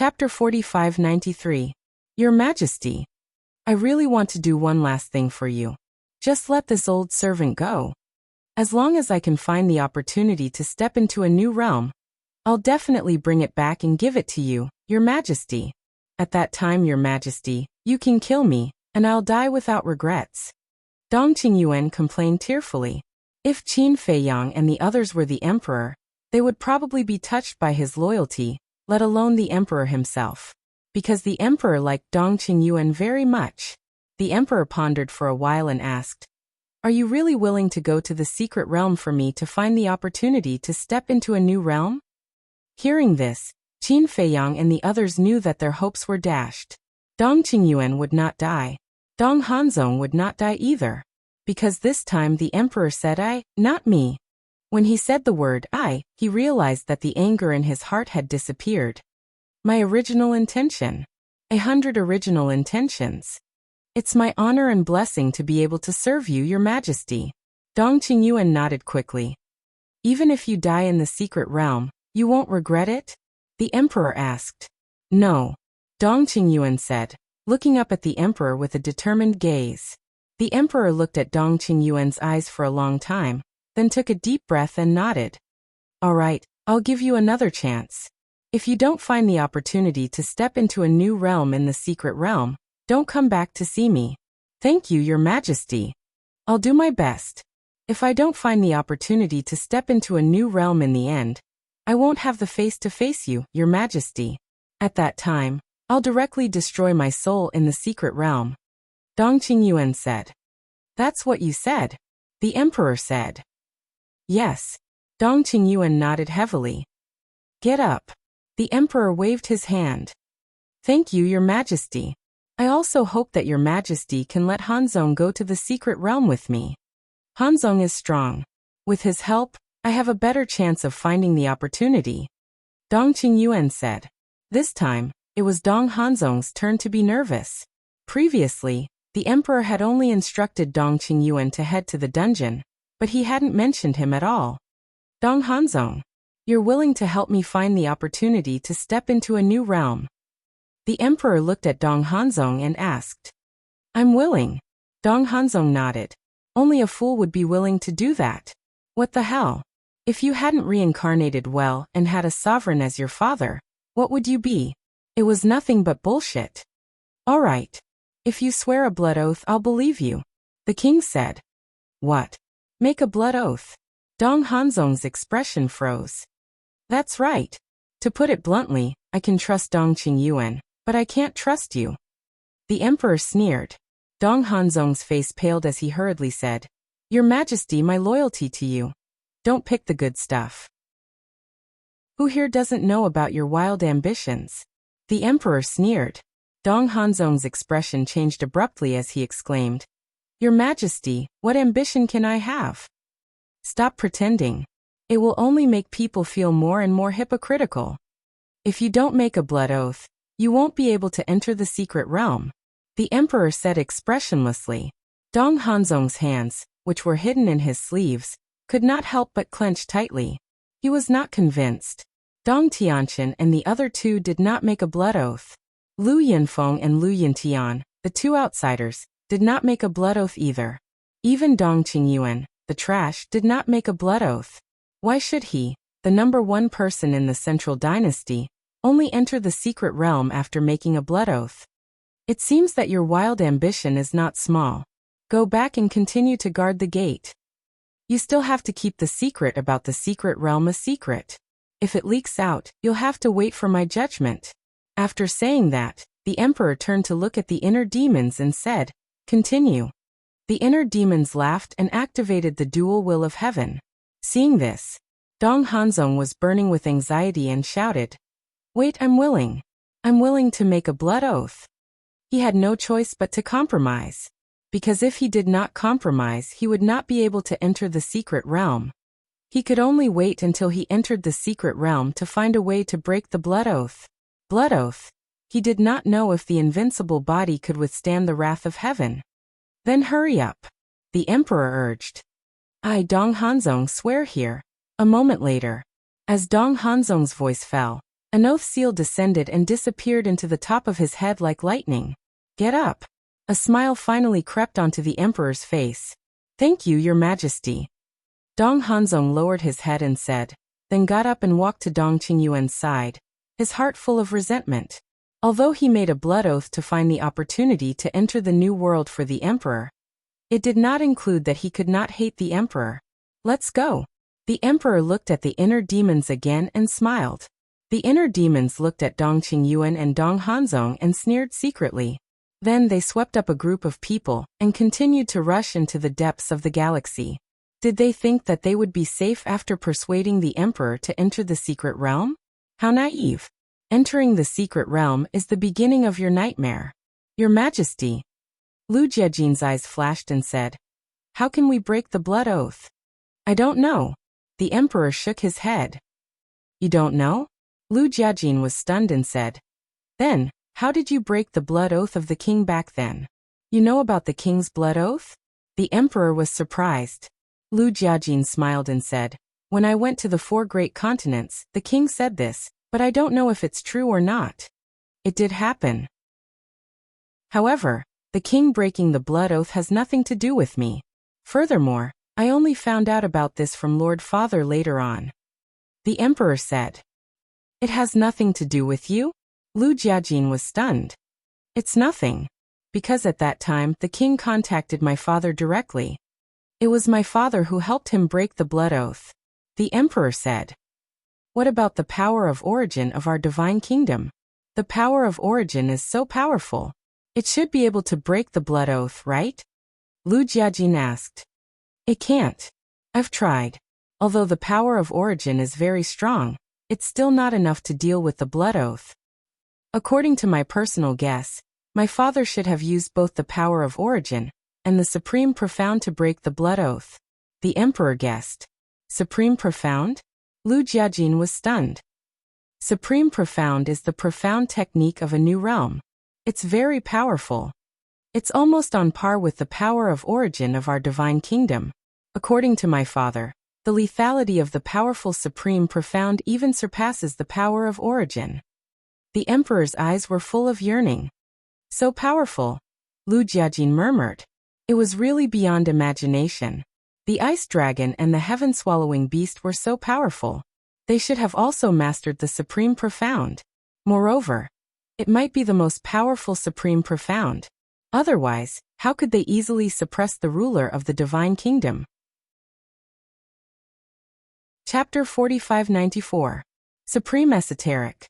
Chapter 4593. Your Majesty, I really want to do one last thing for you. Just let this old servant go. As long as I can find the opportunity to step into a new realm, I'll definitely bring it back and give it to you, Your Majesty. At that time, Your Majesty, you can kill me, and I'll die without regrets. Dong Qingyuan complained tearfully. If Qin Feiyang and the others were the emperor, they would probably be touched by his loyalty, let alone the emperor himself. Because the emperor liked Dong Qingyuan very much. The emperor pondered for a while and asked, "Are you really willing to go to the secret realm for me to find the opportunity to step into a new realm?" Hearing this, Qin Feiyang and the others knew that their hopes were dashed. Dong Qingyuan would not die. Dong Hanzong would not die either. Because this time the emperor said "I," not "me." When he said the word "I," he realized that the anger in his heart had disappeared. My original intention. 100 original intentions. It's my honor and blessing to be able to serve you, Your Majesty. Dong Qingyuan nodded quickly. Even if you die in the secret realm, you won't regret it? The emperor asked. No. Dong Qingyuan said, looking up at the emperor with a determined gaze. The emperor looked at Dong Qingyuan's eyes for a long time, then took a deep breath and nodded. All right, I'll give you another chance. If you don't find the opportunity to step into a new realm in the secret realm, don't come back to see me. Thank you, Your Majesty. I'll do my best. If I don't find the opportunity to step into a new realm in the end, I won't have the face to face you, Your Majesty. At that time, I'll directly destroy my soul in the secret realm. Dong Qingyuan said. That's what you said. The emperor said. Yes. Dong Qingyuan nodded heavily. Get up. The emperor waved his hand. Thank you, Your Majesty. I also hope that Your Majesty can let Hanzong go to the secret realm with me. Hanzong is strong. With his help, I have a better chance of finding the opportunity. Dong Qingyuan said. This time, it was Dong Hanzong's turn to be nervous. Previously, the emperor had only instructed Dong Qingyuan to head to the dungeon, but he hadn't mentioned him at all. Dong Hanzong, you're willing to help me find the opportunity to step into a new realm. The emperor looked at Dong Hanzong and asked. I'm willing. Dong Hanzong nodded. Only a fool would be willing to do that. What the hell? If you hadn't reincarnated well and had a sovereign as your father, what would you be? It was nothing but bullshit. All right. If you swear a blood oath, I'll believe you. The king said. What? Make a blood oath? Dong Hanzong's expression froze. That's right. To put it bluntly, I can trust Dong Qingyuan, but I can't trust you. The emperor sneered. Dong Hanzong's face paled as he hurriedly said, Your Majesty, my loyalty to you. Don't pick the good stuff. Who here doesn't know about your wild ambitions? The emperor sneered. Dong Hanzong's expression changed abruptly as he exclaimed, Your Majesty, what ambition can I have? Stop pretending. It will only make people feel more and more hypocritical. If you don't make a blood oath, you won't be able to enter the secret realm. The emperor said expressionlessly. Dong Hanzong's hands, which were hidden in his sleeves, could not help but clench tightly. He was not convinced. Dong Tianqian and the other two did not make a blood oath. Lu Yinfeng and Lu Yintian, the two outsiders, did not make a blood oath either. Even Dong Qingyuan, the trash, did not make a blood oath. Why should he, the number one person in the central dynasty, only enter the secret realm after making a blood oath? It seems that your wild ambition is not small. Go back and continue to guard the gate. You still have to keep the secret about the secret realm a secret. If it leaks out, you'll have to wait for my judgment. After saying that, the emperor turned to look at the inner demons and said, Continue. The inner demons laughed and activated the dual will of heaven. Seeing this, Dong Hanzong was burning with anxiety and shouted, Wait, I'm willing. I'm willing to make a blood oath. He had no choice but to compromise. Because if he did not compromise, he would not be able to enter the secret realm. He could only wait until he entered the secret realm to find a way to break the blood oath. Blood oath? He did not know if the invincible body could withstand the wrath of heaven. Then hurry up. The emperor urged. I, Dong Hanzong, swear here. A moment later, as Dong Hanzong's voice fell, An oath seal descended and disappeared into the top of his head like lightning. Get up. A smile finally crept onto the emperor's face. Thank you, Your Majesty. Dong Hanzong lowered his head and said, then got up and walked to Dong Qingyuan's side, his heart full of resentment. Although he made a blood oath to find the opportunity to enter the new world for the emperor, it did not include that he could not hate the emperor. Let's go. The emperor looked at the inner demons again and smiled. The inner demons looked at Dong Qingyuan and Dong Hanzong and sneered secretly. Then they swept up a group of people and continued to rush into the depths of the galaxy. Did they think that they would be safe after persuading the emperor to enter the secret realm? How naive. Entering the secret realm is the beginning of your nightmare. Your Majesty. Lu Jiejin's eyes flashed and said, how can we break the blood oath? I don't know. The emperor shook his head. You don't know? Lu Jiejin was stunned and said, then, how did you break the blood oath of the king back then? You know about the king's blood oath? The emperor was surprised. Lu Jiejin smiled and said, when I went to the 4 great continents, the king said this, but I don't know if it's true or not. It did happen. However, the king breaking the blood oath has nothing to do with me. Furthermore, I only found out about this from Lord Father later on. The emperor said, it has nothing to do with you? Lu Jiejin was stunned. It's nothing. Because at that time the king contacted my father directly. It was my father who helped him break the blood oath. The emperor said. What about the power of origin of our divine kingdom? The power of origin is so powerful. It should be able to break the blood oath, right? Lu Jiejin asked. It can't. I've tried. Although the power of origin is very strong, it's still not enough to deal with the blood oath. According to my personal guess, my father should have used both the power of origin and the supreme profound to break the blood oath. The emperor guessed. Supreme profound? Lu Jiejin was stunned. Supreme profound is the profound technique of a new realm. It's very powerful. It's almost on par with the power of origin of our divine kingdom. According to my father, the lethality of the powerful supreme profound even surpasses the power of origin. The emperor's eyes were full of yearning. So powerful, Lu Jiejin murmured. It was really beyond imagination. The ice dragon and the heaven-swallowing beast were so powerful. They should have also mastered the supreme profound. Moreover, it might be the most powerful supreme profound. Otherwise, how could they easily suppress the ruler of the divine kingdom? Chapter 4594. Supreme Esoteric.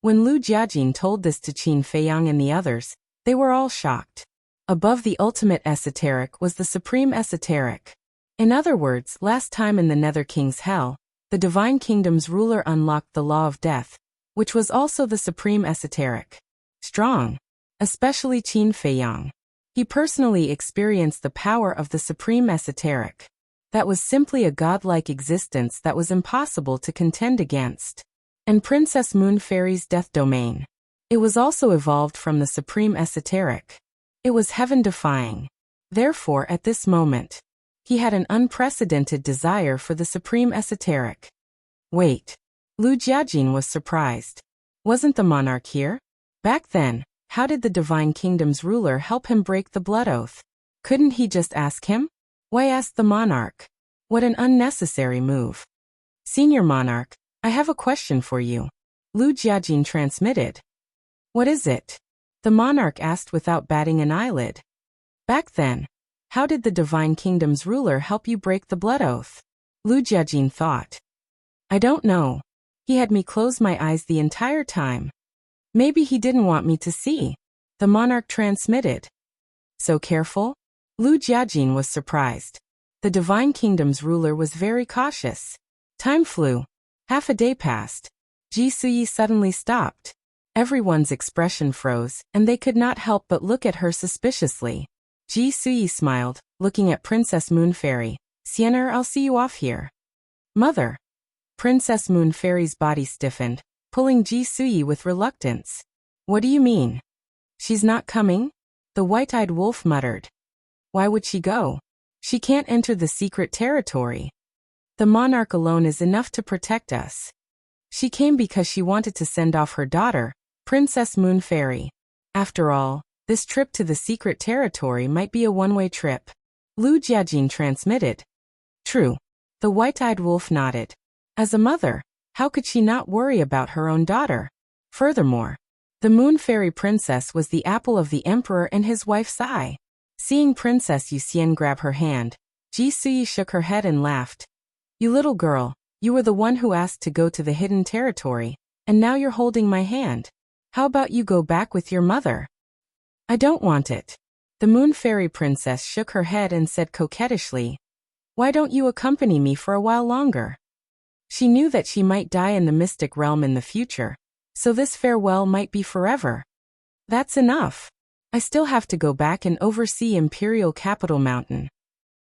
When Lu Jiejin told this to Qin Feiyang and the others, they were all shocked. Above the ultimate esoteric was the supreme esoteric. In other words, last time in the Nether King's Hell, the divine kingdom's ruler unlocked the law of death, which was also the supreme esoteric. Strong. Especially Qin Feiyang. He personally experienced the power of the supreme esoteric. That was simply a godlike existence that was impossible to contend against. And Princess Moon Fairy's death domain. It was also evolved from the supreme esoteric. It was heaven-defying. Therefore, at this moment, he had an unprecedented desire for the supreme esoteric. Wait. Lu Jiejin was surprised. Wasn't the monarch here? Back then, how did the divine kingdom's ruler help him break the blood oath? Couldn't he just ask him? Why ask the monarch? What an unnecessary move. Senior monarch, I have a question for you. Lu Jiejin transmitted. What is it? The monarch asked without batting an eyelid. Back then, how did the divine kingdom's ruler help you break the blood oath? Lu Jiejin thought. I don't know. He had me close my eyes the entire time. Maybe he didn't want me to see. The monarch transmitted. So careful? Lu Jiejin was surprised. The divine kingdom's ruler was very cautious. Time flew. Half a day passed. Ji Suyi suddenly stopped. Everyone's expression froze, and they could not help but look at her suspiciously. Ji Suyi smiled, looking at Princess Moon Fairy. Sienna, I'll see you off here. Mother. Princess Moon Fairy's body stiffened, pulling Ji Suyi with reluctance. What do you mean? She's not coming? The white-eyed wolf muttered. Why would she go? She can't enter the secret territory. The monarch alone is enough to protect us. She came because she wanted to send off her daughter, Princess Moon Fairy. After all, this trip to the secret territory might be a one-way trip. Lu Jiajing transmitted. True. The white-eyed wolf nodded. As a mother, how could she not worry about her own daughter? Furthermore, the Moon Fairy Princess was the apple of the Emperor and his wife's eye. Seeing Princess Yuxian grab her hand, Ji Suyi shook her head and laughed. You little girl, you were the one who asked to go to the hidden territory, and now you're holding my hand. How about you go back with your mother? I don't want it. The Moon Fairy Princess shook her head and said coquettishly, Why don't you accompany me for a while longer? She knew that she might die in the mystic realm in the future, so this farewell might be forever. That's enough. I still have to go back and oversee Imperial Capital Mountain.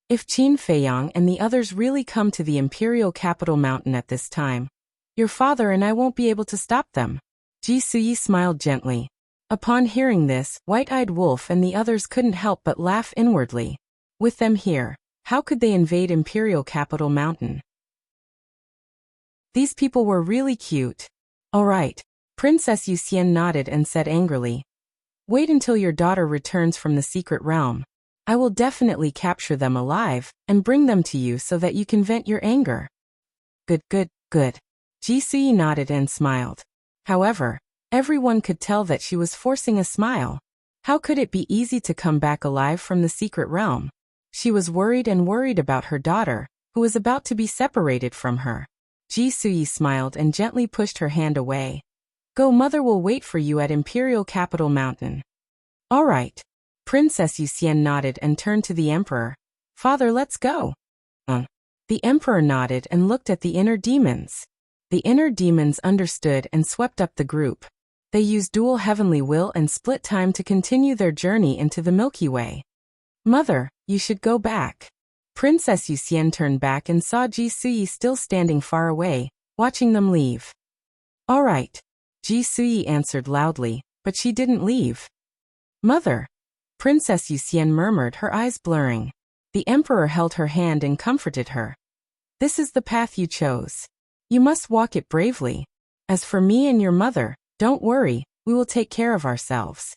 If Qin Feiyang and the others really come to the Imperial Capital Mountain at this time, your father and I won't be able to stop them. Ji Suyi smiled gently. Upon hearing this, White-Eyed Wolf and the others couldn't help but laugh inwardly. With them here, how could they invade Imperial Capital Mountain? These people were really cute. All right. Princess Yuxian nodded and said angrily, Wait until your daughter returns from the secret realm. I will definitely capture them alive and bring them to you so that you can vent your anger. Good. Ji Suyi nodded and smiled. However, everyone could tell that she was forcing a smile. How could it be easy to come back alive from the secret realm? She was worried about her daughter, who was about to be separated from her. Ji Suyi smiled and gently pushed her hand away. Go, mother will wait for you at Imperial Capital Mountain. All right. Princess Yuxian nodded and turned to the Emperor. Father, let's go. The Emperor nodded and looked at the inner demons. The inner demons understood and swept up the group. They used dual heavenly will and split time to continue their journey into the Milky Way. Mother, you should go back. Princess Yuxian turned back and saw Ji Suyi still standing far away, watching them leave. All right. Ji Suyi answered loudly, but she didn't leave. Mother. Princess Yuxian murmured, her eyes blurring. The Emperor held her hand and comforted her. This is the path you chose. You must walk it bravely. As for me and your mother, don't worry, we will take care of ourselves.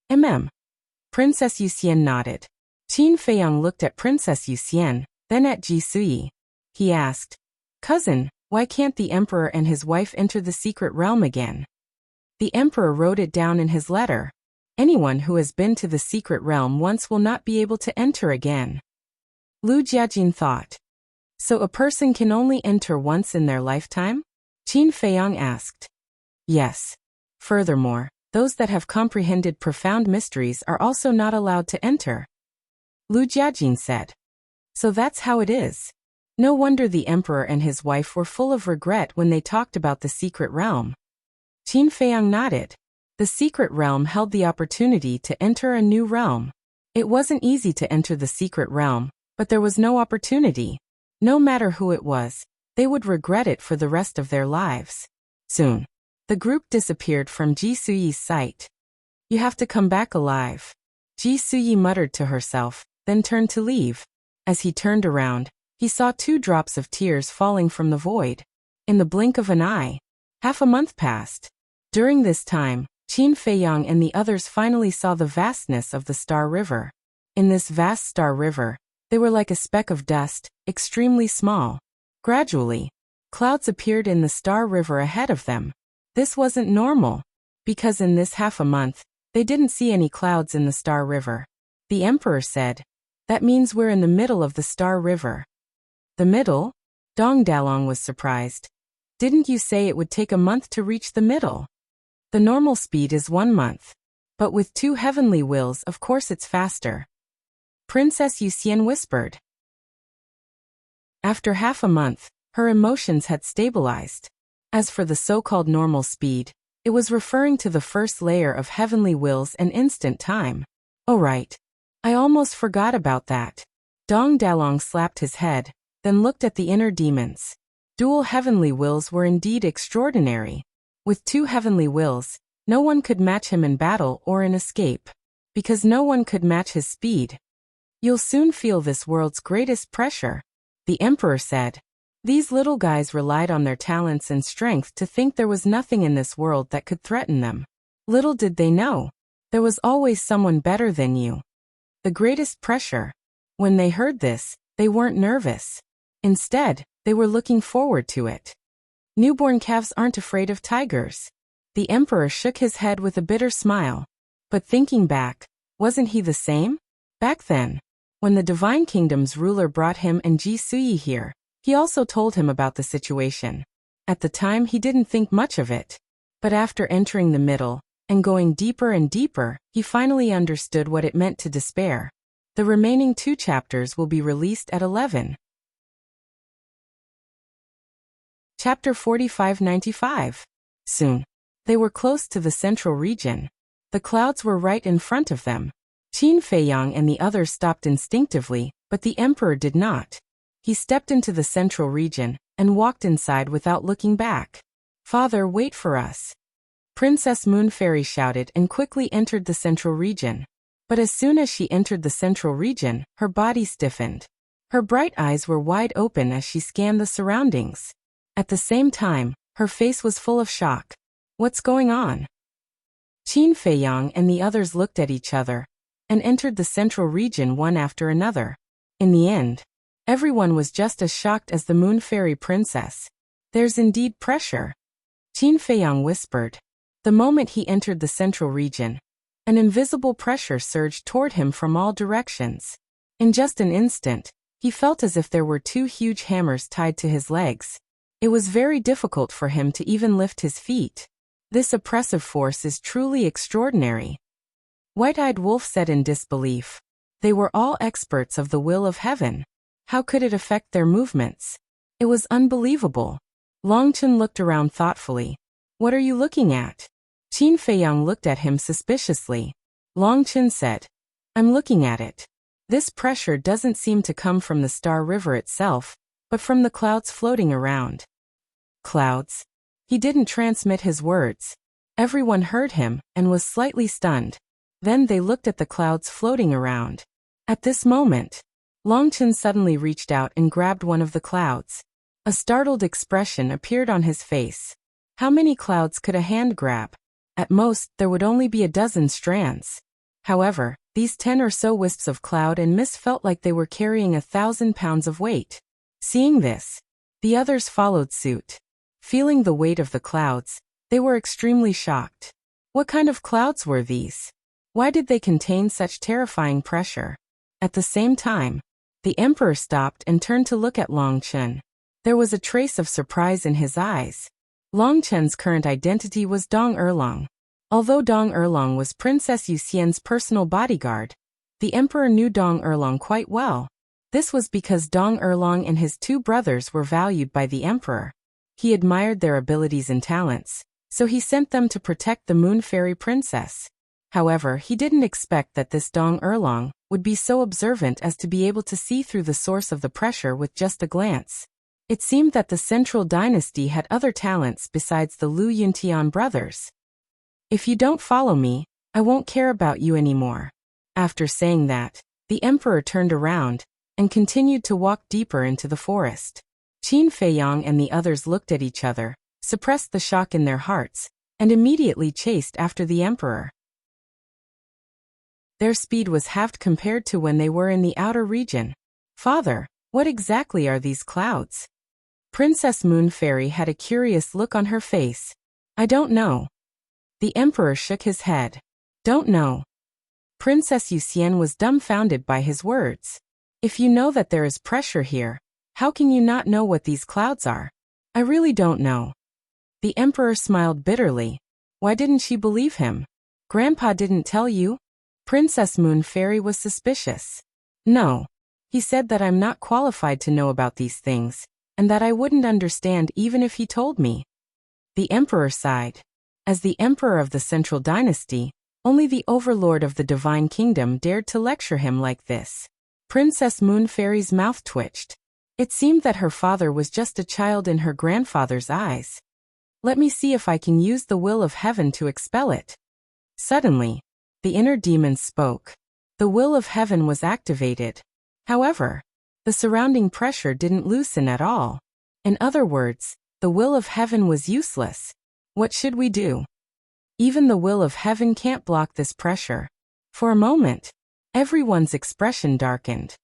Princess Yuxian nodded. Qin Feiyang looked at Princess Yuxian, then at Ji Suyi. He asked, Cousin, why can't the Emperor and his wife enter the secret realm again? The Emperor wrote it down in his letter. Anyone who has been to the secret realm once will not be able to enter again. Lu Jiajing thought. So a person can only enter once in their lifetime? Qin Feiyang asked. Yes. Furthermore, those that have comprehended profound mysteries are also not allowed to enter. Lu Jiajing said. So that's how it is. No wonder the Emperor and his wife were full of regret when they talked about the secret realm. Qin Feiyang nodded. The secret realm held the opportunity to enter a new realm. It wasn't easy to enter the secret realm, but there was no opportunity. No matter who it was, they would regret it for the rest of their lives. Soon, the group disappeared from Ji Suyi's sight. You have to come back alive. Ji Suyi muttered to herself, then turned to leave. As he turned around, he saw 2 drops of tears falling from the void. In the blink of an eye, half a month passed. During this time, Qin Feiyang and the others finally saw the vastness of the Star River. In this vast Star River, they were like a speck of dust, extremely small. Gradually, clouds appeared in the Star River ahead of them. This wasn't normal, because in this half a month, they didn't see any clouds in the Star River. The Emperor said, That means we're in the middle of the Star River. The middle? Dong Dalong was surprised. Didn't you say it would take a month to reach the middle? The normal speed is 1 month. But with 2 heavenly wills, of course it's faster. Princess Yuxian whispered. After half a month, her emotions had stabilized. As for the so-called normal speed, it was referring to the first layer of heavenly wills and instant time. Oh right. I almost forgot about that. Dong Dalong slapped his head, then looked at the inner demons. Dual heavenly wills were indeed extraordinary. With 2 heavenly wills, no one could match him in battle or in escape. Because no one could match his speed. You'll soon feel this world's greatest pressure, the Emperor said. These little guys relied on their talents and strength to think there was nothing in this world that could threaten them. Little did they know, there was always someone better than you. The greatest pressure. When they heard this, they weren't nervous. Instead, they were looking forward to it. Newborn calves aren't afraid of tigers. The emperor shook his head with a bitter smile. But thinking back, wasn't he the same? Back then, when the Divine Kingdom's ruler brought him and Ji Suyi here, he also told him about the situation. At the time he didn't think much of it. But after entering the middle, and going deeper and deeper, he finally understood what it meant to despair. The remaining 2 chapters will be released at 11. Chapter 45-95. Soon. They were close to the central region. The clouds were right in front of them. Qin Feiyang and the others stopped instinctively, but the emperor did not. He stepped into the central region, and walked inside without looking back. "Father, wait for us." Princess Moonfairy shouted and quickly entered the central region. But as soon as she entered the central region, her body stiffened. Her bright eyes were wide open as she scanned the surroundings. At the same time, her face was full of shock. "What's going on?" Qin Feiyang and the others looked at each other, and entered the central region one after another. In the end, everyone was just as shocked as the Moon Fairy Princess. "There's indeed pressure," Qin Feiyang whispered. The moment he entered the central region, an invisible pressure surged toward him from all directions. In just an instant, he felt as if there were 2 huge hammers tied to his legs. It was very difficult for him to even lift his feet. This oppressive force is truly extraordinary. White-Eyed Wolf said in disbelief. They were all experts of the will of heaven. How could it affect their movements? It was unbelievable. Longchen looked around thoughtfully. "What are you looking at?" Qin Feiyang looked at him suspiciously. Longchen said, "I'm looking at it. This pressure doesn't seem to come from the Star River itself, but from the clouds floating around." Clouds? He didn't transmit his words. Everyone heard him, and was slightly stunned. Then they looked at the clouds floating around. At this moment, Longchen suddenly reached out and grabbed one of the clouds. A startled expression appeared on his face. How many clouds could a hand grab? At most, there would only be a dozen strands. However, these 10 or so wisps of cloud and mist felt like they were carrying 1,000 pounds of weight. Seeing this, the others followed suit. Feeling the weight of the clouds, they were extremely shocked. What kind of clouds were these? Why did they contain such terrifying pressure? At the same time, the emperor stopped and turned to look at Longchen. There was a trace of surprise in his eyes. Longchen's current identity was Dong Erlong. Although Dong Erlong was Princess Yuxian's personal bodyguard, the emperor knew Dong Erlong quite well. This was because Dong Erlong and his 2 brothers were valued by the emperor. He admired their abilities and talents, so he sent them to protect the Moon Fairy Princess. However, he didn't expect that this Dong Erlong would be so observant as to be able to see through the source of the pressure with just a glance. It seemed that the Central Dynasty had other talents besides the Lu Yuntian brothers. "If you don't follow me, I won't care about you anymore." After saying that, the emperor turned around and continued to walk deeper into the forest. Qin Feiyang and the others looked at each other, suppressed the shock in their hearts, and immediately chased after the emperor. Their speed was halved compared to when they were in the outer region. "Father, what exactly are these clouds?" Princess Moon Fairy had a curious look on her face. "I don't know." The emperor shook his head. "Don't know." Princess Yuxian was dumbfounded by his words. "If you know that there is pressure here, how can you not know what these clouds are?" "I really don't know." The emperor smiled bitterly. Why didn't she believe him? "Grandpa didn't tell you?" Princess Moon Fairy was suspicious. "No. He said that I'm not qualified to know about these things, and that I wouldn't understand even if he told me." The emperor sighed. As the emperor of the Central Dynasty, only the overlord of the Divine Kingdom dared to lecture him like this. Princess Moon Fairy's mouth twitched. It seemed that her father was just a child in her grandfather's eyes. "Let me see if I can use the will of heaven to expel it." Suddenly, the inner demon spoke. The will of heaven was activated. However, the surrounding pressure didn't loosen at all. In other words, the will of heaven was useless. What should we do? Even the will of heaven can't block this pressure. For a moment, everyone's expression darkened.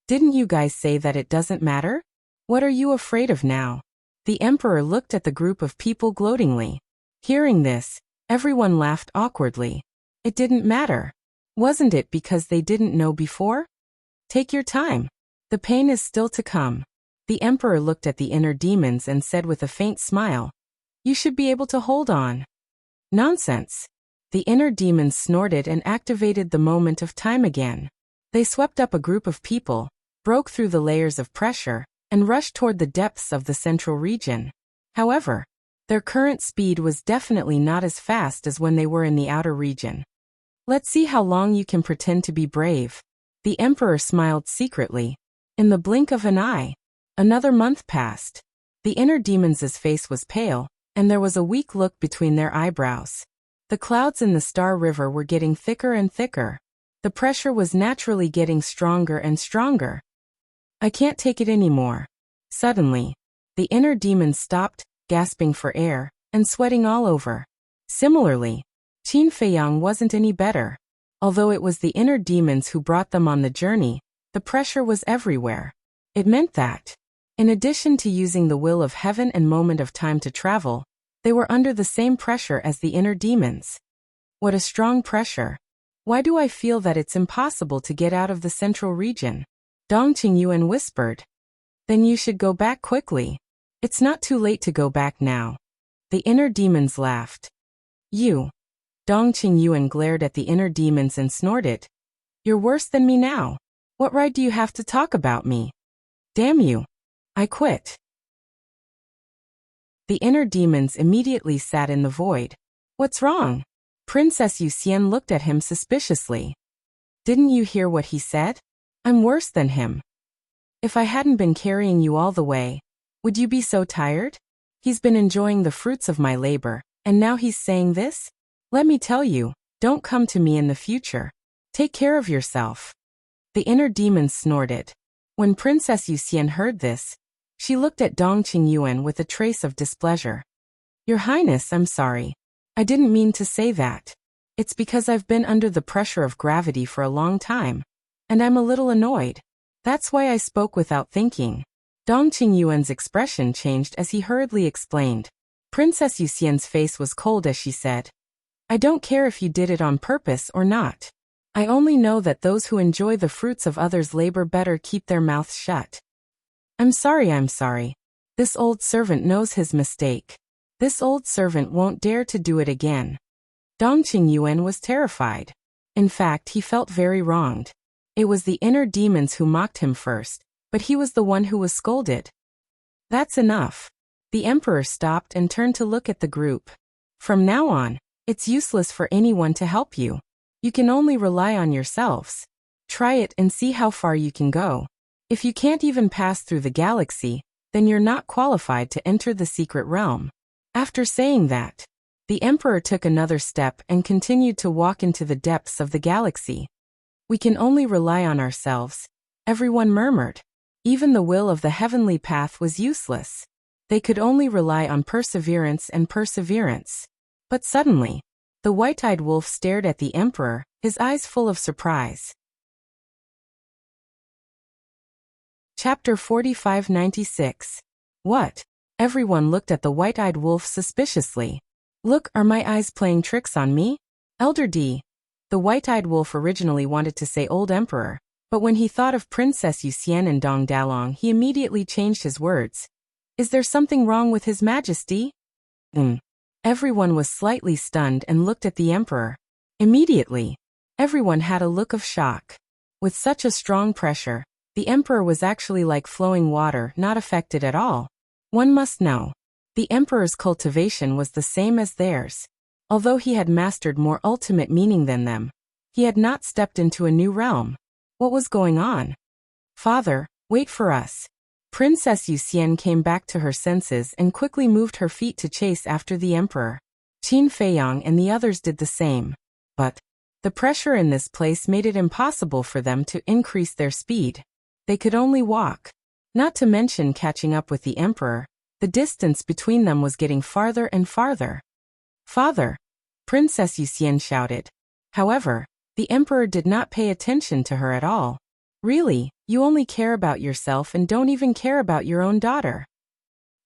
Didn't you guys say that it doesn't matter? What are you afraid of now? The emperor looked at the group of people gloatingly. Hearing this, everyone laughed awkwardly. It didn't matter. Wasn't it because they didn't know before? Take your time. The pain is still to come. The emperor looked at the inner demons and said with a faint smile, "You should be able to hold on." Nonsense. The inner demons snorted and activated the moment of time again. They swept up a group of people, broke through the layers of pressure, and rushed toward the depths of the central region. However, their current speed was definitely not as fast as when they were in the outer region. Let's see how long you can pretend to be brave. The emperor smiled secretly. In the blink of an eye, another month passed. The inner demons' face was pale, and there was a weak look between their eyebrows. The clouds in the Star River were getting thicker and thicker. The pressure was naturally getting stronger and stronger. I can't take it anymore. Suddenly, the inner demons stopped, gasping for air, and sweating all over. Similarly, Qin Feiyang wasn't any better. Although it was the inner demons who brought them on the journey, the pressure was everywhere. It meant that, in addition to using the will of heaven and moment of time to travel, they were under the same pressure as the inner demons. What a strong pressure. Why do I feel that it's impossible to get out of the central region? Dong Qingyuan whispered. Then you should go back quickly. It's not too late to go back now. The inner demons laughed. You. Dong Qingyuan glared at the inner demons and snorted. You're worse than me now. What right do you have to talk about me? Damn you. I quit. The inner demons immediately sat in the void. What's wrong? Princess Yuxian looked at him suspiciously. Didn't you hear what he said? I'm worse than him. If I hadn't been carrying you all the way, would you be so tired? He's been enjoying the fruits of my labor, and now he's saying this? Let me tell you, don't come to me in the future. Take care of yourself. The inner demons snorted. When Princess Yuxian heard this, she looked at Dong Qingyuan with a trace of displeasure. Your Highness, I'm sorry. I didn't mean to say that. It's because I've been under the pressure of gravity for a long time, and I'm a little annoyed. That's why I spoke without thinking. Dong Qingyuan's expression changed as he hurriedly explained. Princess Yuxian's face was cold as she said, I don't care if you did it on purpose or not. I only know that those who enjoy the fruits of others' labor better keep their mouths shut. I'm sorry. This old servant knows his mistake. This old servant won't dare to do it again. Dong Qingyuan was terrified. In fact, he felt very wronged. It was the inner demons who mocked him first, but he was the one who was scolded. That's enough. The emperor stopped and turned to look at the group. From now on, it's useless for anyone to help you. You can only rely on yourselves. Try it and see how far you can go. If you can't even pass through the galaxy, then you're not qualified to enter the secret realm. After saying that, the emperor took another step and continued to walk into the depths of the galaxy. We can only rely on ourselves, everyone murmured. Even the will of the heavenly path was useless. They could only rely on perseverance and perseverance. But suddenly, the white-eyed wolf stared at the emperor, his eyes full of surprise. Chapter 4596. What? Everyone looked at the white-eyed wolf suspiciously. Look, are my eyes playing tricks on me? Elder D. The white-eyed wolf originally wanted to say old emperor, but when he thought of Princess Yuxian and Dong Dalong, he immediately changed his words. Is there something wrong with His Majesty? Everyone was slightly stunned and looked at the emperor. Immediately, everyone had a look of shock. With such a strong pressure, the emperor was actually like flowing water, not affected at all. One must know, the emperor's cultivation was the same as theirs. Although he had mastered more ultimate meaning than them, he had not stepped into a new realm. What was going on? Father, wait for us. Princess Yuxian came back to her senses and quickly moved her feet to chase after the emperor. Qin Feiyang and the others did the same. But the pressure in this place made it impossible for them to increase their speed. They could only walk. Not to mention catching up with the emperor, the distance between them was getting farther and farther. Father! Princess Yuxian shouted. However, the emperor did not pay attention to her at all. Really, you only care about yourself and don't even care about your own daughter.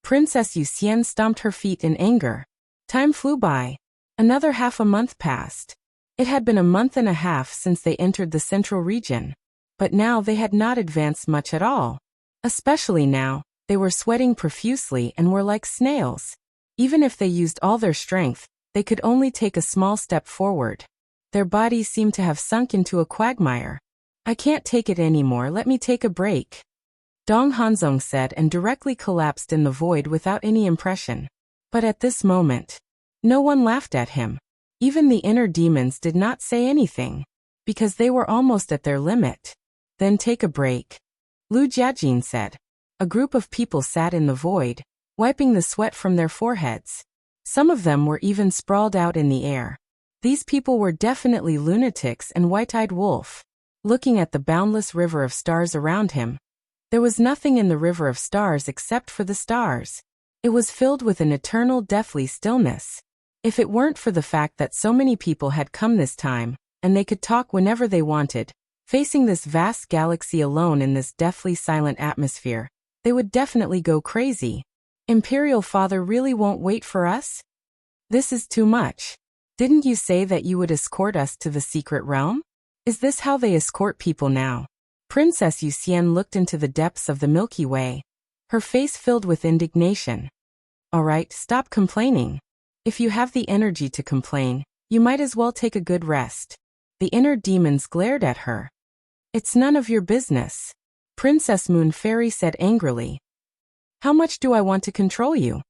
Princess Yuxian stomped her feet in anger. Time flew by. Another half a month passed. It had been a month and a half since they entered the central region. But now they had not advanced much at all. Especially now, they were sweating profusely and were like snails. Even if they used all their strength, they could only take a small step forward. Their bodies seemed to have sunk into a quagmire. I can't take it anymore, let me take a break. Dong Hanzong said and directly collapsed in the void without any impression. But at this moment, no one laughed at him. Even the inner demons did not say anything, because they were almost at their limit. Then take a break. Lu Jiajin said. A group of people sat in the void, wiping the sweat from their foreheads. Some of them were even sprawled out in the air. These people were definitely lunatics and white-eyed wolf. Looking at the boundless river of stars around him, there was nothing in the river of stars except for the stars. It was filled with an eternal deathly stillness. If it weren't for the fact that so many people had come this time, and they could talk whenever they wanted, facing this vast galaxy alone in this deathly silent atmosphere, they would definitely go crazy. Imperial Father really won't wait for us? This is too much. Didn't you say that you would escort us to the secret realm? Is this how they escort people now? Princess Yuxian looked into the depths of the Milky Way, her face filled with indignation. All right, stop complaining. If you have the energy to complain, you might as well take a good rest. The inner demons glared at her. It's none of your business. Princess Moon Fairy said angrily. How much do I want to control you?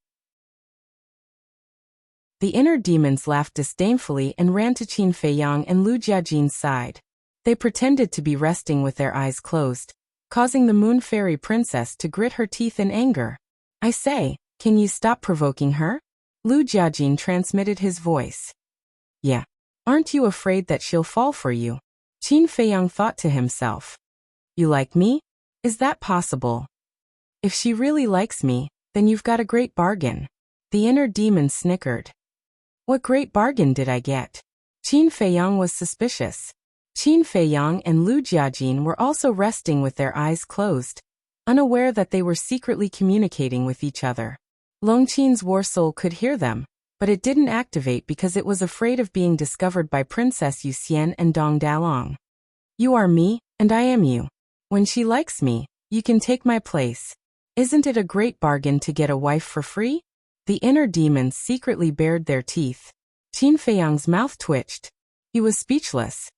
The inner demons laughed disdainfully and ran to Qin Feiyang and Lu Jiajin's side. They pretended to be resting with their eyes closed, causing the Moon Fairy Princess to grit her teeth in anger. I say, can you stop provoking her? Lu Jiajin transmitted his voice. Yeah. Aren't you afraid that she'll fall for you? Qin Feiyang thought to himself. You like me? Is that possible? If she really likes me, then you've got a great bargain. The inner demon snickered. What great bargain did I get? Qin Feiyang was suspicious. Qin Feiyang and Lu Jiajin were also resting with their eyes closed, unaware that they were secretly communicating with each other. Longqin's war soul could hear them, but it didn't activate because it was afraid of being discovered by Princess Yuxian and Dong Dalong. You are me, and I am you. When she likes me, you can take my place. Isn't it a great bargain to get a wife for free? The inner demons secretly bared their teeth. Qin Feiyang's mouth twitched. He was speechless.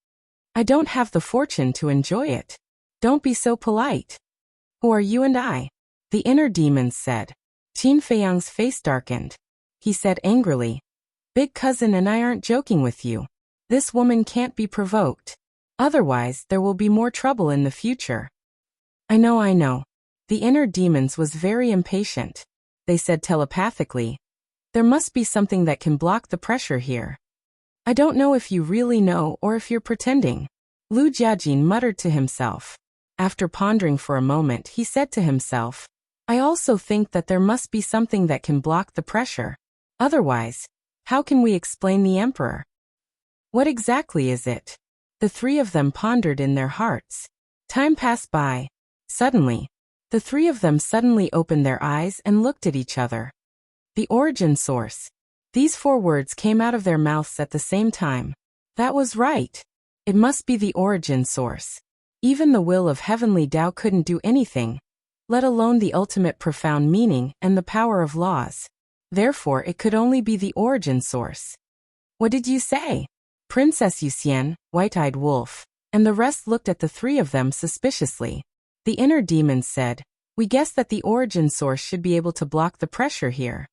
I don't have the fortune to enjoy it. Don't be so polite. Who are you and I? The inner demons said. Qin Feiyang's face darkened. He said angrily, Big cousin and I aren't joking with you. This woman can't be provoked. Otherwise, there will be more trouble in the future. I know. The inner demons was very impatient. They said telepathically, there must be something that can block the pressure here. I don't know if you really know or if you're pretending. Lu Jiajin muttered to himself. After pondering for a moment, he said to himself, I also think that there must be something that can block the pressure. Otherwise, how can we explain the emperor? What exactly is it? The three of them pondered in their hearts. Time passed by. Suddenly, the three of them suddenly opened their eyes and looked at each other. The origin source. These 4 words came out of their mouths at the same time. That was right. It must be the origin source. Even the will of heavenly Tao couldn't do anything, let alone the ultimate profound meaning and the power of laws. Therefore, it could only be the origin source. What did you say? Princess Yuxian, White-Eyed Wolf, and the rest looked at the three of them suspiciously. The inner demons said, we guess that the origin source should be able to block the pressure here.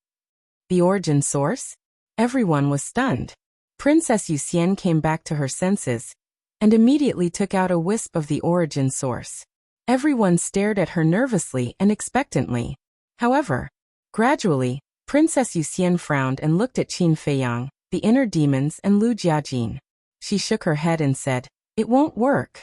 The origin source? Everyone was stunned. Princess Yuxian came back to her senses, and immediately took out a wisp of the origin source. Everyone stared at her nervously and expectantly. However, gradually, Princess Yuxian frowned and looked at Qin Feiyang, the inner demons and Lu Jiajin. She shook her head and said, it won't work.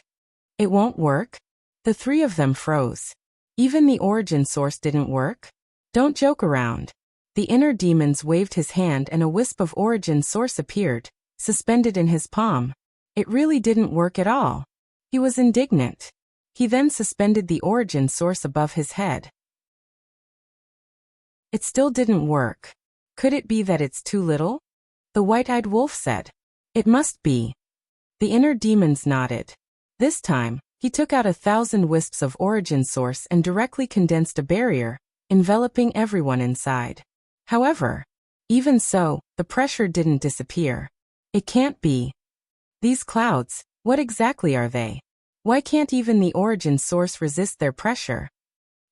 It won't work? The three of them froze. Even the origin source didn't work? Don't joke around. The inner demons waved his hand and a wisp of origin source appeared, suspended in his palm. It really didn't work at all. He was indignant. He then suspended the origin source above his head. It still didn't work. Could it be that it's too little? The white-eyed wolf said. It must be. The inner demons nodded. This time, he took out 1,000 wisps of origin source and directly condensed a barrier, enveloping everyone inside. However, even so, the pressure didn't disappear. It can't be. These clouds, what exactly are they? Why can't even the origin source resist their pressure?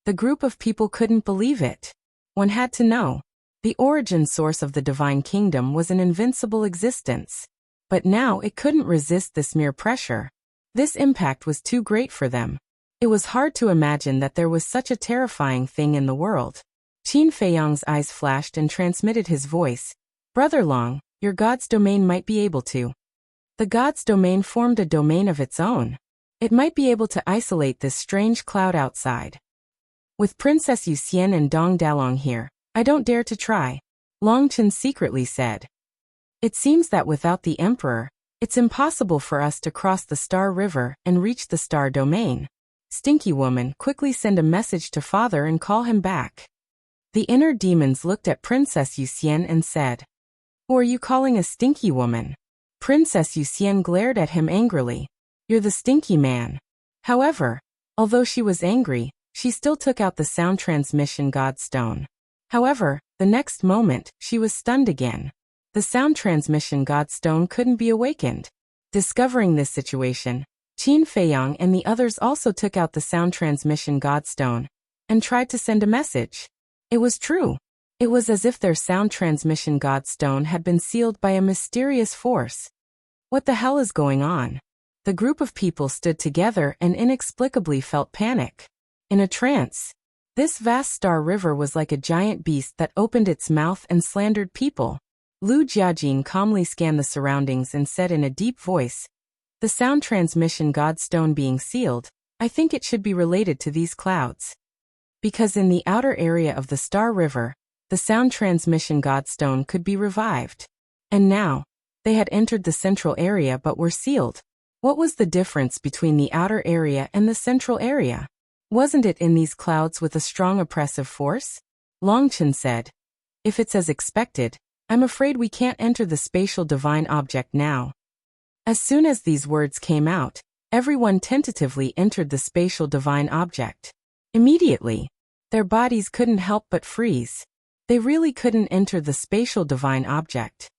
The group of people couldn't believe it. One had to know. The origin source of the divine kingdom was an invincible existence. But now it couldn't resist this mere pressure. This impact was too great for them. It was hard to imagine that there was such a terrifying thing in the world. Qin Feiyang's eyes flashed and transmitted his voice. Brother Long, your god's domain might be able to. The god's domain formed a domain of its own. It might be able to isolate this strange cloud outside. With Princess Yuxian and Dong Dalong here, I don't dare to try, Long Chen secretly said. It seems that without the Emperor, it's impossible for us to cross the Star River and reach the Star Domain. Stinky woman, quickly send a message to father and call him back. The inner demons looked at Princess Yuxian and said, Who are you calling a stinky woman? Princess Yuxian glared at him angrily. You're the stinky man. However, although she was angry, she still took out the sound transmission god stone. However, the next moment, she was stunned again. The sound transmission god stone couldn't be awakened. Discovering this situation, Qin Feiyang and the others also took out the sound transmission god stone and tried to send a message. It was true. It was as if their sound transmission god stone had been sealed by a mysterious force. What the hell is going on? The group of people stood together and inexplicably felt panic. In a trance, this vast star river was like a giant beast that opened its mouth and slandered people. Lu Jiajing calmly scanned the surroundings and said in a deep voice, The sound transmission god stone being sealed, I think it should be related to these clouds. Because in the outer area of the Star River, the sound transmission god stone could be revived. And now, they had entered the central area but were sealed. What was the difference between the outer area and the central area? Wasn't it in these clouds with a strong oppressive force? Long Chen said, If it's as expected, I'm afraid we can't enter the spatial divine object now. As soon as these words came out, everyone tentatively entered the spatial divine object. Immediately, their bodies couldn't help but freeze. They really couldn't enter the spatial divine object.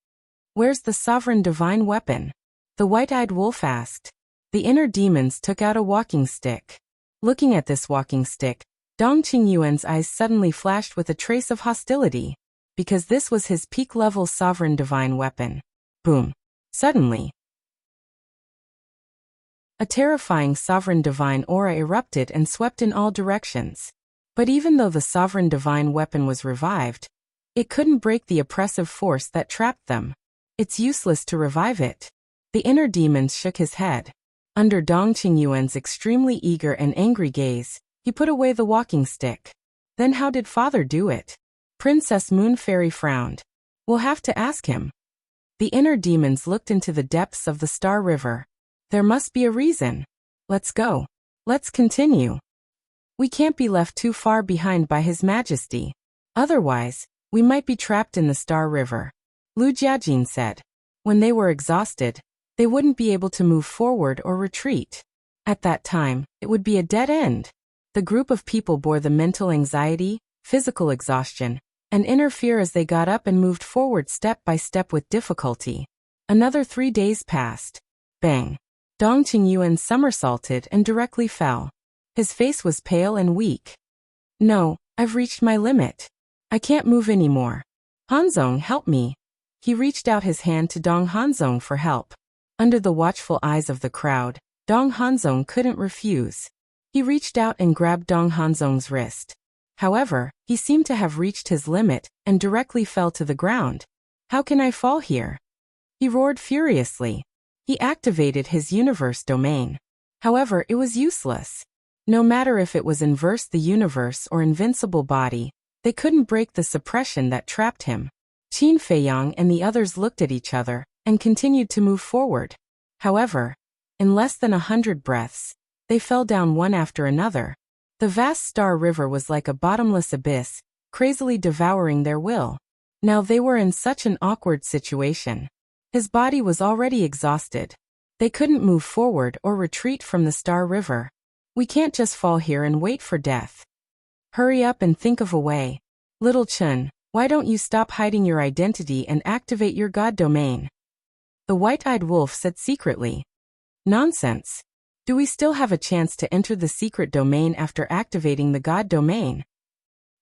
Where's the sovereign divine weapon? The white-eyed wolf asked. The inner demons took out a walking stick. Looking at this walking stick, Dong Qingyuan's eyes suddenly flashed with a trace of hostility, because this was his peak-level sovereign divine weapon. Boom. Suddenly, a terrifying sovereign divine aura erupted and swept in all directions. But even though the sovereign divine weapon was revived, it couldn't break the oppressive force that trapped them. It's useless to revive it. The inner demons shook his head. Under Dong Qingyuan's extremely eager and angry gaze, he put away the walking stick. Then how did father do it? Princess Moon Fairy frowned. We'll have to ask him. The inner demons looked into the depths of the Star River. There must be a reason. Let's go. Let's continue. We can't be left too far behind by His Majesty. Otherwise, we might be trapped in the Star River. Lu Jiajing said. When they were exhausted, they wouldn't be able to move forward or retreat. At that time, it would be a dead end. The group of people bore the mental anxiety, physical exhaustion, and inner fear as they got up and moved forward step by step with difficulty. Another 3 days passed. Bang! Dong Qingyuan somersaulted and directly fell. His face was pale and weak. No, I've reached my limit. I can't move anymore. Hanzong, help me. He reached out his hand to Dong Hanzong for help. Under the watchful eyes of the crowd, Dong Hanzong couldn't refuse. He reached out and grabbed Dong Hanzong's wrist. However, he seemed to have reached his limit and directly fell to the ground. How can I fall here? He roared furiously. He activated his universe domain. However, it was useless. No matter if it was inverse the universe or invincible body, they couldn't break the suppression that trapped him. Qin Feiyang and the others looked at each other and continued to move forward. However, in less than 100 breaths, they fell down one after another. The vast Star River was like a bottomless abyss, crazily devouring their will. Now they were in such an awkward situation. His body was already exhausted. They couldn't move forward or retreat from the Star River. We can't just fall here and wait for death. Hurry up and think of a way. Little Chun, why don't you stop hiding your identity and activate your God domain? The white-eyed wolf said secretly. Nonsense. Do we still have a chance to enter the secret domain after activating the God domain?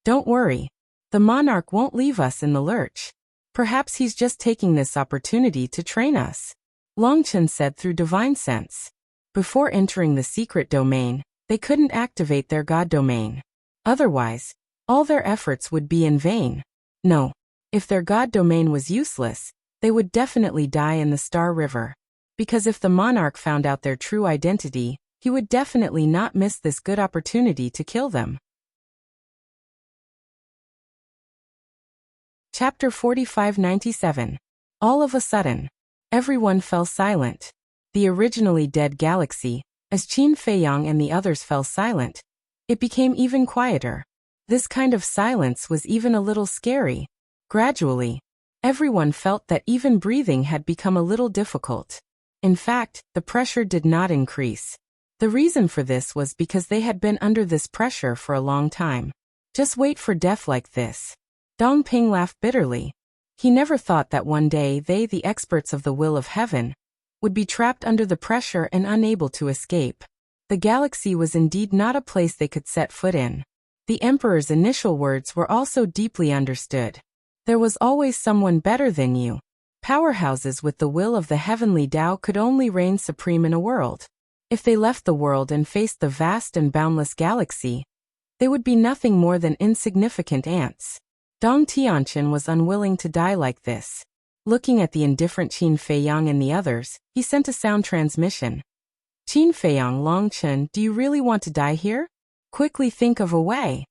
Don't worry. The monarch won't leave us in the lurch. Perhaps he's just taking this opportunity to train us. Longchen said through divine sense. Before entering the secret domain, they couldn't activate their God domain. Otherwise, all their efforts would be in vain. No. If their God domain was useless, they would definitely die in the Star River. Because if the monarch found out their true identity, he would definitely not miss this good opportunity to kill them. Chapter 4597. All of a sudden, everyone fell silent. The originally dead galaxy, as Qin Feiyang and the others fell silent, it became even quieter. This kind of silence was even a little scary. Gradually, everyone felt that even breathing had become a little difficult. In fact, the pressure did not increase. The reason for this was because they had been under this pressure for a long time. Just wait for death like this. Dong Ping laughed bitterly. He never thought that one day they, the experts of the will of heaven, would be trapped under the pressure and unable to escape. The galaxy was indeed not a place they could set foot in. The emperor's initial words were also deeply understood. There was always someone better than you. Powerhouses with the will of the heavenly Tao could only reign supreme in a world. If they left the world and faced the vast and boundless galaxy, they would be nothing more than insignificant ants. Dong Tianqian was unwilling to die like this. Looking at the indifferent Qin Feiyang and the others, he sent a sound transmission. Qin Feiyang, Longchen, do you really want to die here? Quickly think of a way.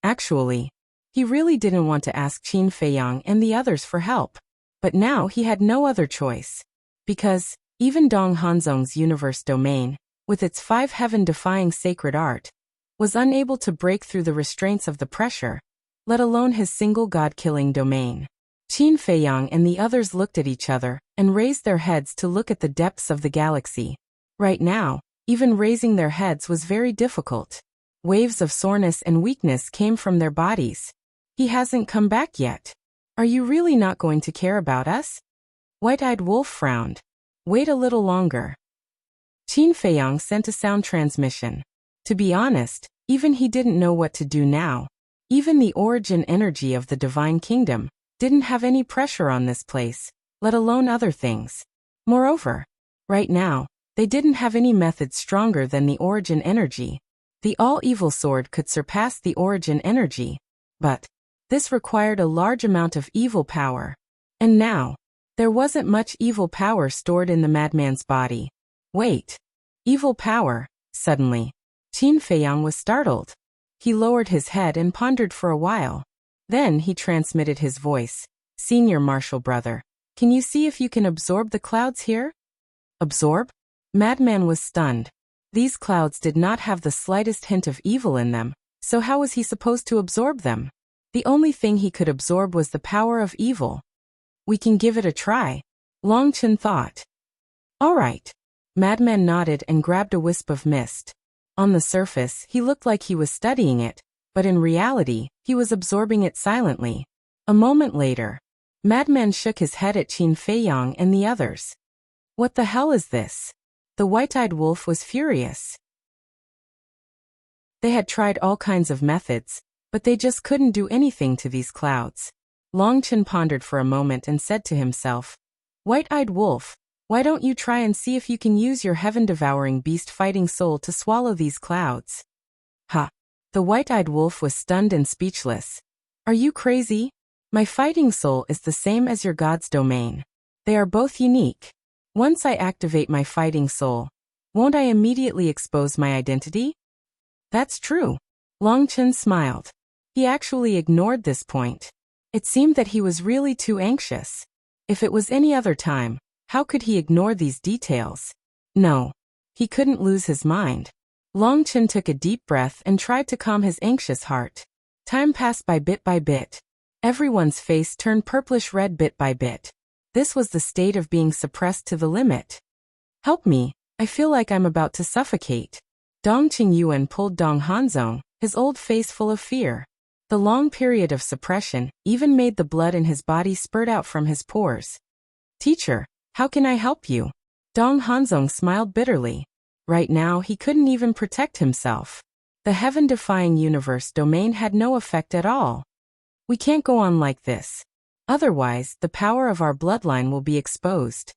Actually, he really didn't want to ask Qin Feiyang and the others for help. But now he had no other choice. Because, even Dong Hanzong's universe domain, with its 5 heaven-defying sacred art, was unable to break through the restraints of the pressure, let alone his single god-killing domain. Qin Feiyang and the others looked at each other and raised their heads to look at the depths of the galaxy. Right now, even raising their heads was very difficult. Waves of soreness and weakness came from their bodies. He hasn't come back yet. Are you really not going to care about us? White-eyed Wolf frowned. Wait a little longer. Qin Feiyang sent a sound transmission. To be honest, even he didn't know what to do now. Even the origin energy of the Divine Kingdom didn't have any pressure on this place, let alone other things. Moreover, right now, they didn't have any method stronger than the origin energy. The all-evil sword could surpass the origin energy, but this required a large amount of evil power. And now, there wasn't much evil power stored in the madman's body. Wait. Evil power, suddenly. Qin Feiyang was startled. He lowered his head and pondered for a while. Then he transmitted his voice. Senior Marshal Brother, can you see if you can absorb the clouds here? Absorb? Madman was stunned. These clouds did not have the slightest hint of evil in them, so how was he supposed to absorb them? The only thing he could absorb was the power of evil. We can give it a try, Longchen thought. All right. Madman nodded and grabbed a wisp of mist. On the surface, he looked like he was studying it, but in reality, he was absorbing it silently. A moment later, Madman shook his head at Qin Feiyang and the others. What the hell is this? The white-eyed wolf was furious. They had tried all kinds of methods, but they just couldn't do anything to these clouds. Longchen pondered for a moment and said to himself, White-eyed wolf, why don't you try and see if you can use your heaven-devouring beast-fighting soul to swallow these clouds? Ha! The white-eyed wolf was stunned and speechless. Are you crazy? My fighting soul is the same as your god's domain. They are both unique. Once I activate my fighting soul, won't I immediately expose my identity? That's true. Long Chen smiled. He actually ignored this point. It seemed that he was really too anxious. If it was any other time, how could he ignore these details? No. He couldn't lose his mind. Long Chen took a deep breath and tried to calm his anxious heart. Time passed by bit. Everyone's face turned purplish-red bit by bit. This was the state of being suppressed to the limit. Help me, I feel like I'm about to suffocate. Dong Qingyuan pulled Dong Hanzong, his old face full of fear. The long period of suppression even made the blood in his body spurt out from his pores. Teacher, how can I help you? Dong Hanzong smiled bitterly. Right now he couldn't even protect himself. The heaven-defying universe domain had no effect at all. We can't go on like this. Otherwise, the power of our bloodline will be exposed.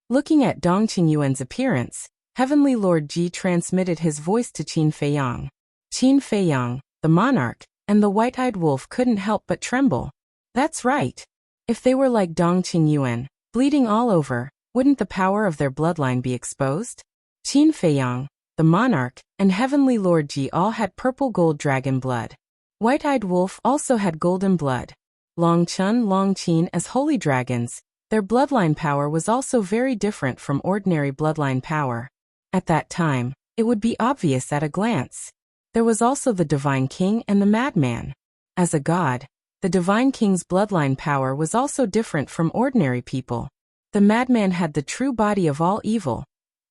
Looking at Dong Qingyuan's appearance, Heavenly Lord Ji transmitted his voice to Qin Feiyang. Qin Feiyang, the monarch, and the white-eyed wolf couldn't help but tremble. That's right. If they were like Dong Qingyuan, bleeding all over, wouldn't the power of their bloodline be exposed? Qin Feiyang, the monarch, and Heavenly Lord Ji all had purple gold dragon blood. White-eyed wolf also had golden blood. Long Chun, Long Qin as holy dragons, their bloodline power was also very different from ordinary bloodline power. At that time, it would be obvious at a glance. There was also the Divine King and the Madman. As a god, the Divine King's bloodline power was also different from ordinary people. The Madman had the true body of all evil,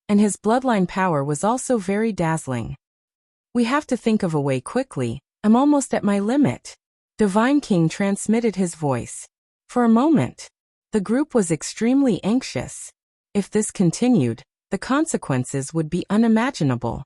and his bloodline power was also very dazzling. We have to think of a way quickly, I'm almost at my limit. Divine King transmitted his voice. For a moment, the group was extremely anxious. If this continued, the consequences would be unimaginable.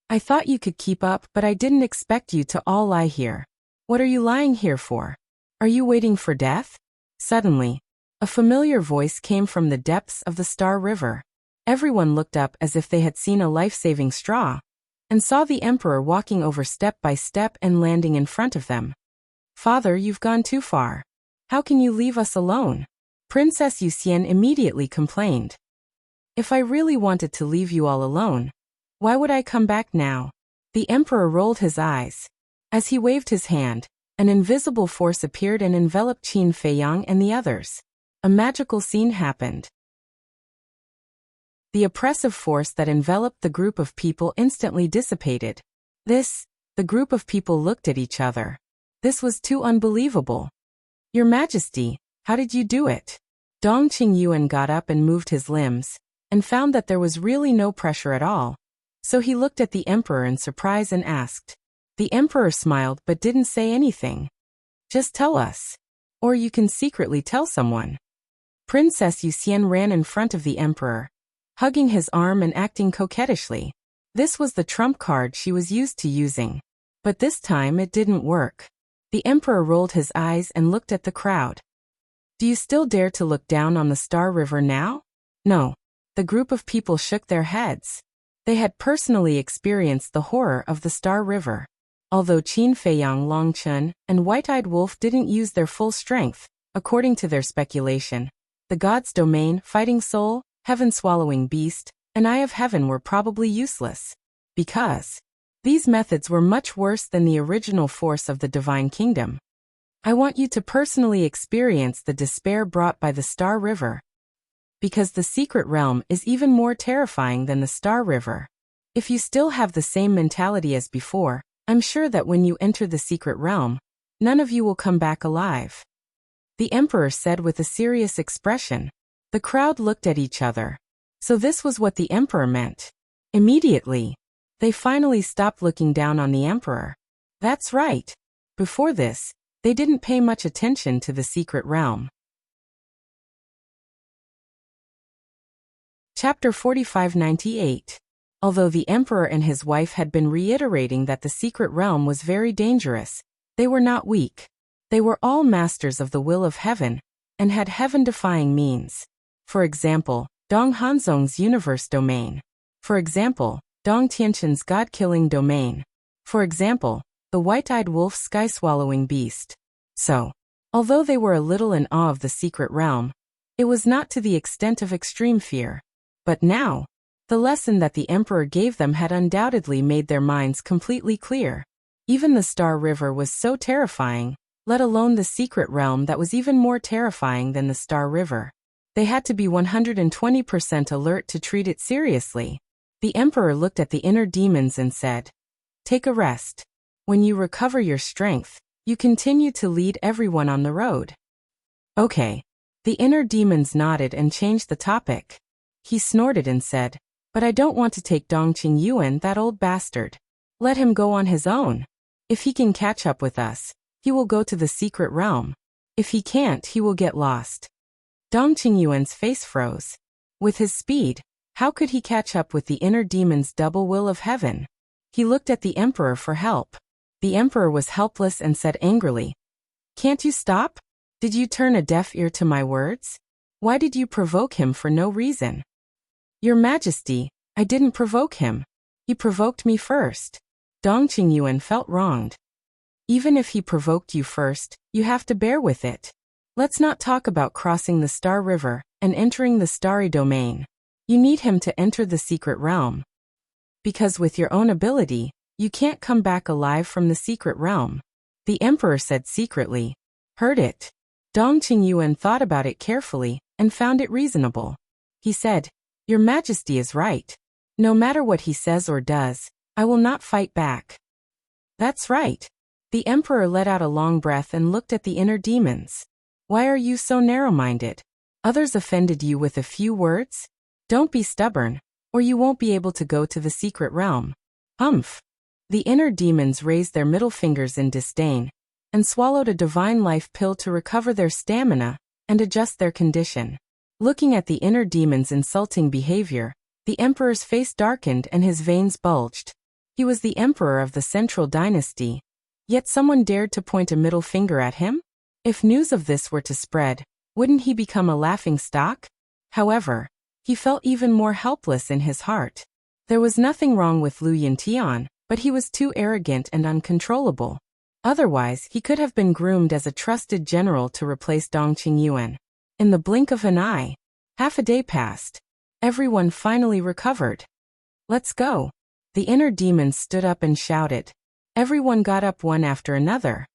I thought you could keep up, but I didn't expect you to all lie here. What are you lying here for? Are you waiting for death? Suddenly, a familiar voice came from the depths of the Star River. Everyone looked up as if they had seen a life-saving straw, and saw the Emperor walking over step by step and landing in front of them. Father, you've gone too far. How can you leave us alone? Princess Yuxian immediately complained. If I really wanted to leave you all alone, why would I come back now? The Emperor rolled his eyes. As he waved his hand, an invisible force appeared and enveloped Qin Feiyang and the others. A magical scene happened. The oppressive force that enveloped the group of people instantly dissipated. The group of people looked at each other. This was too unbelievable. Your Majesty, how did you do it? Dong Qingyuan got up and moved his limbs, and found that there was really no pressure at all. So he looked at the Emperor in surprise and asked. The Emperor smiled but didn't say anything. Just tell us. Or you can secretly tell someone. Princess Yuxian ran in front of the Emperor, hugging his arm and acting coquettishly. This was the trump card she was used to using. But this time it didn't work. The Emperor rolled his eyes and looked at the crowd. Do you still dare to look down on the Star River now? No. The group of people shook their heads. They had personally experienced the horror of the Star River. Although Qin Feiyang, Long Chun, and White-Eyed Wolf didn't use their full strength, according to their speculation, the God's Domain, Fighting Soul, Heaven-Swallowing Beast, and Eye of Heaven were probably useless. Because these methods were much worse than the original force of the Divine Kingdom. I want you to personally experience the despair brought by the Star River. Because the secret realm is even more terrifying than the Star River. If you still have the same mentality as before, I'm sure that when you enter the secret realm, none of you will come back alive. The Emperor said with a serious expression. The crowd looked at each other. So this was what the Emperor meant. Immediately, they finally stopped looking down on the Emperor. That's right. Before this, they didn't pay much attention to the secret realm. Chapter 4598. Although the Emperor and his wife had been reiterating that the secret realm was very dangerous, they were not weak. They were all masters of the will of heaven, and had heaven-defying means. For example, Dong Hanzong's universe domain. For example, Dong Tianqin's god-killing domain. For example, the white-eyed wolf's sky-swallowing beast. So, although they were a little in awe of the secret realm, it was not to the extent of extreme fear. But now, The lesson that the emperor gave them had undoubtedly made their minds completely clear. Even the Star River was so terrifying, let alone the secret realm that was even more terrifying than the Star River. They had to be 120% alert to treat it seriously. The emperor looked at the inner demons and said, "Take a rest. When you recover your strength, you continue to lead everyone on the road." "Okay." The inner demons nodded and changed the topic. He snorted and said, "But I don't want to take Dongqing Yuan, that old bastard. Let him go on his own. If he can catch up with us, he will go to the secret realm. If he can't, he will get lost." Dongqing Yuan's face froze. With his speed, how could he catch up with the inner demon's double will of heaven? He looked at the emperor for help. The emperor was helpless and said angrily, "Can't you stop? Did you turn a deaf ear to my words? Why did you provoke him for no reason?" "Your Majesty, I didn't provoke him. He provoked me first." Dongqing Yuan felt wronged. "Even if he provoked you first, you have to bear with it. Let's not talk about crossing the Star River and entering the Starry Domain. You need him to enter the secret realm. Because with your own ability, you can't come back alive from the secret realm," the emperor said secretly. "Heard it?" Dongqing Yuan thought about it carefully and found it reasonable. He said, "Your Majesty is right. No matter what he says or does, I will not fight back." "That's right." The emperor let out a long breath and looked at the inner demons. "Why are you so narrow-minded? Others offended you with a few words? Don't be stubborn, or you won't be able to go to the secret realm." "Humph." The inner demons raised their middle fingers in disdain and swallowed a divine life pill to recover their stamina and adjust their condition. Looking at the inner demon's insulting behavior, the emperor's face darkened and his veins bulged. He was the emperor of the Central Dynasty, yet someone dared to point a middle finger at him? If news of this were to spread, wouldn't he become a laughing stock? However, he felt even more helpless in his heart. There was nothing wrong with Lu Yintian, but he was too arrogant and uncontrollable. Otherwise, he could have been groomed as a trusted general to replace Dongqing Yuan. In the blink of an eye, half a day passed. Everyone finally recovered. "Let's go." The inner demons stood up and shouted. Everyone got up one after another.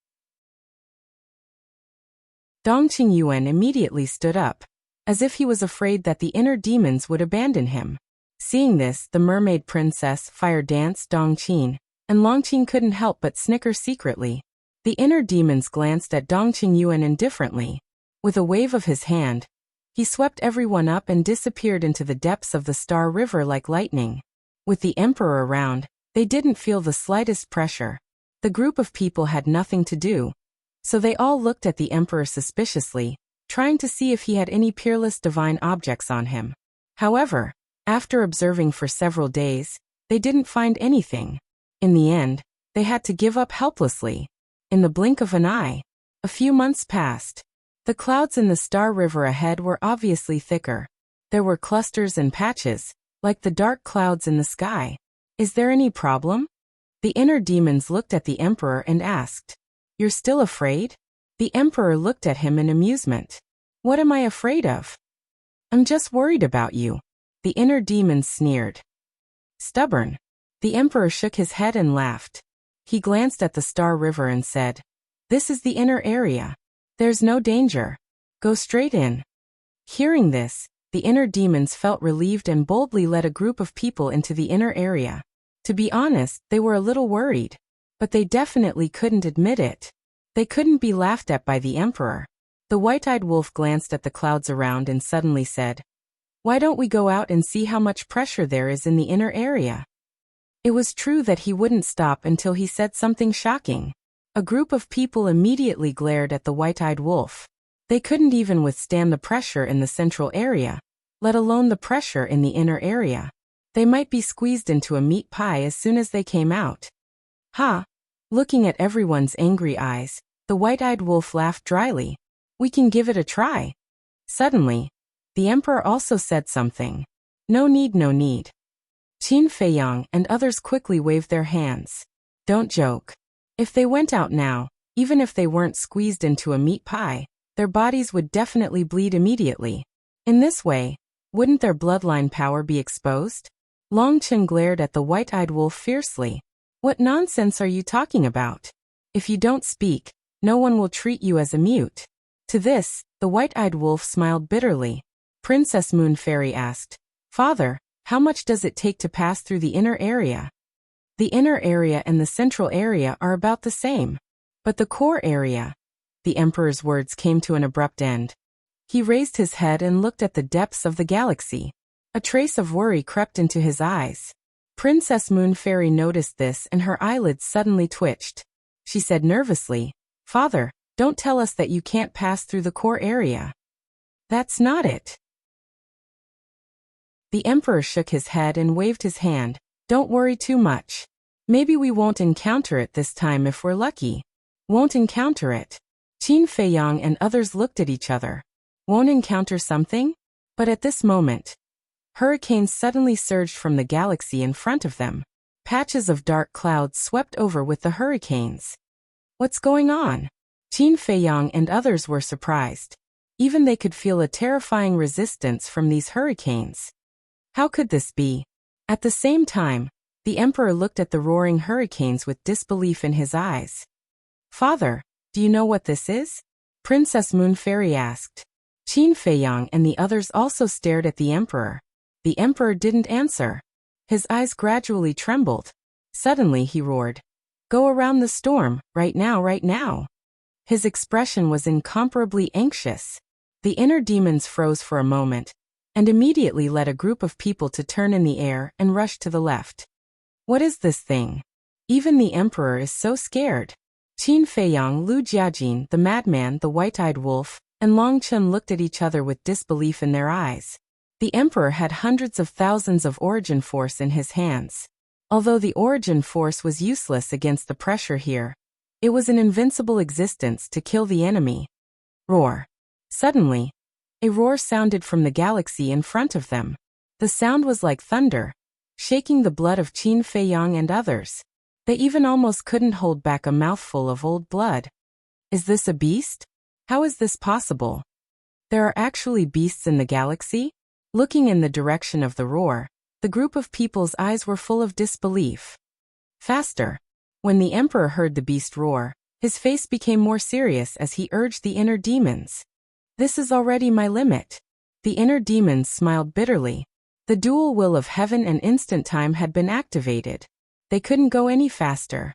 Dongqing Yuan immediately stood up, as if he was afraid that the inner demons would abandon him. Seeing this, the mermaid princess, fire dance Dongqing, and Longqing couldn't help but snicker secretly. The inner demons glanced at Dongqing Yuan indifferently. With a wave of his hand, he swept everyone up and disappeared into the depths of the Star River like lightning. With the emperor around, they didn't feel the slightest pressure. The group of people had nothing to do, so they all looked at the emperor suspiciously, trying to see if he had any peerless divine objects on him. However, after observing for several days, they didn't find anything. In the end, they had to give up helplessly. In the blink of an eye, a few months passed. The clouds in the Star River ahead were obviously thicker. There were clusters and patches, like the dark clouds in the sky. "Is there any problem?" The inner demons looked at the emperor and asked, "You're still afraid?" The emperor looked at him in amusement. "What am I afraid of?" "I'm just worried about you." The inner demons sneered. "Stubborn." The emperor shook his head and laughed. He glanced at the Star River and said, "This is the inner area. There's no danger. Go straight in." Hearing this, the inner demons felt relieved and boldly led a group of people into the inner area. To be honest, they were a little worried, but they definitely couldn't admit it. They couldn't be laughed at by the emperor. The white-eyed wolf glanced at the clouds around and suddenly said, "Why don't we go out and see how much pressure there is in the inner area?" It was true that he wouldn't stop until he said something shocking. A group of people immediately glared at the white-eyed wolf. They couldn't even withstand the pressure in the central area, let alone the pressure in the inner area. They might be squeezed into a meat pie as soon as they came out. "Ha!" Looking at everyone's angry eyes, the white-eyed wolf laughed dryly. "We can give it a try." Suddenly, the emperor also said something. No need, no need." Qin Feiyang and others quickly waved their hands. "Don't joke. If they went out now, even if they weren't squeezed into a meat pie, their bodies would definitely bleed immediately. In this way, wouldn't their bloodline power be exposed? Long Chen glared at the white-eyed wolf fiercely. What nonsense are you talking about? If you don't speak, no one will treat you as a mute. To this, the white-eyed wolf smiled bitterly. Princess Moon Fairy asked, Father, how much does it take to pass through the inner area? The inner area and the central area are about the same. But the core area... The Emperor's words came to an abrupt end. He raised his head and looked at the depths of the galaxy. A trace of worry crept into his eyes. Princess Moon Fairy noticed this and her eyelids suddenly twitched. She said nervously, Father, don't tell us that you can't pass through the core area. That's not it. The Emperor shook his head and waved his hand. Don't worry too much. Maybe we won't encounter it this time if we're lucky. Won't encounter it. Qin Feiyang and others looked at each other. Won't encounter something? But at this moment, hurricanes suddenly surged from the galaxy in front of them. Patches of dark clouds swept over with the hurricanes. What's going on? Qin Feiyang and others were surprised. Even they could feel a terrifying resistance from these hurricanes. How could this be? At the same time, the Emperor looked at the roaring hurricanes with disbelief in his eyes. Father, do you know what this is? Princess Moon Fairy asked. Qin Feiyang and the others also stared at the Emperor. The Emperor didn't answer. His eyes gradually trembled. Suddenly he roared, Go around the storm, right now, right now. His expression was incomparably anxious. The inner demons froze for a moment, and immediately led a group of people to turn in the air and rush to the left. What is this thing? Even the Emperor is so scared. Qin Feiyang, Lu Jiajin, the madman, the white-eyed wolf, and Long Chen looked at each other with disbelief in their eyes. The Emperor had hundreds of thousands of origin force in his hands. Although the origin force was useless against the pressure here, it was an invincible existence to kill the enemy. Roar. Suddenly, a roar sounded from the galaxy in front of them. The sound was like thunder, shaking the blood of Qin Feiyang and others. They even almost couldn't hold back a mouthful of old blood. Is this a beast? How is this possible? There are actually beasts in the galaxy? Looking in the direction of the roar, the group of people's eyes were full of disbelief. Faster. When the Emperor heard the beast roar, his face became more serious as he urged the inner demons. This is already my limit. The inner demons smiled bitterly. The dual will of heaven and instant time had been activated. They couldn't go any faster.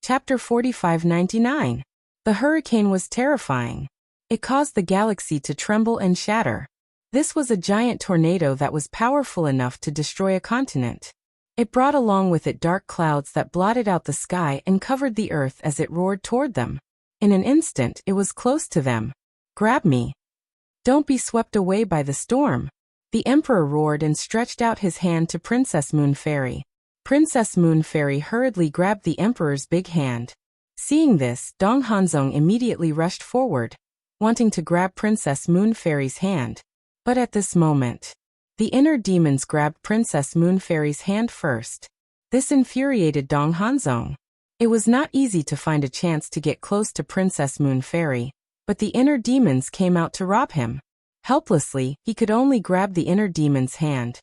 Chapter 4599. The hurricane was terrifying. It caused the galaxy to tremble and shatter. This was a giant tornado that was powerful enough to destroy a continent. It brought along with it dark clouds that blotted out the sky and covered the earth as it roared toward them. In an instant, it was close to them. Grab me. Don't be swept away by the storm. The Emperor roared and stretched out his hand to Princess Moon Fairy. Princess Moon Fairy hurriedly grabbed the Emperor's big hand. Seeing this, Dong Hanzong immediately rushed forward, wanting to grab Princess Moon Fairy's hand. But at this moment, the inner demons grabbed Princess Moon Fairy's hand first. This infuriated Dong Hanzong. It was not easy to find a chance to get close to Princess Moon Fairy, but the inner demons came out to rob him. Helplessly, he could only grab the inner demon's hand.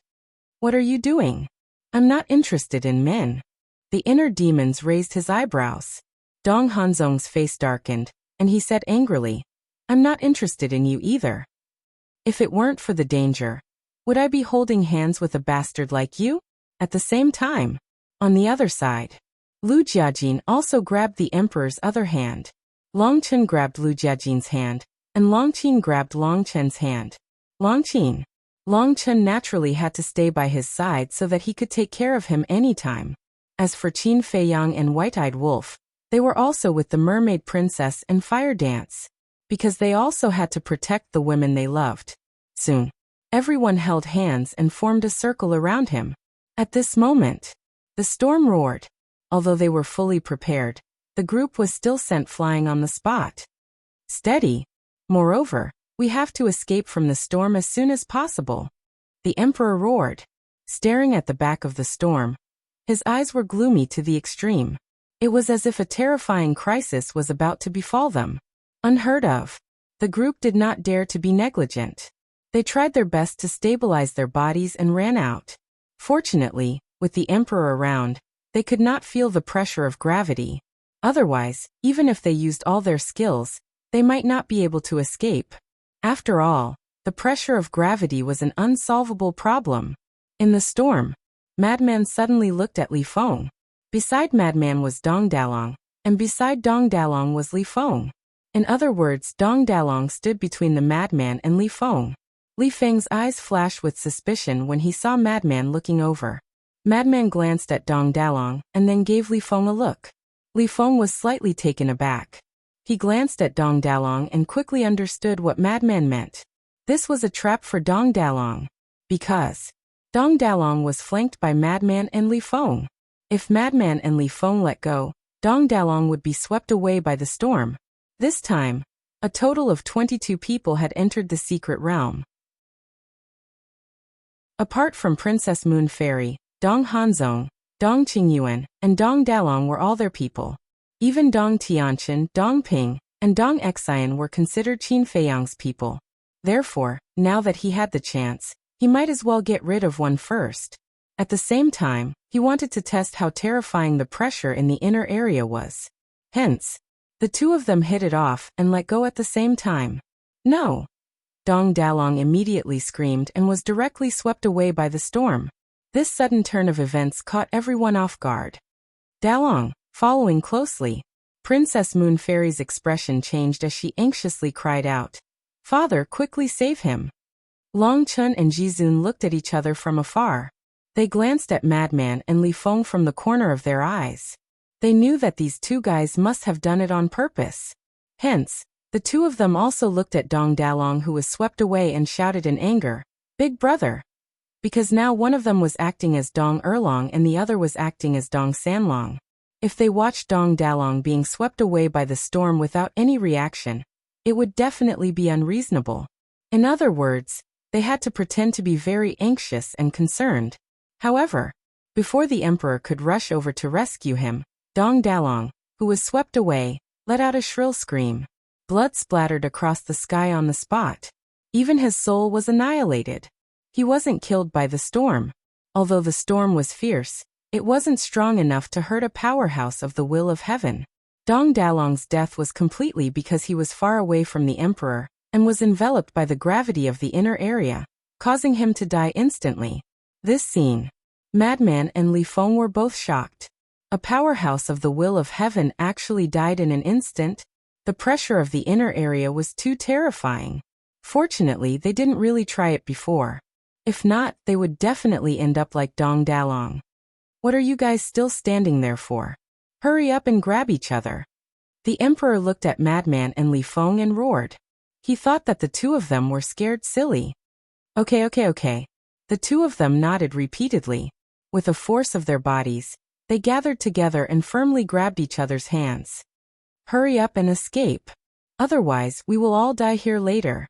What are you doing? I'm not interested in men. The inner demons raised his eyebrows. Dong Hanzong's face darkened, and he said angrily, I'm not interested in you either. If it weren't for the danger, would I be holding hands with a bastard like you? At the same time, on the other side, Lu Jiajin also grabbed the Emperor's other hand. Long Chen grabbed Lu Jiajin's hand, and Long Chen grabbed Long Chen's hand. Long Chen naturally had to stay by his side so that he could take care of him anytime. As for Qin Feiyang and White-Eyed Wolf, they were also with the Mermaid Princess and Fire Dance, because they also had to protect the women they loved. Soon, everyone held hands and formed a circle around him. At this moment, the storm roared. Although they were fully prepared, the group was still sent flying on the spot. Steady. Moreover, we have to escape from the storm as soon as possible. The Emperor roared, staring at the back of the storm. His eyes were gloomy to the extreme. It was as if a terrifying crisis was about to befall them. Unheard of. The group did not dare to be negligent. They tried their best to stabilize their bodies and ran out. Fortunately, with the emperor around, they could not feel the pressure of gravity. Otherwise, even if they used all their skills, they might not be able to escape. After all, the pressure of gravity was an unsolvable problem. In the storm, Madman suddenly looked at Li Feng. Beside Madman was Dong Dalong, and beside Dong Dalong was Li Feng. In other words, Dong Dalong stood between the Madman and Li Feng. Li Feng's eyes flashed with suspicion when he saw Madman looking over. Madman glanced at Dong Dalong and then gave Li Feng a look. Li Feng was slightly taken aback. He glanced at Dong Dalong and quickly understood what Madman meant. This was a trap for Dong Dalong. Because Dong Dalong was flanked by Madman and Li Feng. If Madman and Li Feng let go, Dong Dalong would be swept away by the storm. This time, a total of 22 people had entered the secret realm. Apart from Princess Moon Fairy, Dong Hanzong, Dong Qingyuan, and Dong Dalong were all their people. Even Dong Tianchen, Dong Ping, and Dong Xian were considered Qin Feiyang's people. Therefore, now that he had the chance, he might as well get rid of one first. At the same time, he wanted to test how terrifying the pressure in the inner area was. Hence, the two of them hit it off and let go at the same time. No! Dong Dalong immediately screamed and was directly swept away by the storm. This sudden turn of events caught everyone off guard. Dalong, following closely. Princess Moon Fairy's expression changed as she anxiously cried out, "Father, quickly save him!" Long Chun and Jizun looked at each other from afar. They glanced at Madman and Li Feng from the corner of their eyes. They knew that these two guys must have done it on purpose. Hence, the two of them also looked at Dong Dalong, who was swept away, and shouted in anger, "Big brother!" Because now one of them was acting as Dong Erlong and the other was acting as Dong Sanlong. If they watched Dong Dalong being swept away by the storm without any reaction, it would definitely be unreasonable. In other words, they had to pretend to be very anxious and concerned. However, before the emperor could rush over to rescue him, Dong Dalong, who was swept away, let out a shrill scream. Blood splattered across the sky on the spot. Even his soul was annihilated. He wasn't killed by the storm. Although the storm was fierce, it wasn't strong enough to hurt a powerhouse of the will of heaven. Dong Dalong's death was completely because he was far away from the emperor and was enveloped by the gravity of the inner area, causing him to die instantly. This scene, Madman and Li Feng were both shocked. A powerhouse of the will of heaven actually died in an instant. The pressure of the inner area was too terrifying. Fortunately, they didn't really try it before. If not, they would definitely end up like Dong Dalong. What are you guys still standing there for? Hurry up and grab each other. The emperor looked at Madman and Li Feng and roared. He thought that the two of them were scared silly. Okay. The two of them nodded repeatedly. With the force of their bodies, they gathered together and firmly grabbed each other's hands. Hurry up and escape. Otherwise, we will all die here later.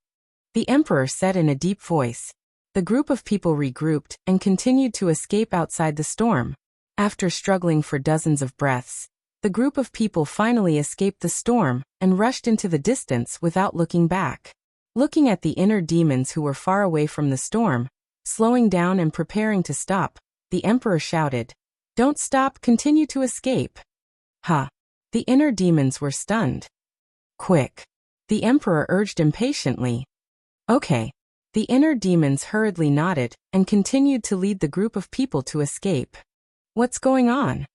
The emperor said in a deep voice. The group of people regrouped and continued to escape outside the storm. After struggling for dozens of breaths, the group of people finally escaped the storm and rushed into the distance without looking back. Looking at the inner demons who were far away from the storm, slowing down and preparing to stop, the emperor shouted, "Don't stop, continue to escape." Ha! The inner demons were stunned. Quick! The emperor urged impatiently. Okay. The inner demons hurriedly nodded and continued to lead the group of people to escape. What's going on?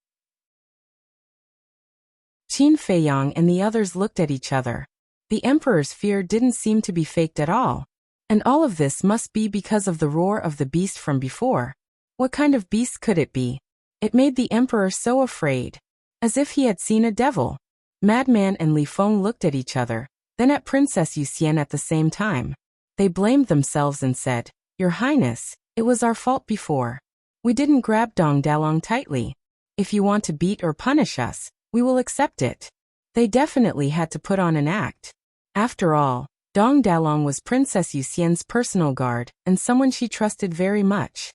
Qin Feiyang and the others looked at each other. The emperor's fear didn't seem to be faked at all. And all of this must be because of the roar of the beast from before. What kind of beast could it be? It made the emperor so afraid. As if he had seen a devil. Madman and Li Feng looked at each other, then at Princess Yuxian at the same time. They blamed themselves and said, "Your Highness, it was our fault before. We didn't grab Dong Dalong tightly. If you want to beat or punish us, we will accept it." They definitely had to put on an act. After all, Dong Dalong was Princess Yuxian's personal guard and someone she trusted very much.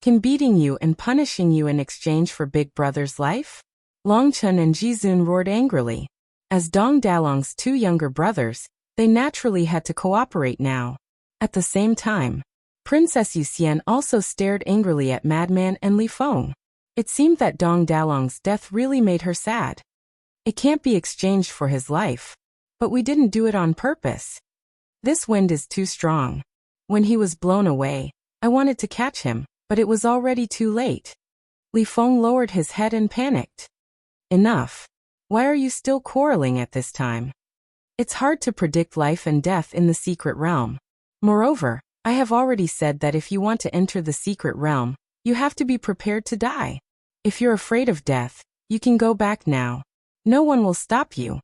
Can beating you and punishing you in exchange for Big Brother's life? Longchun and Jizun roared angrily. As Dong Dalong's two younger brothers, they naturally had to cooperate now. At the same time, Princess Yuxian also stared angrily at Madman and Li Feng. It seemed that Dong Dalong's death really made her sad. It can't be exchanged for his life. But we didn't do it on purpose. This wind is too strong. When he was blown away, I wanted to catch him, but it was already too late. Li Feng lowered his head and panicked. Enough. Why are you still quarreling at this time? It's hard to predict life and death in the secret realm. Moreover, I have already said that if you want to enter the secret realm, you have to be prepared to die. If you're afraid of death, you can go back now. No one will stop you.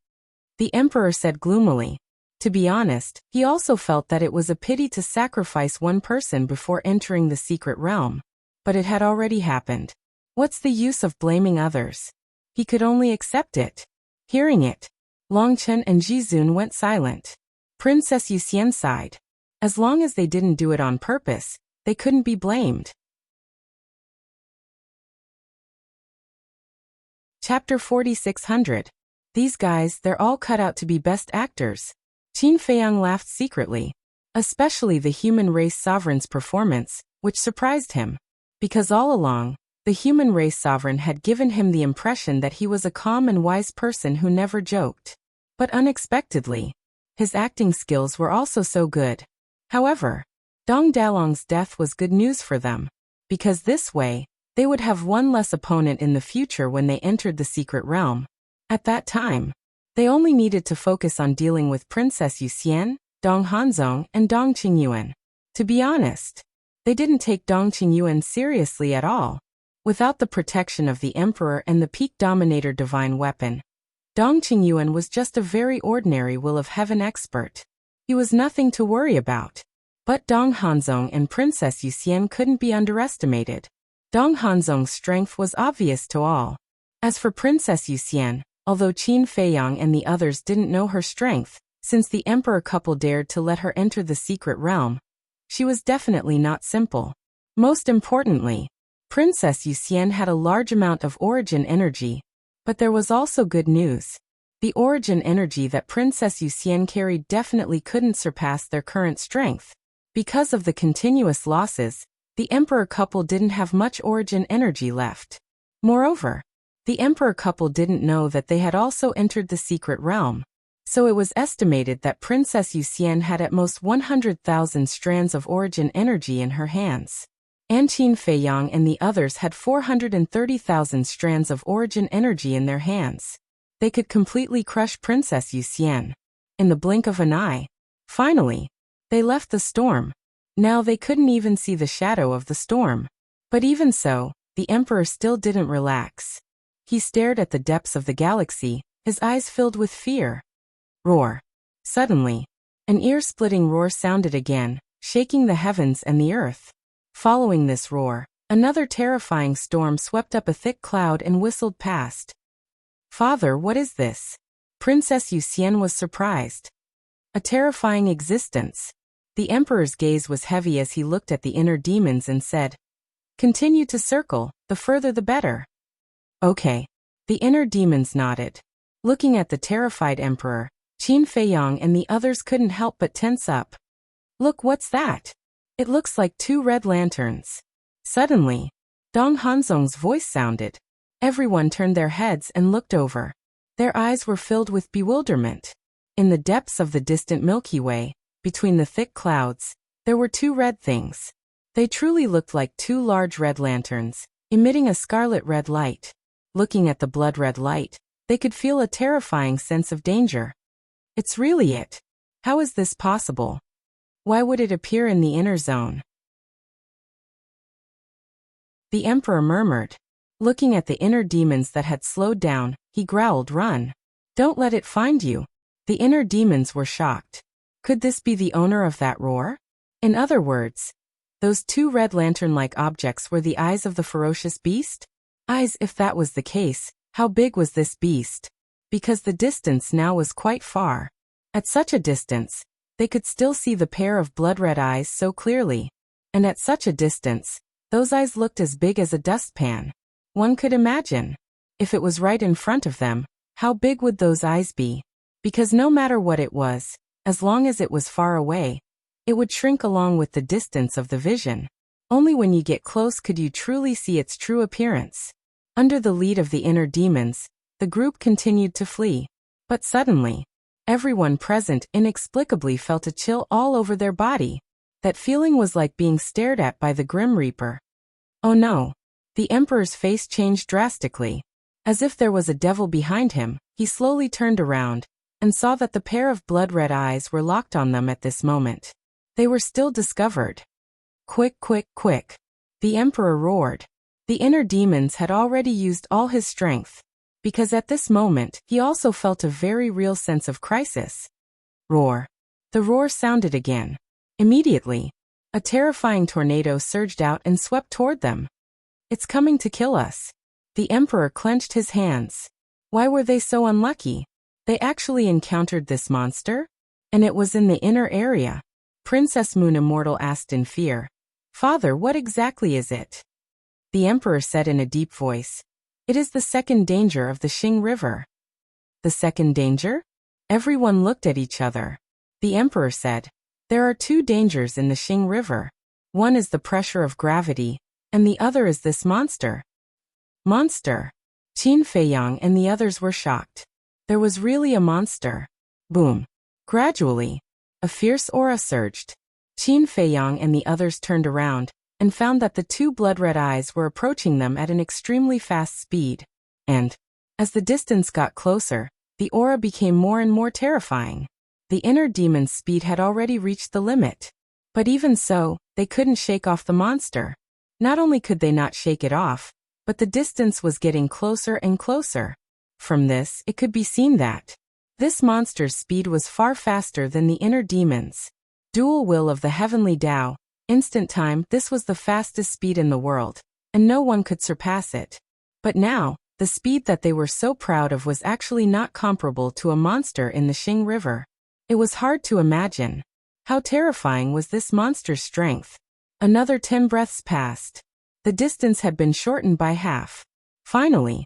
The emperor said gloomily. To be honest, he also felt that it was a pity to sacrifice one person before entering the secret realm. But it had already happened. What's the use of blaming others? He could only accept it. Hearing it, Longchen and Jizun went silent. Princess Yuxian sighed. As long as they didn't do it on purpose, they couldn't be blamed. Chapter 4600. These guys, they're all cut out to be best actors. Qin Feiyang laughed secretly. Especially the human race sovereign's performance, which surprised him. Because all along, the human race sovereign had given him the impression that he was a calm and wise person who never joked. But unexpectedly, his acting skills were also so good. However, Dong Dalong's death was good news for them. Because this way, they would have one less opponent in the future when they entered the secret realm. At that time, they only needed to focus on dealing with Princess Yuxian, Dong Hanzong, and Dong Qingyuan. To be honest, they didn't take Dong Qingyuan seriously at all. Without the protection of the Emperor and the Peak Dominator divine weapon, Dong Qingyuan was just a very ordinary Will of Heaven expert. He was nothing to worry about. But Dong Hanzong and Princess Yuxian couldn't be underestimated. Dong Hanzong's strength was obvious to all. As for Princess Yuxian, although Qin Feiyang and the others didn't know her strength, since the emperor couple dared to let her enter the secret realm, she was definitely not simple. Most importantly, Princess Yuxian had a large amount of origin energy. But there was also good news. The origin energy that Princess Yuxian carried definitely couldn't surpass their current strength. Because of the continuous losses, the emperor couple didn't have much origin energy left. Moreover, the emperor couple didn't know that they had also entered the secret realm. So it was estimated that Princess Yuxian had at most 100,000 strands of origin energy in her hands. And Qin Feiyang and the others had 430,000 strands of origin energy in their hands. They could completely crush Princess Yuxian in the blink of an eye. Finally, they left the storm. Now they couldn't even see the shadow of the storm. But even so, the emperor still didn't relax. He stared at the depths of the galaxy, his eyes filled with fear. Roar. Suddenly, an ear-splitting roar sounded again, shaking the heavens and the earth. Following this roar, another terrifying storm swept up a thick cloud and whistled past. Father, what is this? Princess Yuxian was surprised. A terrifying existence. The emperor's gaze was heavy as he looked at the inner demons and said, "Continue to circle, the further the better." Okay. The inner demons nodded. Looking at the terrified emperor, Qin Feiyang and the others couldn't help but tense up. Look, what's that? It looks like two red lanterns. Suddenly, Dong Hanzong's voice sounded. Everyone turned their heads and looked over. Their eyes were filled with bewilderment. In the depths of the distant Milky Way, between the thick clouds, there were two red things. They truly looked like two large red lanterns, emitting a scarlet red light. Looking at the blood red light, they could feel a terrifying sense of danger. It's really it. How is this possible? Why would it appear in the inner zone? The emperor murmured. Looking at the inner demons that had slowed down, he growled, "Run. Don't let it find you." The inner demons were shocked. Could this be the owner of that roar? In other words, those two red lantern-like objects were the eyes of the ferocious beast? Eyes, if that was the case, how big was this beast? Because the distance now was quite far. At such a distance, they could still see the pair of blood-red eyes so clearly. And at such a distance, those eyes looked as big as a dustpan. One could imagine, if it was right in front of them, how big would those eyes be? Because no matter what it was, as long as it was far away, it would shrink along with the distance of the vision. Only when you get close could you truly see its true appearance. Under the lead of the inner demons, the group continued to flee. But suddenly, everyone present inexplicably felt a chill all over their body. That feeling was like being stared at by the Grim Reaper. Oh no! The Emperor's face changed drastically. As if there was a devil behind him, he slowly turned around and saw that the pair of blood-red eyes were locked on them at this moment. They were still discovered. Quick, quick, quick! The Emperor roared. The inner demons had already used all his strength, because at this moment he also felt a very real sense of crisis. Roar! The roar sounded again. Immediately, a terrifying tornado surged out and swept toward them. It's coming to kill us. The Emperor clenched his hands. Why were they so unlucky? They actually encountered this monster? And it was in the inner area. Princess Moon Immortal asked in fear. Father, what exactly is it? The Emperor said in a deep voice. It is the second danger of the Xing River. The second danger? Everyone looked at each other. The Emperor said, there are two dangers in the Xing River. One is the pressure of gravity, and the other is this monster. Monster? Qin Feiyang and the others were shocked. There was really a monster. Boom. Gradually, a fierce aura surged. Qin Feiyang and the others turned around and found that the two blood-red eyes were approaching them at an extremely fast speed. And, as the distance got closer, the aura became more and more terrifying. The inner demon's speed had already reached the limit. But even so, they couldn't shake off the monster. Not only could they not shake it off, but the distance was getting closer and closer. From this, it could be seen that this monster's speed was far faster than the inner demons. Dual will of the heavenly Tao, instant time, this was the fastest speed in the world, and no one could surpass it. But now, the speed that they were so proud of was actually not comparable to a monster in the Xing River. It was hard to imagine. How terrifying was this monster's strength? Another 10 breaths passed. The distance had been shortened by half. Finally,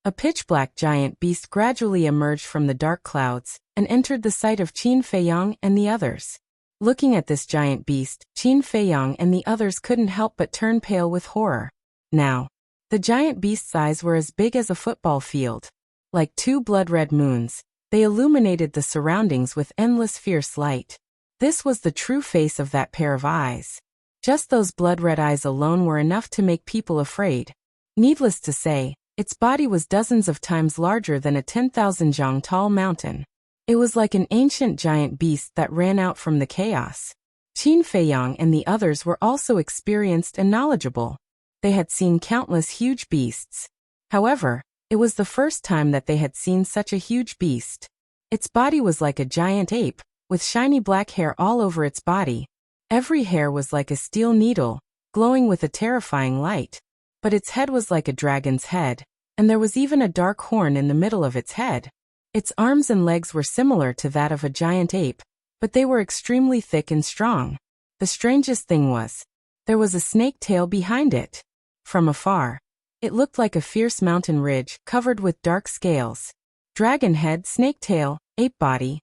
a pitch-black giant beast gradually emerged from the dark clouds and entered the sight of Qin Feiyang and the others. Looking at this giant beast, Qin Feiyang and the others couldn't help but turn pale with horror. Now, the giant beast's eyes were as big as a football field. Like two blood-red moons, they illuminated the surroundings with endless fierce light. This was the true face of that pair of eyes. Just those blood-red eyes alone were enough to make people afraid. Needless to say, its body was dozens of times larger than a 10,000 zhang tall mountain. It was like an ancient giant beast that ran out from the chaos. Qin Feiyang and the others were also experienced and knowledgeable. They had seen countless huge beasts. However, it was the first time that they had seen such a huge beast. Its body was like a giant ape, with shiny black hair all over its body. Every hair was like a steel needle, glowing with a terrifying light. But its head was like a dragon's head, and there was even a dark horn in the middle of its head. Its arms and legs were similar to that of a giant ape, but they were extremely thick and strong. The strangest thing was, there was a snake tail behind it. From afar, it looked like a fierce mountain ridge covered with dark scales. Dragon head, snake tail, ape body.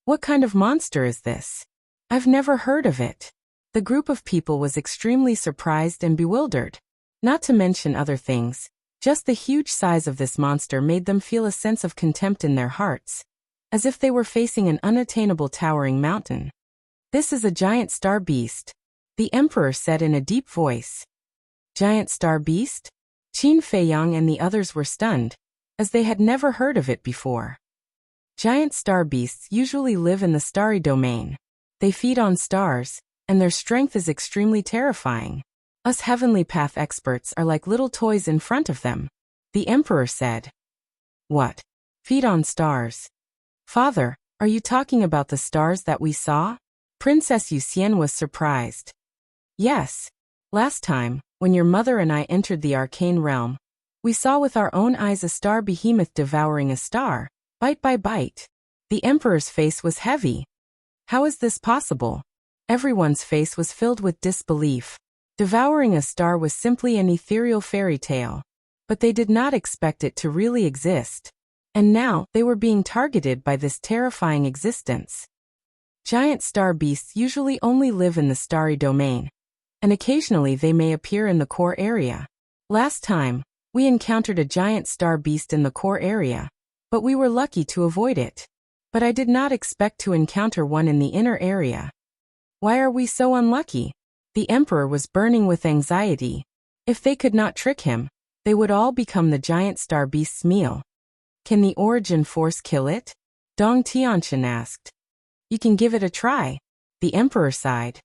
What kind of monster is this? I've never heard of it. The group of people was extremely surprised and bewildered. Not to mention other things, just the huge size of this monster made them feel a sense of contempt in their hearts, as if they were facing an unattainable towering mountain. This is a giant star beast, the Emperor said in a deep voice. Giant star beast? Qin Feiyang and the others were stunned, as they had never heard of it before. Giant star beasts usually live in the starry domain. They feed on stars, and their strength is extremely terrifying. Us heavenly path experts are like little toys in front of them, the Emperor said. What? Feed on stars? Father, are you talking about the stars that we saw? Princess Yuxian was surprised. Yes. Last time, when your mother and I entered the arcane realm, we saw with our own eyes a star behemoth devouring a star, bite by bite. The Emperor's face was heavy. How is this possible? Everyone's face was filled with disbelief. Devouring a star was simply an ethereal fairy tale, but they did not expect it to really exist. And now, they were being targeted by this terrifying existence. Giant star beasts usually only live in the starry domain, and occasionally they may appear in the core area. Last time, we encountered a giant star beast in the core area, but we were lucky to avoid it. But I did not expect to encounter one in the inner area. Why are we so unlucky? The emperor was burning with anxiety. If they could not trick him, they would all become the giant star beast's meal. Can the origin force kill it? Dong Tianqian asked. You can give it a try, the emperor sighed.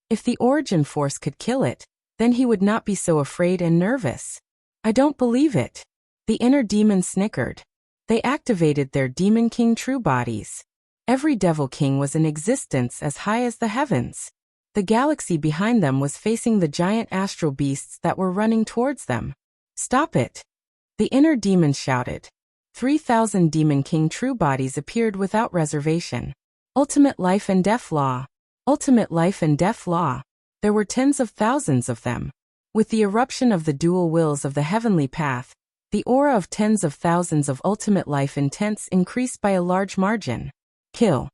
If the origin force could kill it, then he would not be so afraid and nervous. I don't believe it. The inner demons snickered. They activated their Demon King true bodies. Every Devil King was in existence as high as the heavens. The galaxy behind them was facing the giant astral beasts that were running towards them. Stop it! The inner demons shouted. 3,000 Demon King true bodies appeared without reservation. Ultimate life and death law. Ultimate life and death law. There were tens of thousands of them. With the eruption of the dual wills of the heavenly path, the aura of tens of thousands of ultimate life intents increased by a large margin. Kill.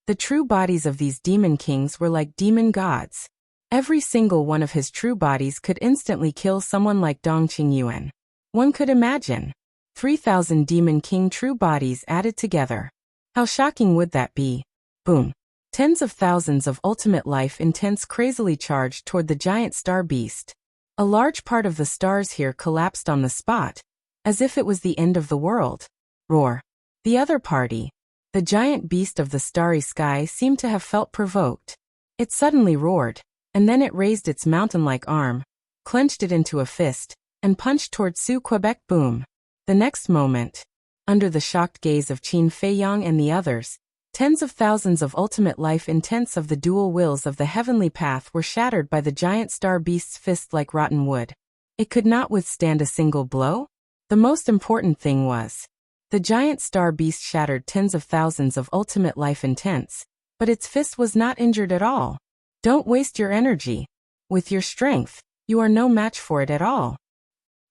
The true bodies of these demon kings were like demon gods. Every single one of his true bodies could instantly kill someone like Dong Qingyuan. One could imagine. 3,000 demon king true bodies added together. How shocking would that be? Boom. Tens of thousands of ultimate life intents crazily charged toward the giant star beast. A large part of the stars here collapsed on the spot, as if it was the end of the world. Roar. The other party, the giant beast of the starry sky, seemed to have felt provoked. It suddenly roared, and then it raised its mountain-like arm, clenched it into a fist, and punched toward Su Quebec. Boom. The next moment, under the shocked gaze of Qin Feiyang and the others, tens of thousands of ultimate life intents of the dual wills of the heavenly path were shattered by the giant star beast's fist like rotten wood. It could not withstand a single blow? The most important thing was, the giant star beast shattered tens of thousands of ultimate life intents, but its fist was not injured at all. Don't waste your energy. With your strength, you are no match for it at all.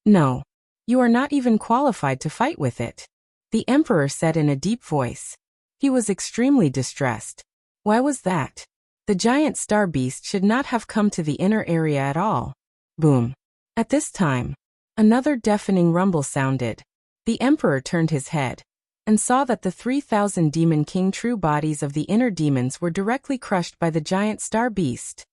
No. You are not even qualified to fight with it, the emperor said in a deep voice. He was extremely distressed. Why was that? The giant star beast should not have come to the inner area at all. Boom. At this time, another deafening rumble sounded. The emperor turned his head and saw that the 3,000 demon king true bodies of the inner demons were directly crushed by the giant star beast.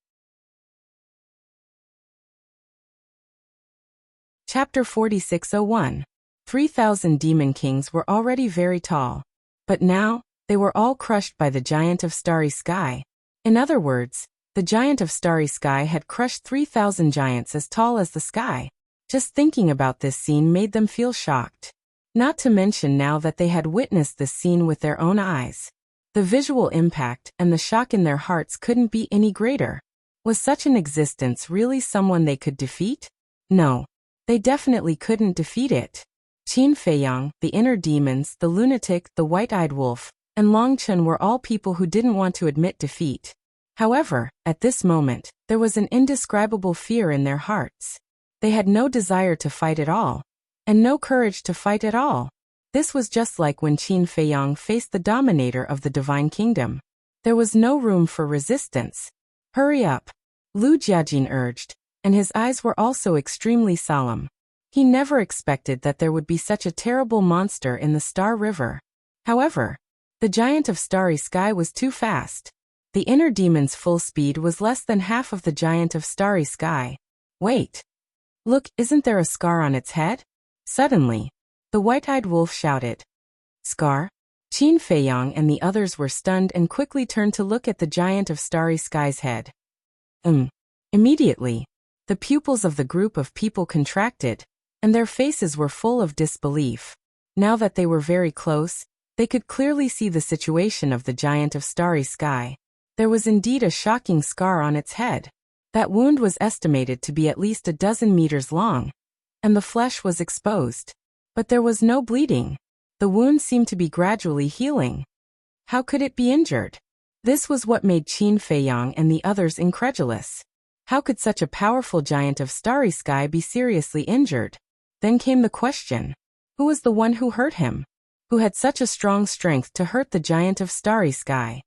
Chapter 4601. 3,000 demon kings were already very tall, but now, they were all crushed by the giant of starry sky. In other words, the giant of starry sky had crushed 3,000 giants as tall as the sky. Just thinking about this scene made them feel shocked. Not to mention now that they had witnessed this scene with their own eyes. The visual impact and the shock in their hearts couldn't be any greater. Was such an existence really someone they could defeat? No. They definitely couldn't defeat it. Qin Feiyang, the inner demons, the lunatic, the white-eyed wolf, and Long Chen were all people who didn't want to admit defeat. However, at this moment, there was an indescribable fear in their hearts. They had no desire to fight at all, and no courage to fight at all. This was just like when Qin Feiyang faced the dominator of the divine kingdom. There was no room for resistance. Hurry up, Lu Jiajin urged, and his eyes were also extremely solemn. He never expected that there would be such a terrible monster in the Star River. However, the giant of starry sky was too fast. The inner demon's full speed was less than half of the giant of starry sky. Wait. Look, isn't there a scar on its head? Suddenly, the white-eyed wolf shouted. Scar? Qin Feiyang and the others were stunned and quickly turned to look at the giant of starry sky's head. Immediately, the pupils of the group of people contracted, and their faces were full of disbelief. Now that they were very close, they could clearly see the situation of the giant of starry sky. There was indeed a shocking scar on its head. That wound was estimated to be at least a dozen meters long, and the flesh was exposed. But there was no bleeding. The wound seemed to be gradually healing. How could it be injured? This was what made Qin Feiyang and the others incredulous. How could such a powerful giant of starry sky be seriously injured? Then came the question. Who was the one who hurt him? who had such a strong strength to hurt the giant of starry sky?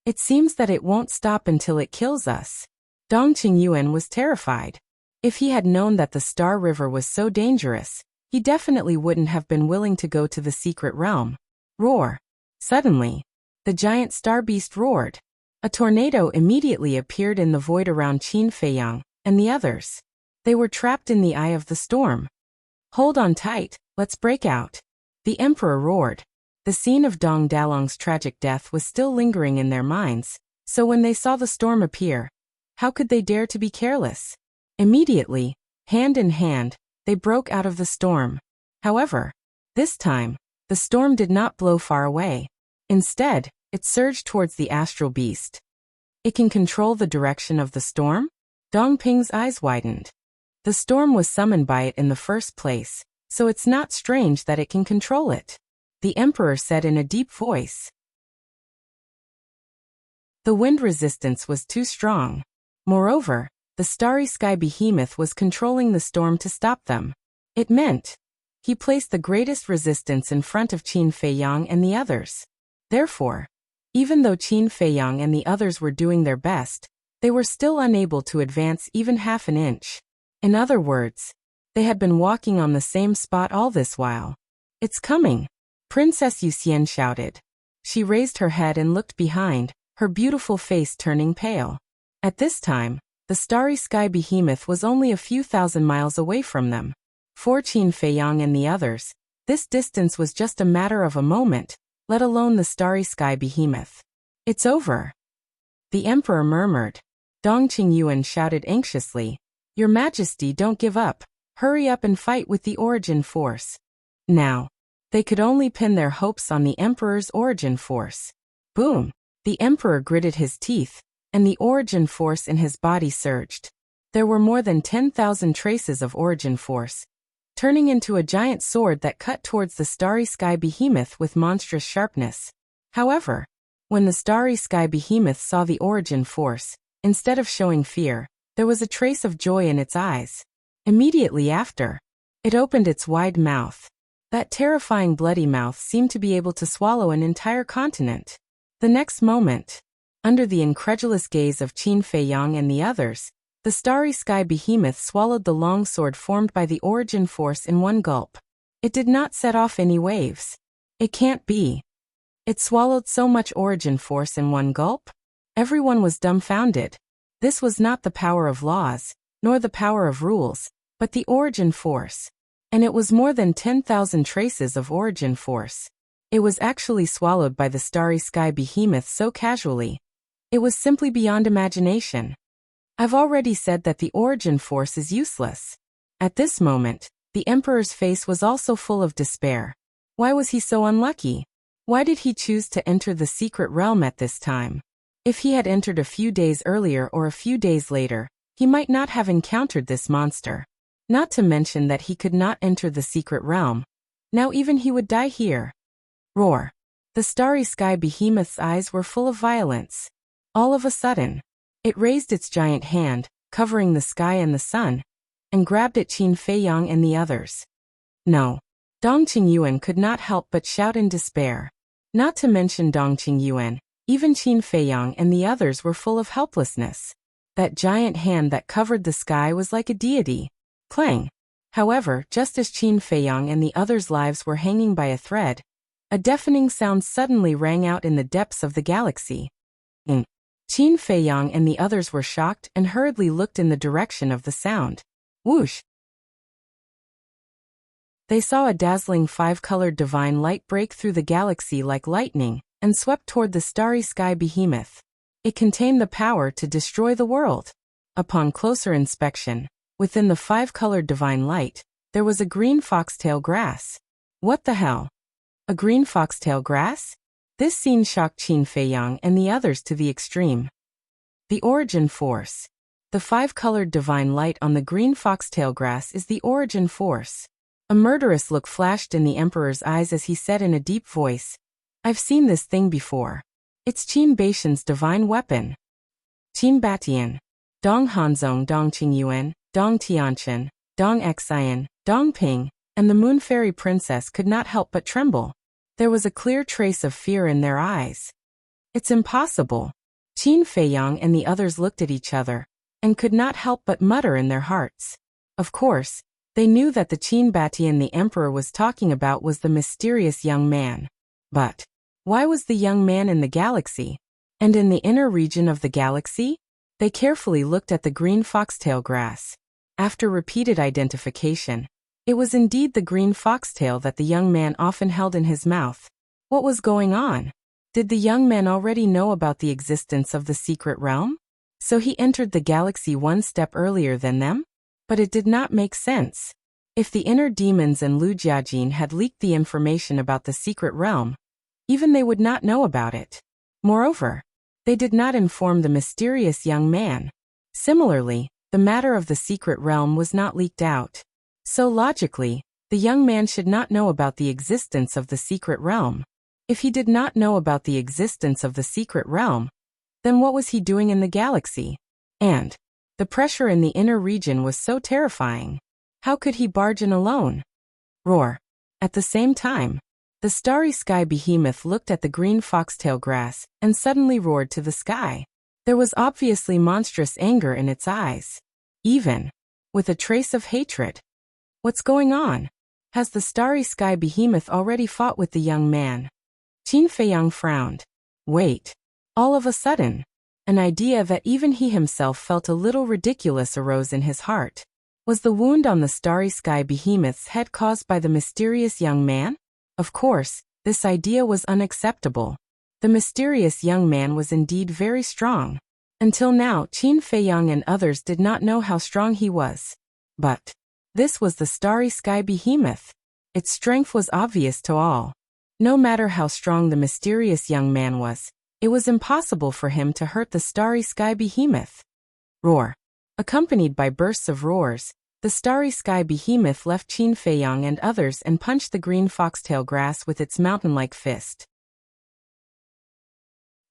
It seems that it won't stop until it kills us. Dong Qingyuan was terrified. If he had known that the Star River was so dangerous, he definitely wouldn't have been willing to go to the secret realm. Roar! Suddenly, the giant star beast roared. A tornado immediately appeared in the void around Qin Feiyang and the others. They were trapped in the eye of the storm. Hold on tight, let's break out. The emperor roared. The scene of Dong Dalong's tragic death was still lingering in their minds, so when they saw the storm appear, how could they dare to be careless? Immediately, hand in hand, they broke out of the storm. However, this time, the storm did not blow far away. Instead, it surged towards the astral beast. It can control the direction of the storm? Dong Ping's eyes widened. The storm was summoned by it in the first place, so it's not strange that it can control it. The emperor said in a deep voice. The wind resistance was too strong. Moreover, the starry sky behemoth was controlling the storm to stop them. It meant he placed the greatest resistance in front of Qin Feiyang and the others. Therefore, even though Qin Feiyang and the others were doing their best, they were still unable to advance even half an inch. In other words, they had been walking on the same spot all this while. It's coming! Princess Yuxian shouted. She raised her head and looked behind, her beautiful face turning pale. At this time, the starry sky behemoth was only a few thousand miles away from them. For Qin Feiyang and the others, this distance was just a matter of a moment, let alone the starry sky behemoth. It's over. The emperor murmured. Dong Qingyuan shouted anxiously. Your Majesty, don't give up. Hurry up and fight with the origin force. Now, they could only pin their hopes on the emperor's origin force. Boom! The emperor gritted his teeth, and the origin force in his body surged. There were more than 10,000 traces of origin force, turning into a giant sword that cut towards the starry sky behemoth with monstrous sharpness. However, when the starry sky behemoth saw the origin force, instead of showing fear, there was a trace of joy in its eyes. Immediately after, it opened its wide mouth. That terrifying bloody mouth seemed to be able to swallow an entire continent. The next moment, under the incredulous gaze of Qin Feiyang and the others, the starry sky behemoth swallowed the long sword formed by the origin force in one gulp. It did not set off any waves. It can't be. It swallowed so much origin force in one gulp? Everyone was dumbfounded. This was not the power of laws, nor the power of rules, but the origin force. And it was more than 10,000 traces of origin force. It was actually swallowed by the starry sky behemoth so casually. It was simply beyond imagination. I've already said that the origin force is useless. At this moment, the emperor's face was also full of despair. Why was he so unlucky? Why did he choose to enter the secret realm at this time? If he had entered a few days earlier or a few days later, he might not have encountered this monster. Not to mention that he could not enter the secret realm. Now even he would die here. Roar. The starry sky behemoth's eyes were full of violence. All of a sudden, it raised its giant hand, covering the sky and the sun, and grabbed at Qin Feiyang and the others. No. Dong Qingyuan could not help but shout in despair. Not to mention Dong Qingyuan, even Qin Feiyang and the others were full of helplessness. That giant hand that covered the sky was like a deity. Clang! However, just as Qin Feiyang and the others' lives were hanging by a thread, a deafening sound suddenly rang out in the depths of the galaxy. Qin Feiyang and the others were shocked and hurriedly looked in the direction of the sound. Whoosh! They saw a dazzling five-colored divine light break through the galaxy like lightning and swept toward the starry sky behemoth. It contained the power to destroy the world. Upon closer inspection, within the five-colored divine light, there was a green foxtail grass. What the hell? A green foxtail grass? This scene shocked Qin Feiyang and the others to the extreme. The origin force. The five-colored divine light on the green foxtail grass is the origin force. A murderous look flashed in the emperor's eyes as he said in a deep voice, I've seen this thing before. It's Qin Baishan's divine weapon. Qin Batian. Dong Hanzong, Dong Qingyuan, Dong Tianchen, Dong Xian, Dong Ping, and the Moon Fairy Princess could not help but tremble. There was a clear trace of fear in their eyes. It's impossible. Qin Feiyang and the others looked at each other, and could not help but mutter in their hearts. Of course, they knew that the Qin Batian the emperor was talking about was the mysterious young man. But why was the young man in the galaxy? And in the inner region of the galaxy? They carefully looked at the green foxtail grass. After repeated identification, it was indeed the green foxtail that the young man often held in his mouth. What was going on? Did the young man already know about the existence of the secret realm? So he entered the galaxy one step earlier than them? But it did not make sense. If the inner demons and Lu Jiajin had leaked the information about the secret realm, even they would not know about it. Moreover, they did not inform the mysterious young man. Similarly, the matter of the secret realm was not leaked out. So logically, the young man should not know about the existence of the secret realm. If he did not know about the existence of the secret realm, then what was he doing in the galaxy? And the pressure in the inner region was so terrifying. How could he barge in alone? Roar. At the same time, the starry sky behemoth looked at the green foxtail grass and suddenly roared to the sky. There was obviously monstrous anger in its eyes, even with a trace of hatred. What's going on? Has the starry sky behemoth already fought with the young man? Qin Feiyang frowned. Wait. All of a sudden, an idea that even he himself felt a little ridiculous arose in his heart. Was the wound on the starry sky behemoth's head caused by the mysterious young man? Of course, this idea was unacceptable. The mysterious young man was indeed very strong. Until now, Qin Feiyang and others did not know how strong he was. But this was the starry sky behemoth. Its strength was obvious to all. No matter how strong the mysterious young man was, it was impossible for him to hurt the starry sky behemoth. Roar. Accompanied by bursts of roars, the starry sky behemoth left Qin Feiyang and others and punched the green foxtail grass with its mountain-like fist.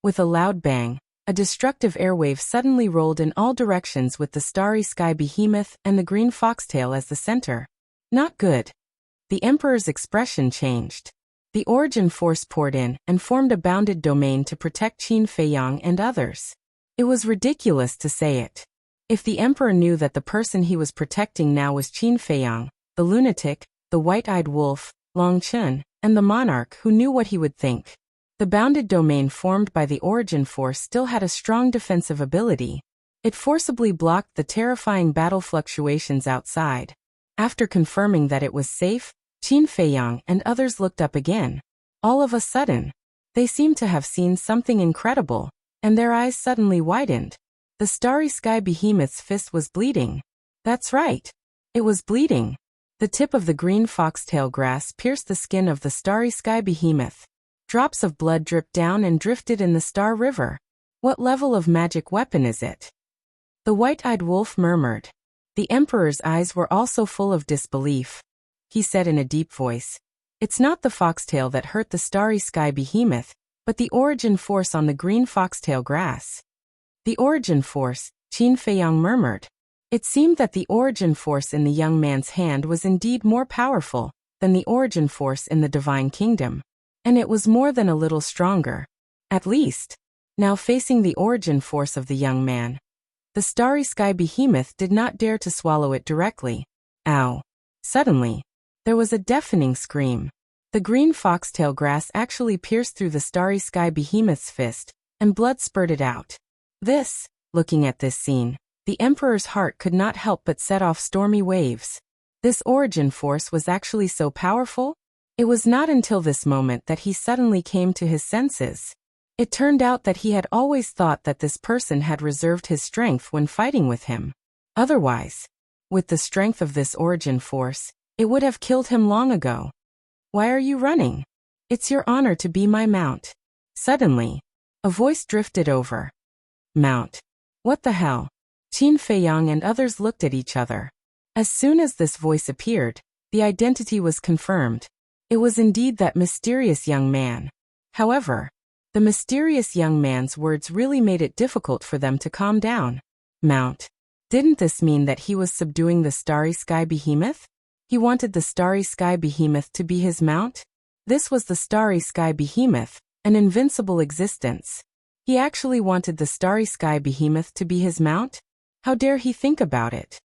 With a loud bang, a destructive airwave suddenly rolled in all directions with the starry sky behemoth and the green foxtail as the center. Not good. The emperor's expression changed. The origin force poured in and formed a bounded domain to protect Qin Feiyang and others. It was ridiculous to say it. If the emperor knew that the person he was protecting now was Qin Feiyang, the lunatic, the white-eyed wolf, Long Chun, and the monarch who knew what he would think. The bounded domain formed by the origin force still had a strong defensive ability. It forcibly blocked the terrifying battle fluctuations outside. After confirming that it was safe, Qin Feiyang and others looked up again. All of a sudden, they seemed to have seen something incredible, and their eyes suddenly widened. The starry sky behemoth's fist was bleeding. That's right. It was bleeding. The tip of the green foxtail grass pierced the skin of the starry sky behemoth. Drops of blood dripped down and drifted in the Star River. What level of magic weapon is it? The white-eyed wolf murmured. The emperor's eyes were also full of disbelief. He said in a deep voice, "It's not the foxtail that hurt the starry sky behemoth, but the origin force on the green foxtail grass." The origin force, Qin Feiyang murmured. It seemed that the origin force in the young man's hand was indeed more powerful than the origin force in the divine kingdom. And it was more than a little stronger. At least, now facing the origin force of the young man, the starry sky behemoth did not dare to swallow it directly. Ow! Suddenly, there was a deafening scream. The green foxtail grass actually pierced through the starry sky behemoth's fist, and blood spurted out. Looking at this scene, the emperor's heart could not help but set off stormy waves. This origin force was actually so powerful? It was not until this moment that he suddenly came to his senses. It turned out that he had always thought that this person had reserved his strength when fighting with him. Otherwise, with the strength of this origin force, it would have killed him long ago. "Why are you running? It's your honor to be my mount." Suddenly, a voice drifted over. "Mount? What the hell?" Qin Feiyang and others looked at each other. As soon as this voice appeared, the identity was confirmed. It was indeed that mysterious young man. However, the mysterious young man's words really made it difficult for them to calm down. Mount. Didn't this mean that he was subduing the starry sky behemoth? He wanted the starry sky behemoth to be his mount? This was the Starry Sky Behemoth, an invincible existence. He actually wanted the Starry Sky Behemoth to be his mount? How dare he think about it?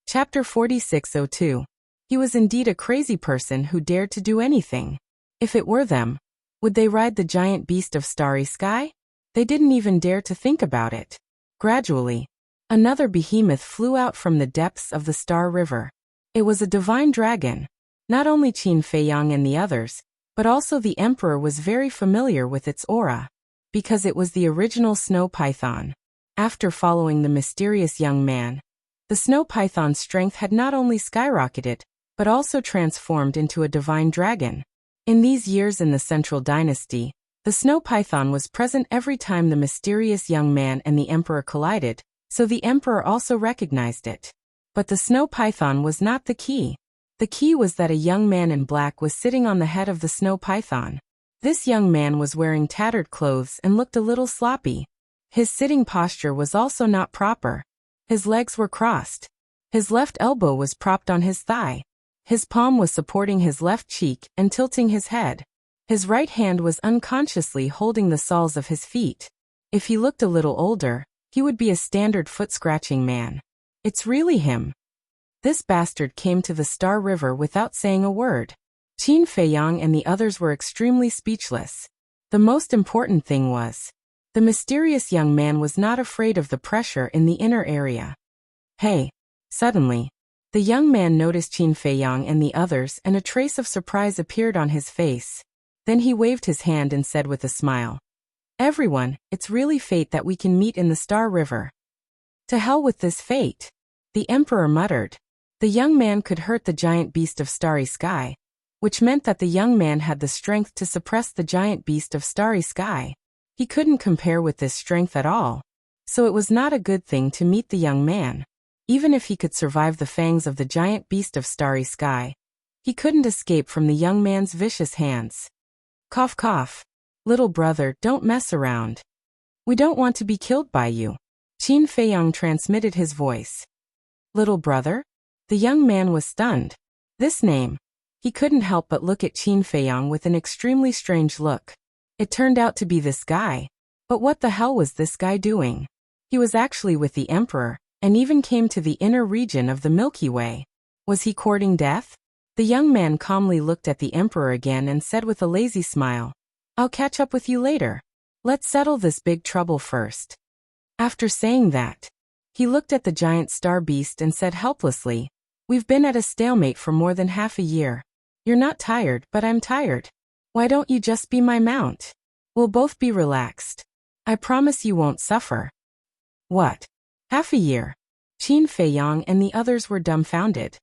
Chapter 4602. He was indeed a crazy person who dared to do anything. If it were them, would they ride the giant beast of Starry Sky? They didn't even dare to think about it. Gradually, another behemoth flew out from the depths of the Star River. It was a divine dragon. Not only Qin Feiyang and the others, but also the emperor was very familiar with its aura, because it was the original snow python. After following the mysterious young man, the snow python's strength had not only skyrocketed, but also transformed into a divine dragon. In these years in the Central Dynasty, the snow python was present every time the mysterious young man and the emperor collided, so the emperor also recognized it. But the snow python was not the key. The key was that a young man in black was sitting on the head of the snow python. This young man was wearing tattered clothes and looked a little sloppy. His sitting posture was also not proper. His legs were crossed. His left elbow was propped on his thigh. His palm was supporting his left cheek and tilting his head. His right hand was unconsciously holding the soles of his feet. If he looked a little older, he would be a standard foot-scratching man. It's really him. This bastard came to the Star River without saying a word. Qin Feiyang and the others were extremely speechless. The most important thing was, the mysterious young man was not afraid of the pressure in the inner area. Hey! Suddenly, the young man noticed Qin Feiyang and the others, and a trace of surprise appeared on his face. Then he waved his hand and said with a smile, "Everyone, it's really fate that we can meet in the Star River." To hell with this fate, the emperor muttered. The young man could hurt the giant beast of Starry Sky, which meant that the young man had the strength to suppress the giant beast of Starry Sky. He couldn't compare with this strength at all, so it was not a good thing to meet the young man. Even if he could survive the fangs of the giant beast of Starry Sky, he couldn't escape from the young man's vicious hands. Cough cough. Little brother, don't mess around. We don't want to be killed by you. Qin Feiyang transmitted his voice. Little brother? The young man was stunned. This name. He couldn't help but look at Qin Feiyang with an extremely strange look. It turned out to be this guy. But what the hell was this guy doing? He was actually with the emperor, and even came to the inner region of the Milky Way. Was he courting death? The young man calmly looked at the emperor again and said with a lazy smile, "I'll catch up with you later. Let's settle this big trouble first." After saying that, he looked at the giant star beast and said helplessly, "We've been at a stalemate for more than half a year. You're not tired, but I'm tired. Why don't you just be my mount? We'll both be relaxed. I promise you won't suffer." What? Half a year? Qin Feiyang and the others were dumbfounded.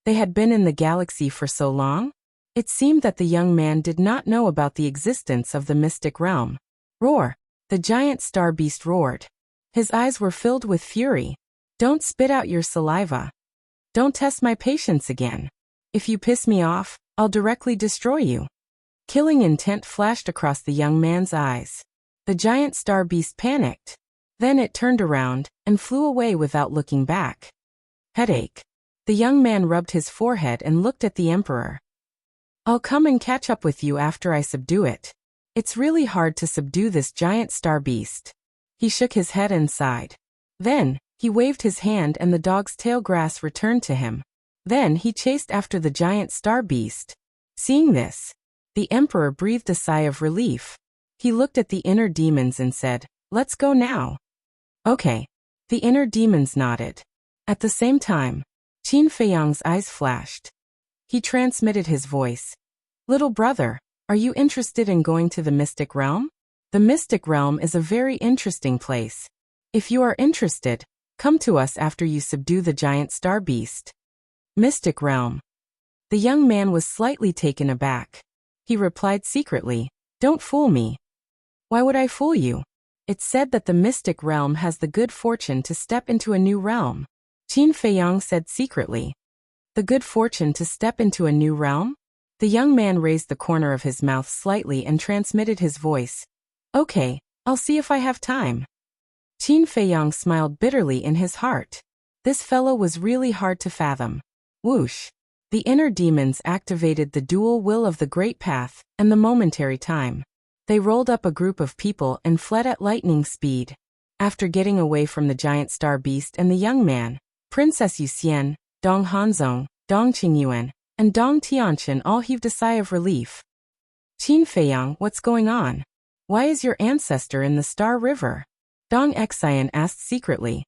They had been in the galaxy for so long? It seemed that the young man did not know about the existence of the mystic realm. Roar! The giant star beast roared. His eyes were filled with fury. Don't spit out your saliva. Don't test my patience again. If you piss me off, I'll directly destroy you. Killing intent flashed across the young man's eyes. The giant star beast panicked. Then it turned around and flew away without looking back. Headache. The young man rubbed his forehead and looked at the emperor. I'll come and catch up with you after I subdue it. It's really hard to subdue this giant star beast. He shook his head and sighed. Then, he waved his hand and the dog's tail grass returned to him. Then he chased after the giant star beast. Seeing this, the emperor breathed a sigh of relief. He looked at the inner demons and said, "Let's go now." Okay. The inner demons nodded. At the same time, Qin Feiyang's eyes flashed. He transmitted his voice. "Little brother, are you interested in going to the Mystic Realm? The Mystic Realm is a very interesting place. If you are interested, come to us after you subdue the giant star beast." Mystic Realm. The young man was slightly taken aback. He replied secretly, "Don't fool me." "Why would I fool you? It's said that the Mystic Realm has the good fortune to step into a new realm." Qin Feiyang said secretly. The good fortune to step into a new realm? The young man raised the corner of his mouth slightly and transmitted his voice. "Okay, I'll see if I have time." Qin Feiyang smiled bitterly in his heart. This fellow was really hard to fathom. Whoosh! The inner demons activated the dual will of the Great Path and the momentary time. They rolled up a group of people and fled at lightning speed. After getting away from the giant star beast and the young man, Princess Yuxian, Dong Hanzong, Dong Qingyuan, and Dong Tianqian all heaved a sigh of relief. Qin Feiyang, what's going on? Why is your ancestor in the Star River? Dong Xian asked secretly.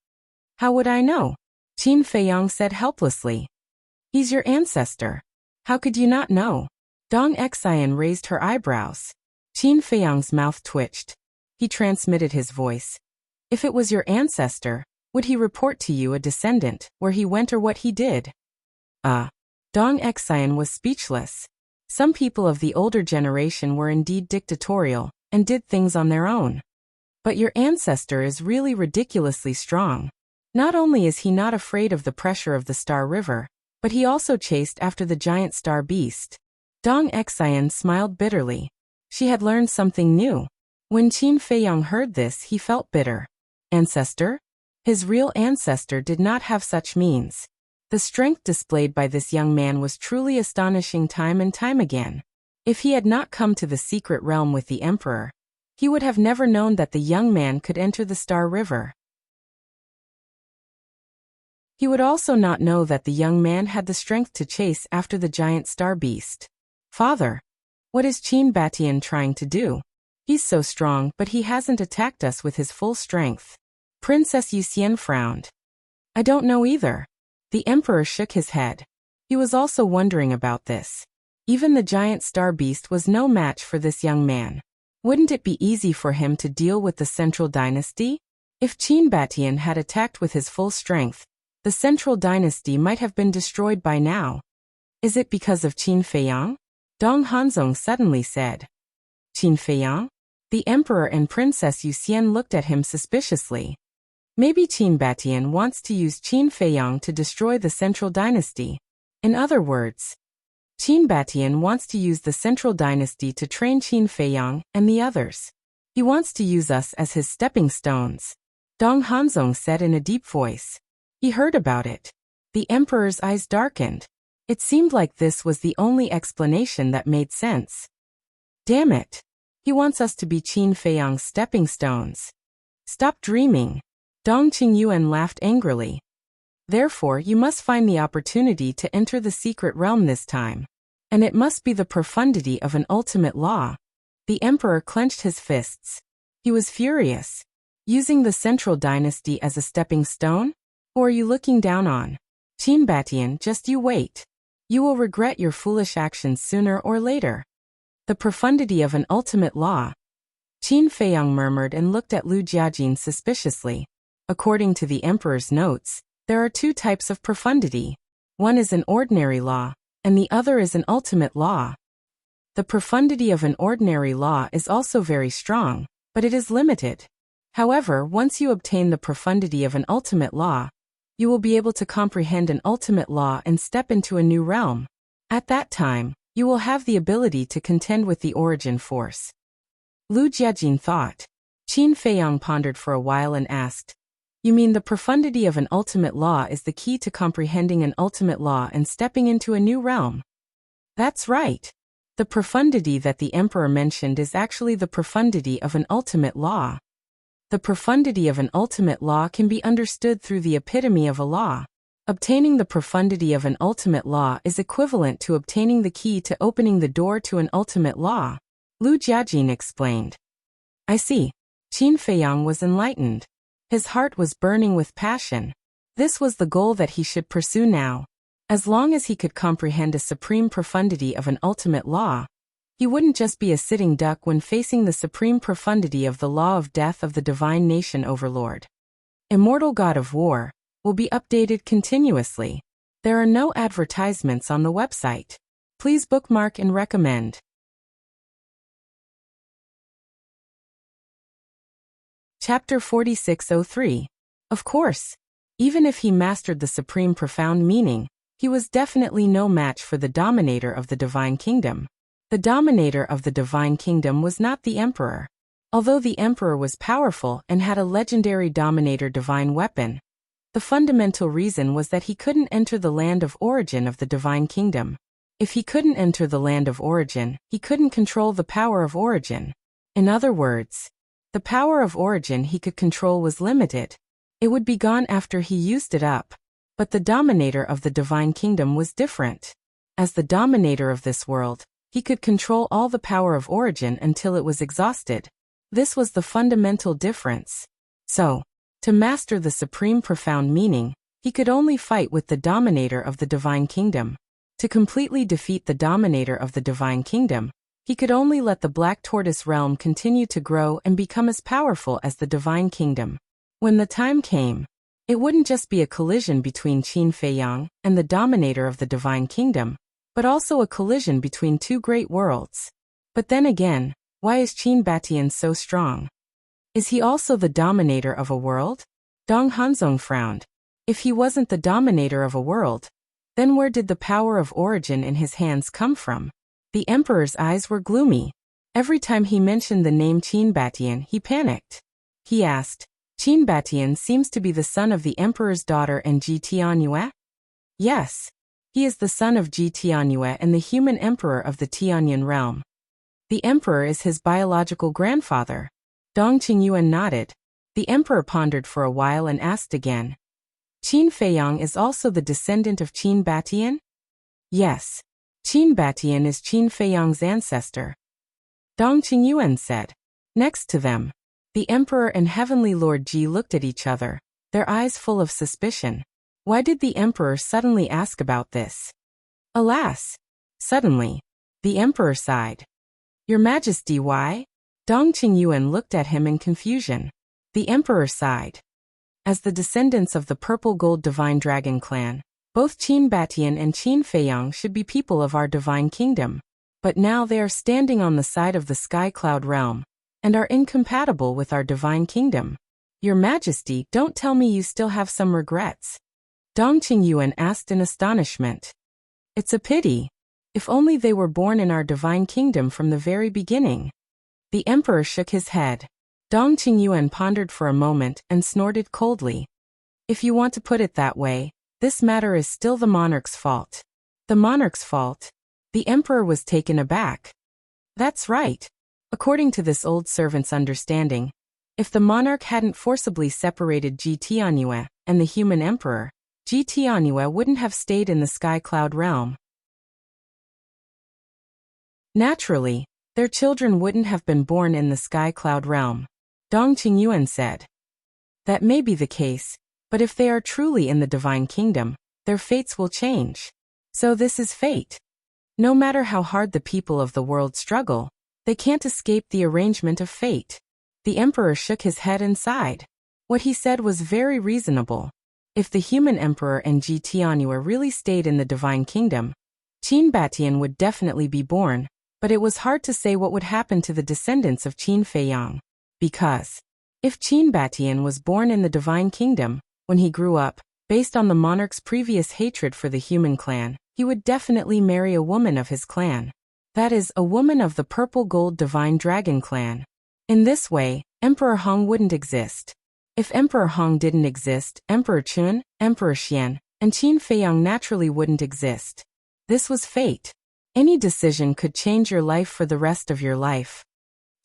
How would I know? Qin Feiyang said helplessly. He's your ancestor. How could you not know? Dong Xian raised her eyebrows. Qin Feiyang's mouth twitched. He transmitted his voice. If it was your ancestor, would he report to you a descendant, where he went or what he did? Dong Xian was speechless. Some people of the older generation were indeed dictatorial, and did things on their own. But your ancestor is really ridiculously strong. Not only is he not afraid of the pressure of the Star River, but he also chased after the giant star beast. Dong Xian smiled bitterly. She had learned something new. When Qin Feiyang heard this, he felt bitter. Ancestor? His real ancestor did not have such means. The strength displayed by this young man was truly astonishing time and time again. If he had not come to the secret realm with the Emperor, he would have never known that the young man could enter the Star River. He would also not know that the young man had the strength to chase after the giant star beast. Father, what is Qin Batian trying to do? He's so strong, but he hasn't attacked us with his full strength. Princess Yuxian frowned. I don't know either. The Emperor shook his head. He was also wondering about this. Even the giant star beast was no match for this young man. Wouldn't it be easy for him to deal with the central dynasty? If Qin Batian had attacked with his full strength, the central dynasty might have been destroyed by now. Is it because of Qin Feiyang? Dong Hanzong suddenly said. Qin Feiyang? The Emperor and Princess Yuxian looked at him suspiciously. Maybe Qin Batian wants to use Qin Feiyang to destroy the central dynasty. In other words, Qin Batian wants to use the central dynasty to train Qin Feiyang and the others. He wants to use us as his stepping stones. Dong Hanzong said in a deep voice. He heard about it. The Emperor's eyes darkened. It seemed like this was the only explanation that made sense. Damn it. He wants us to be Qin Feiyang's stepping stones. Stop dreaming. Dong Qingyuan laughed angrily. Therefore, you must find the opportunity to enter the secret realm this time. And it must be the profundity of an ultimate law. The Emperor clenched his fists. He was furious. Using the central dynasty as a stepping stone? Or are you looking down on Qin Batian? Just you wait. You will regret your foolish actions sooner or later. The profundity of an ultimate law. Qin Feiyang murmured and looked at Lu Jiajin suspiciously. According to the Emperor's notes, there are two types of profundity. One is an ordinary law, and the other is an ultimate law. The profundity of an ordinary law is also very strong, but it is limited. However, once you obtain the profundity of an ultimate law, you will be able to comprehend an ultimate law and step into a new realm. At that time, you will have the ability to contend with the origin force. Lu Jiajin thought. Qin Feiyang pondered for a while and asked, You mean the profundity of an ultimate law is the key to comprehending an ultimate law and stepping into a new realm? That's right. The profundity that the Emperor mentioned is actually the profundity of an ultimate law. The profundity of an ultimate law can be understood through the epitome of a law. Obtaining the profundity of an ultimate law is equivalent to obtaining the key to opening the door to an ultimate law. Lu Jiajin explained. I see. Qin Feiyang was enlightened. His heart was burning with passion. This was the goal that he should pursue now. As long as he could comprehend a supreme profundity of an ultimate law, he wouldn't just be a sitting duck when facing the supreme profundity of the law of death of the divine nation overlord. Immortal God of War will be updated continuously. There are no advertisements on the website. Please bookmark and recommend. Chapter 4603. Of course, even if he mastered the supreme profound meaning, he was definitely no match for the dominator of the divine kingdom. The dominator of the divine kingdom was not the Emperor. Although the Emperor was powerful and had a legendary dominator divine weapon, The fundamental reason was that he couldn't enter the land of origin of the divine kingdom. If he couldn't enter the land of origin, he couldn't control the power of origin. In other words, the power of origin he could control was limited. It would be gone after he used it up. But the dominator of the divine kingdom was different. As the dominator of this world, he could control all the power of origin until it was exhausted. This was the fundamental difference. So, to master the supreme profound meaning, he could only fight with the dominator of the divine kingdom. To completely defeat the dominator of the divine kingdom, he could only let the Black Tortoise realm continue to grow and become as powerful as the divine kingdom. When the time came, it wouldn't just be a collision between Qin Feiyang and the dominator of the divine kingdom, but also a collision between two great worlds. But then again, why is Qin Batian so strong? Is he also the dominator of a world? Dong Hanzong frowned. If he wasn't the dominator of a world, then where did the power of origin in his hands come from? The emperor's eyes were gloomy. Every time he mentioned the name Qin Batian, he panicked. He asked, Qin Batian seems to be the son of the emperor's daughter and Ji Tianyue? Yes. He is the son of Ji Tianyue and the human emperor of the Tianyan realm. The emperor is his biological grandfather. Dong Qingyuan nodded. The emperor pondered for a while and asked again. Qin Feiyang is also the descendant of Qin Batian? Yes. Qin Batian is Qin Feiyang's ancestor. Dong Qingyuan said. Next to them, the emperor and heavenly lord Ji looked at each other, their eyes full of suspicion. Why did the emperor suddenly ask about this? Alas! Suddenly, the emperor sighed. Your Majesty, why? Dong Qingyuan looked at him in confusion. The emperor sighed. As the descendants of the Purple Gold Divine Dragon clan, both Qin Batian and Qin Feiyang should be people of our divine kingdom. But now they are standing on the side of the Sky Cloud realm, and are incompatible with our divine kingdom. Your Majesty, don't tell me you still have some regrets. Dong Qingyuan asked in astonishment. It's a pity. If only they were born in our divine kingdom from the very beginning. The emperor shook his head. Dong Qingyuan pondered for a moment and snorted coldly. If you want to put it that way, this matter is still the monarch's fault. The monarch's fault? The emperor was taken aback. That's right. According to this old servant's understanding, if the monarch hadn't forcibly separated Ji Tianyue and the human emperor, Ji Tianyue wouldn't have stayed in the Sky Cloud realm. Naturally, their children wouldn't have been born in the Sky Cloud realm. Dong Qingyuan said. That may be the case, but if they are truly in the divine kingdom, their fates will change. So this is fate. No matter how hard the people of the world struggle, they can't escape the arrangement of fate. The emperor shook his head and sighed. What he said was very reasonable. If the human emperor and Ji Tianyue really stayed in the divine kingdom, Qin Batian would definitely be born, but it was hard to say what would happen to the descendants of Qin Feiyang. Because, if Qin Batian was born in the divine kingdom, when he grew up, based on the monarch's previous hatred for the human clan, he would definitely marry a woman of his clan. That is, a woman of the Purple Gold Divine Dragon clan. In this way, Emperor Hong wouldn't exist. If Emperor Hong didn't exist, Emperor Chun, Emperor Xian, and Qin Feiyang naturally wouldn't exist. This was fate. Any decision could change your life for the rest of your life.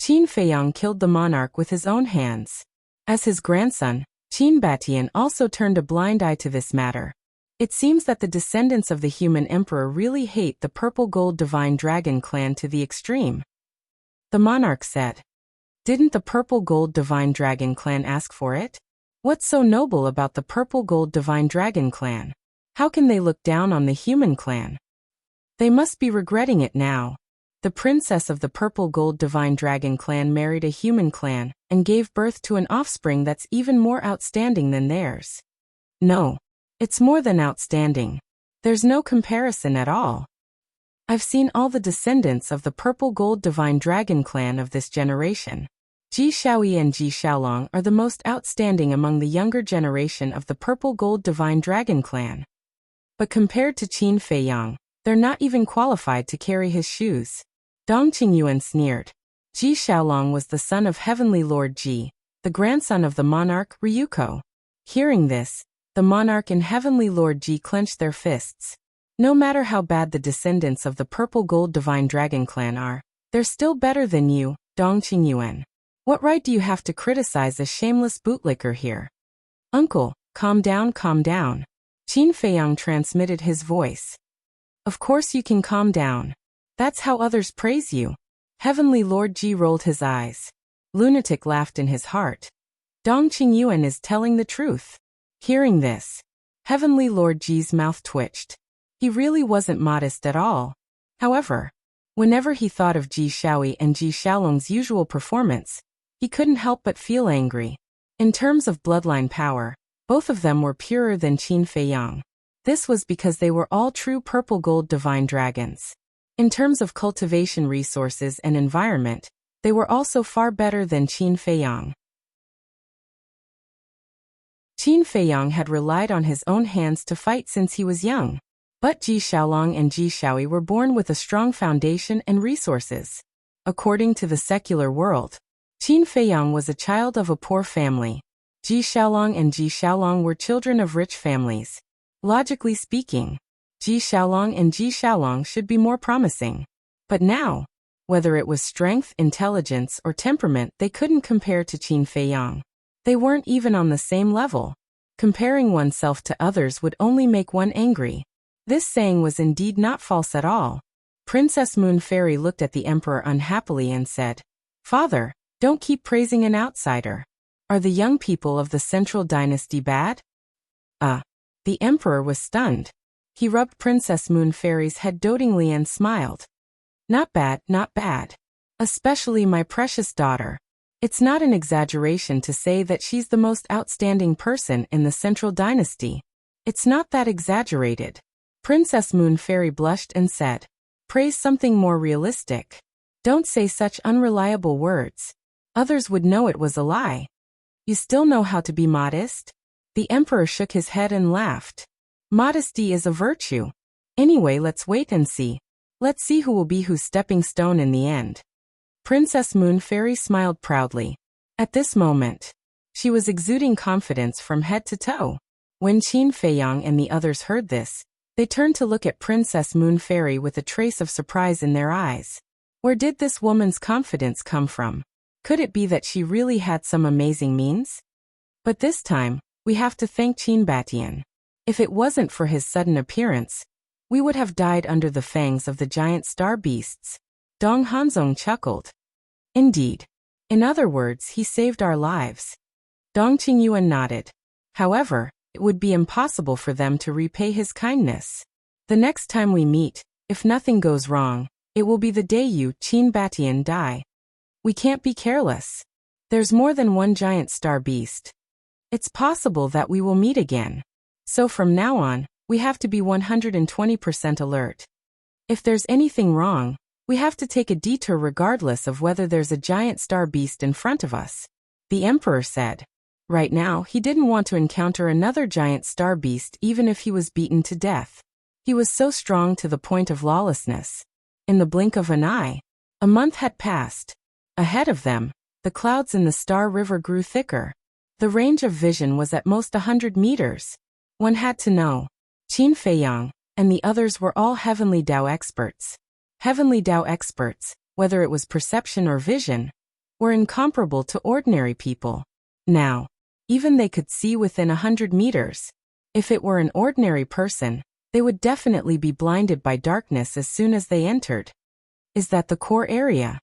Qin Feiyang killed the monarch with his own hands. As his grandson, Qin Batian also turned a blind eye to this matter. It seems that the descendants of the human emperor really hate the Purple Gold Divine Dragon clan to the extreme. The monarch said. Didn't the Purple Gold Divine Dragon clan ask for it? What's so noble about the Purple Gold Divine Dragon clan? How can they look down on the human clan? They must be regretting it now. The princess of the Purple Gold Divine Dragon clan married a human clan and gave birth to an offspring that's even more outstanding than theirs. No, it's more than outstanding. There's no comparison at all. I've seen all the descendants of the Purple Gold Divine Dragon clan of this generation. Ji Shaoyi and Ji Xiaolong are the most outstanding among the younger generation of the Purple Gold Divine Dragon clan. But compared to Qin Feiyang, they're not even qualified to carry his shoes. Dong Qingyuan sneered. Ji Xiaolong was the son of Heavenly Lord Ji, the grandson of the monarch Ryuko. Hearing this, The monarch and heavenly Lord Ji clenched their fists. No matter how bad the descendants of the purple gold divine dragon clan are, they're still better than you, Dong Qingyuan. What right do you have to criticize a shameless bootlicker here? Uncle, calm down, calm down. Qin Feiyang transmitted his voice. Of course you can calm down. That's how others praise you. Heavenly Lord Ji rolled his eyes. Lunatic laughed in his heart. Dong Qingyuan is telling the truth. Hearing this, Heavenly Lord Ji's mouth twitched. He really wasn't modest at all. However, whenever he thought of Ji Shaoi and Ji Xiaolong's usual performance, he couldn't help but feel angry. In terms of bloodline power, both of them were purer than Qin Feiyang. This was because they were all true purple gold divine dragons. In terms of cultivation resources and environment, they were also far better than Qin Feiyang. Qin Feiyang had relied on his own hands to fight since he was young. But Ji Xiaolong and Ji Shaoi were born with a strong foundation and resources. According to the secular world, Qin Feiyang was a child of a poor family. Ji Xiaolong and Ji Xiaolong were children of rich families. Logically speaking, Ji Xiaolong and Ji Xiaolong should be more promising. But now, whether it was strength, intelligence, or temperament, they couldn't compare to Qin Feiyang. They weren't even on the same level. Comparing oneself to others would only make one angry. This saying was indeed not false at all. Princess Moon Fairy looked at the emperor unhappily and said, "Father, don't keep praising an outsider. Are the young people of the central dynasty bad?" The emperor was stunned. He rubbed Princess Moon Fairy's head dotingly and smiled. "Not bad, not bad. Especially my precious daughter. It's not an exaggeration to say that she's the most outstanding person in the central dynasty. It's not that exaggerated." Princess Moon Fairy blushed and said, "Praise something more realistic. Don't say such unreliable words. Others would know it was a lie. You still know how to be modest?" The emperor shook his head and laughed. "Modesty is a virtue. Anyway, let's wait and see. Let's see who will be whose stepping stone in the end." Princess Moon Fairy smiled proudly. At this moment, she was exuding confidence from head to toe. When Qin Feiyang and the others heard this, they turned to look at Princess Moon Fairy with a trace of surprise in their eyes. Where did this woman's confidence come from? Could it be that she really had some amazing means? But this time, we have to thank Qin Batian. If it wasn't for his sudden appearance, we would have died under the fangs of the giant star beasts. Dong Hanzong chuckled. Indeed. In other words, he saved our lives. Dong Qingyuan nodded. However, it would be impossible for them to repay his kindness. The next time we meet, if nothing goes wrong, it will be the day you, Qin Batian, die. We can't be careless. There's more than one giant star beast. It's possible that we will meet again. So from now on, we have to be 120% alert. If there's anything wrong, we have to take a detour regardless of whether there's a giant star beast in front of us," the emperor said. Right now, he didn't want to encounter another giant star beast even if he was beaten to death. He was so strong to the point of lawlessness. In the blink of an eye, a month had passed. Ahead of them, the clouds in the Star River grew thicker. The range of vision was at most 100 meters. One had to know. Qin Feiyang and the others were all Heavenly Dao experts. Heavenly Dao experts, whether it was perception or vision, were incomparable to ordinary people. Now, even they could see within 100 meters. If it were an ordinary person, they would definitely be blinded by darkness as soon as they entered. Is that the core area?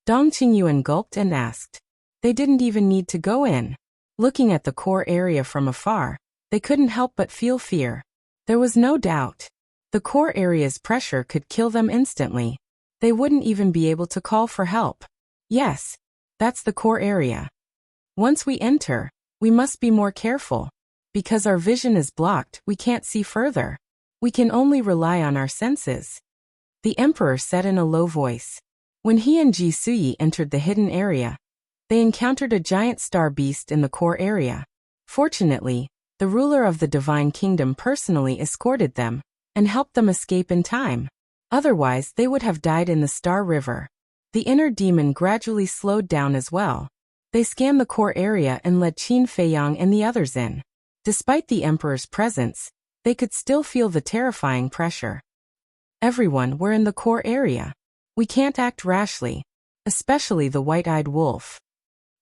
Dong Qingyuan gulped and asked. They didn't even need to go in. Looking at the core area from afar, they couldn't help but feel fear. There was no doubt. The core area's pressure could kill them instantly. They wouldn't even be able to call for help. Yes, that's the core area. Once we enter, we must be more careful. Because our vision is blocked, we can't see further. We can only rely on our senses. The emperor said in a low voice. When he and Ji Suyi entered the hidden area, they encountered a giant star beast in the core area. Fortunately, the ruler of the divine kingdom personally escorted them and helped them escape in time. Otherwise, they would have died in the Star River. The inner demon gradually slowed down as well. They scanned the core area and led Qin Feiyang and the others in. Despite the emperor's presence, they could still feel the terrifying pressure. Everyone, we're in the core area. We can't act rashly, especially the white-eyed wolf.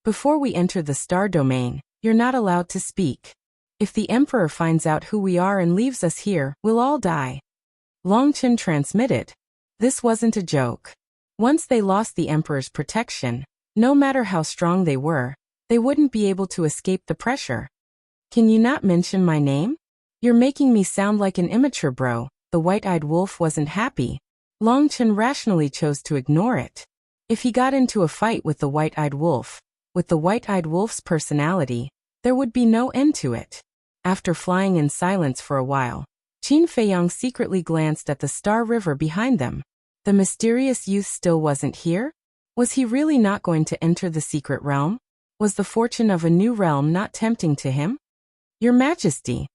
Before we enter the star domain, you're not allowed to speak. If the emperor finds out who we are and leaves us here, we'll all die. Longchen transmitted. This wasn't a joke. Once they lost the emperor's protection, no matter how strong they were, they wouldn't be able to escape the pressure. Can you not mention my name? You're making me sound like an immature bro. The white-eyed wolf wasn't happy. Longchen rationally chose to ignore it. If he got into a fight with the white-eyed wolf, with the white-eyed wolf's personality, there would be no end to it. After flying in silence for a while, Qin Feiyang secretly glanced at the Star River behind them. The mysterious youth still wasn't here? Was he really not going to enter the secret realm? Was the fortune of a new realm not tempting to him? Your Majesty,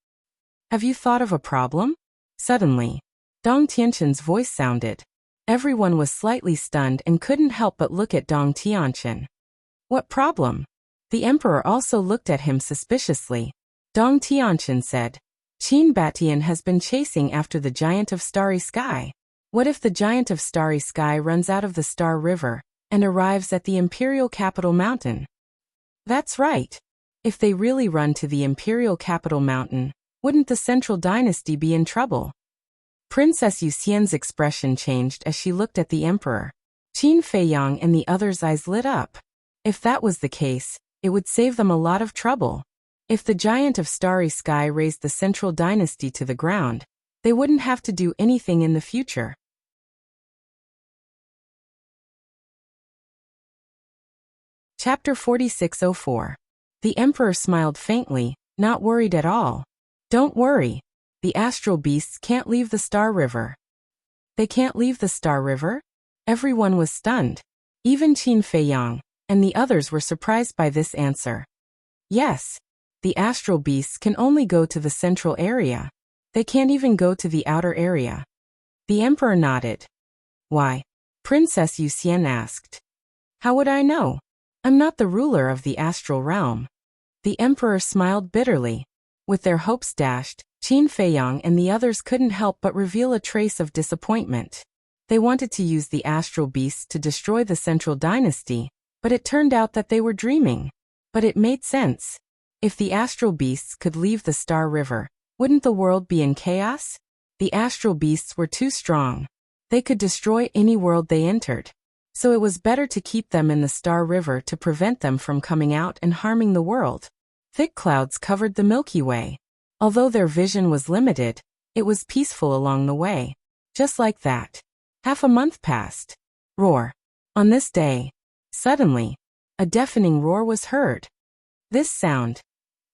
have you thought of a problem? Suddenly, Dong Tianqin's voice sounded. Everyone was slightly stunned and couldn't help but look at Dong Tianqin. What problem? The emperor also looked at him suspiciously. Dong Tianqin said, Qin Batian has been chasing after the giant of Starry Sky. What if the giant of Starry Sky runs out of the Star River and arrives at the imperial capital mountain? That's right. If they really run to the imperial capital mountain, wouldn't the central dynasty be in trouble? Princess Yuxian's expression changed as she looked at the emperor. Qin Feiyang and the others' eyes lit up. If that was the case, it would save them a lot of trouble. If the giant of Starry Sky razed the central dynasty to the ground, they wouldn't have to do anything in the future. Chapter 4604. The emperor smiled faintly, not worried at all. Don't worry. The astral beasts can't leave the Star River. They can't leave the Star River? Everyone was stunned. Even Qin Feiyang and the others were surprised by this answer. Yes. The astral beasts can only go to the central area. They can't even go to the outer area. The emperor nodded. Why? Princess Yuxian asked. How would I know? I'm not the ruler of the astral realm. The emperor smiled bitterly. With their hopes dashed, Qin Feiyang and the others couldn't help but reveal a trace of disappointment. They wanted to use the astral beasts to destroy the central dynasty, but it turned out that they were dreaming. But it made sense. If the astral beasts could leave the Star River, wouldn't the world be in chaos? The astral beasts were too strong. They could destroy any world they entered. So it was better to keep them in the Star River to prevent them from coming out and harming the world. Thick clouds covered the Milky Way. Although their vision was limited, it was peaceful along the way. Just like that. Half a month passed. Roar. On this day, suddenly, a deafening roar was heard. This sound.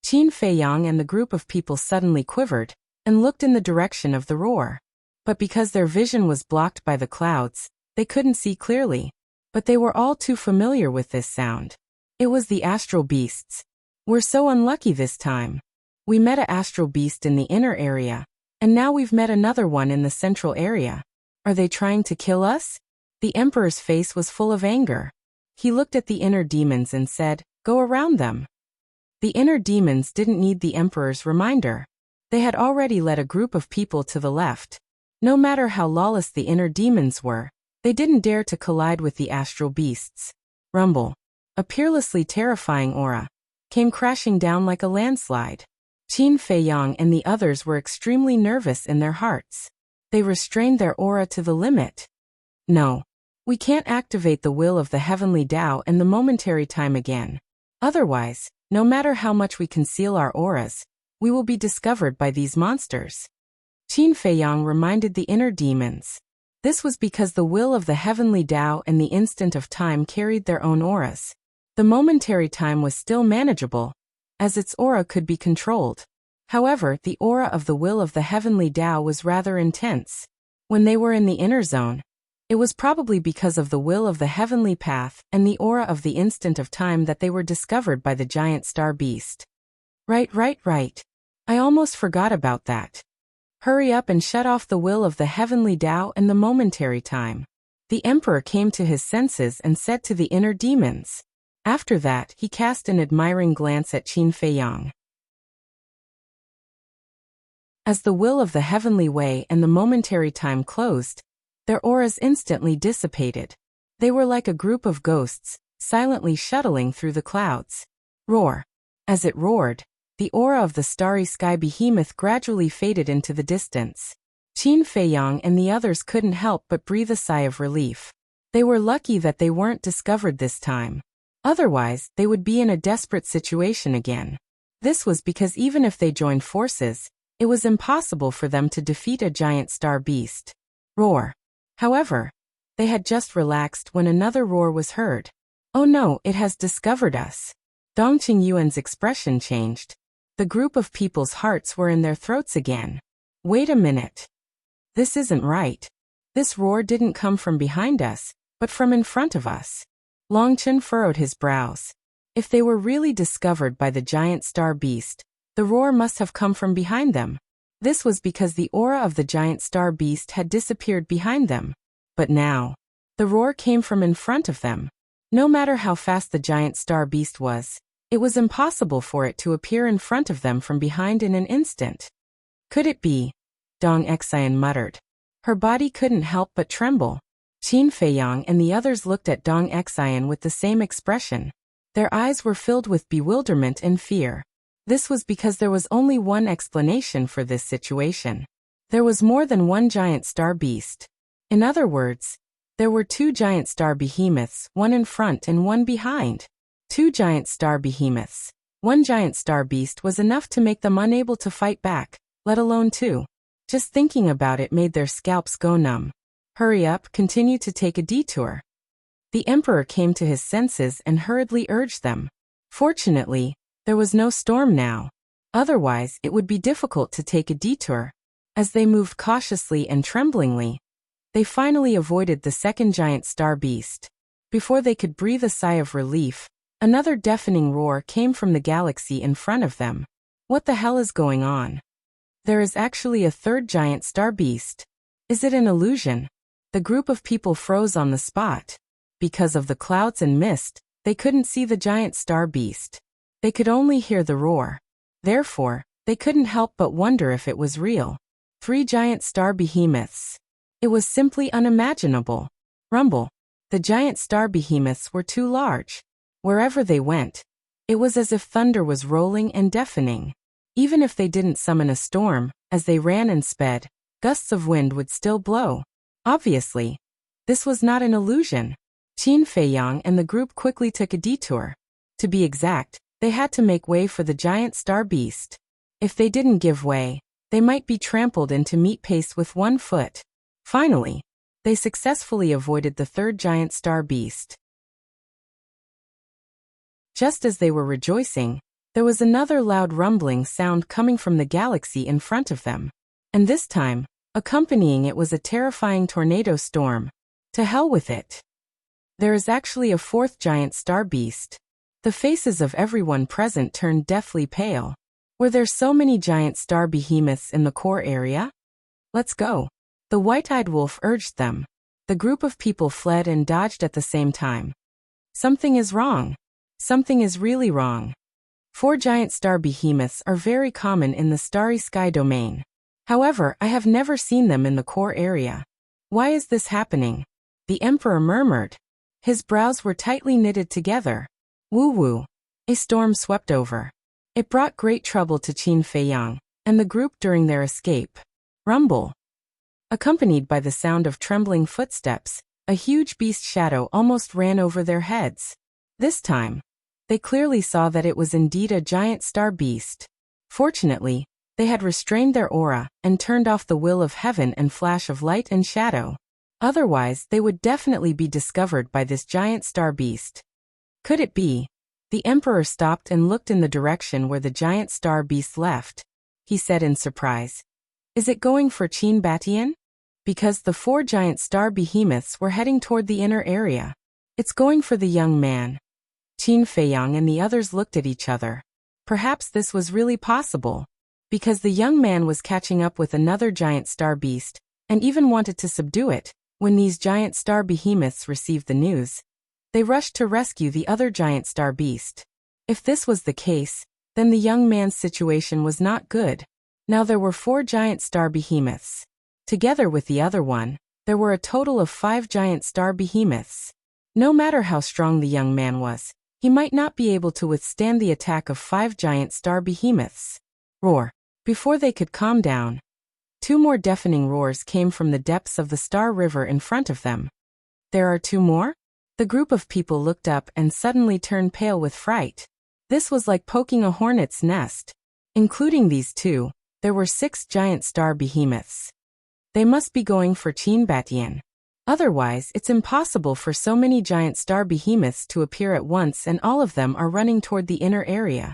Qin Feiyang and the group of people suddenly quivered and looked in the direction of the roar. But because their vision was blocked by the clouds, they couldn't see clearly. But they were all too familiar with this sound. It was the astral beasts. We're so unlucky this time. We met an astral beast in the inner area, and now we've met another one in the central area. Are they trying to kill us? The emperor's face was full of anger. He looked at the inner demons and said, Go around them. The inner demons didn't need the emperor's reminder. They had already led a group of people to the left. No matter how lawless the inner demons were, they didn't dare to collide with the astral beasts. Rumble. A peerlessly terrifying aura came crashing down like a landslide. Qin Feiyang and the others were extremely nervous in their hearts. They restrained their aura to the limit. No. We can't activate the will of the heavenly Tao and the momentary time again. Otherwise, no matter how much we conceal our auras, we will be discovered by these monsters. Qin Feiyang reminded the inner demons. This was because the will of the heavenly Tao and the instant of time carried their own auras. The momentary time was still manageable, as its aura could be controlled. However, the aura of the will of the heavenly Tao was rather intense. When they were in the inner zone, it was probably because of the will of the heavenly path and the aura of the instant of time that they were discovered by the giant star beast. Right. I almost forgot about that. Hurry up and shut off the will of the heavenly Tao and the momentary time. The emperor came to his senses and said to the inner demons. After that, he cast an admiring glance at Qin Feiyang. As the will of the heavenly way and the momentary time closed, their auras instantly dissipated. They were like a group of ghosts, silently shuttling through the clouds. Roar. As it roared, the aura of the starry sky behemoth gradually faded into the distance. Qin Feiyang and the others couldn't help but breathe a sigh of relief. They were lucky that they weren't discovered this time. Otherwise, they would be in a desperate situation again. This was because even if they joined forces, it was impossible for them to defeat a giant star beast. Roar. However, they had just relaxed when another roar was heard. Oh no, it has discovered us. Dong Qingyuan's expression changed. The group of people's hearts were in their throats again. Wait a minute. This isn't right. This roar didn't come from behind us, but from in front of us. Long Chen furrowed his brows. If they were really discovered by the giant star beast, the roar must have come from behind them. This was because the aura of the giant star beast had disappeared behind them. But now, the roar came from in front of them. No matter how fast the giant star beast was, it was impossible for it to appear in front of them from behind in an instant. Could it be? Dong Xian muttered. Her body couldn't help but tremble. Qin Feiyang and the others looked at Dong Xian with the same expression. Their eyes were filled with bewilderment and fear. This was because there was only one explanation for this situation. There was more than one giant star beast. In other words, there were two giant star behemoths, one in front and one behind. Two giant star behemoths. One giant star beast was enough to make them unable to fight back, let alone two. Just thinking about it made their scalps go numb. Hurry up, continue to take a detour. The emperor came to his senses and hurriedly urged them. Fortunately, there was no storm now. Otherwise, it would be difficult to take a detour. As they moved cautiously and tremblingly, they finally avoided the second giant star beast. Before they could breathe a sigh of relief, another deafening roar came from the galaxy in front of them. What the hell is going on? There is actually a third giant star beast. Is it an illusion? The group of people froze on the spot. Because of the clouds and mist, they couldn't see the giant star beast. They could only hear the roar. Therefore, they couldn't help but wonder if it was real. Three giant star behemoths. It was simply unimaginable. Rumble. The giant star behemoths were too large. Wherever they went, it was as if thunder was rolling and deafening. Even if they didn't summon a storm, as they ran and sped, gusts of wind would still blow. Obviously, this was not an illusion. Qin Feiyang and the group quickly took a detour. To be exact, they had to make way for the giant star beast. If they didn't give way, they might be trampled into meat paste with 1 foot. Finally, they successfully avoided the third giant star beast. Just as they were rejoicing, there was another loud rumbling sound coming from the galaxy in front of them. And this time, accompanying it was a terrifying tornado storm. To hell with it. There is actually a fourth giant star beast. The faces of everyone present turned deathly pale. Were there so many giant star behemoths in the core area? Let's go. The white-eyed wolf urged them. The group of people fled and dodged at the same time. Something is wrong. Something is really wrong. 4 giant star behemoths are very common in the starry sky domain. However, I have never seen them in the core area. Why is this happening? The emperor murmured. His brows were tightly knitted together. Woo-woo. A storm swept over. It brought great trouble to Qin Feiyang and the group during their escape. Rumble. Accompanied by the sound of trembling footsteps, a huge beast shadow almost ran over their heads. This time, they clearly saw that it was indeed a giant star beast. Fortunately, they had restrained their aura and turned off the will of heaven and flash of light and shadow. Otherwise, they would definitely be discovered by this giant star beast. Could it be? The emperor stopped and looked in the direction where the giant star beast left. He said in surprise. Is it going for Qin Batian? Because the 4 giant star behemoths were heading toward the inner area. It's going for the young man. Qin Feiyang and the others looked at each other. Perhaps this was really possible. Because the young man was catching up with another giant star beast, and even wanted to subdue it. When these giant star behemoths received the news, They rushed to rescue the other giant star beast. If this was the case, then the young man's situation was not good. Now there were 4 giant star behemoths. Together with the other one, there were a total of 5 giant star behemoths. No matter how strong the young man was, he might not be able to withstand the attack of 5 giant star behemoths. Roar! Before they could calm down, 2 more deafening roars came from the depths of the Star River in front of them. There are 2 more? The group of people looked up and suddenly turned pale with fright. This was like poking a hornet's nest. Including these 2, there were 6 giant star behemoths. They must be going for Qin Batian. Otherwise, it's impossible for so many giant star behemoths to appear at once, and all of them are running toward the inner area.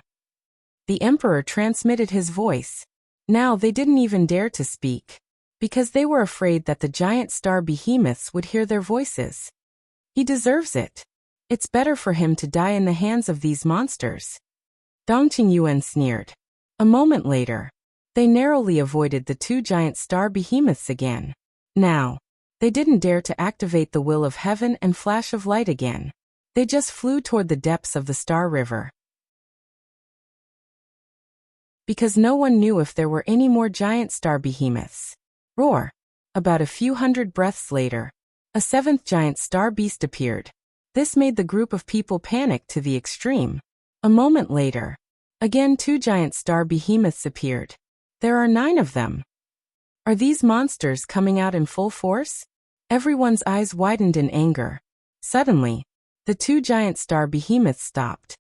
The emperor transmitted his voice. Now they didn't even dare to speak, because they were afraid that the giant star behemoths would hear their voices. He deserves it. It's better for him to die in the hands of these monsters. Dong Qingyuan sneered. A moment later, they narrowly avoided the 2 giant star behemoths again. Now, they didn't dare to activate the will of heaven and flash of light again. They just flew toward the depths of the Star River. Because no one knew if there were any more giant star behemoths. Roar! About a few hundred breaths later, a 7th giant star beast appeared. This made the group of people panic to the extreme. A moment later, again 2 giant star behemoths appeared. There are 9 of them. Are these monsters coming out in full force? Everyone's eyes widened in anger. Suddenly, the 2 giant star behemoths stopped.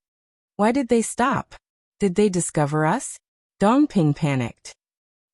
Why did they stop? Did they discover us? Dongping panicked.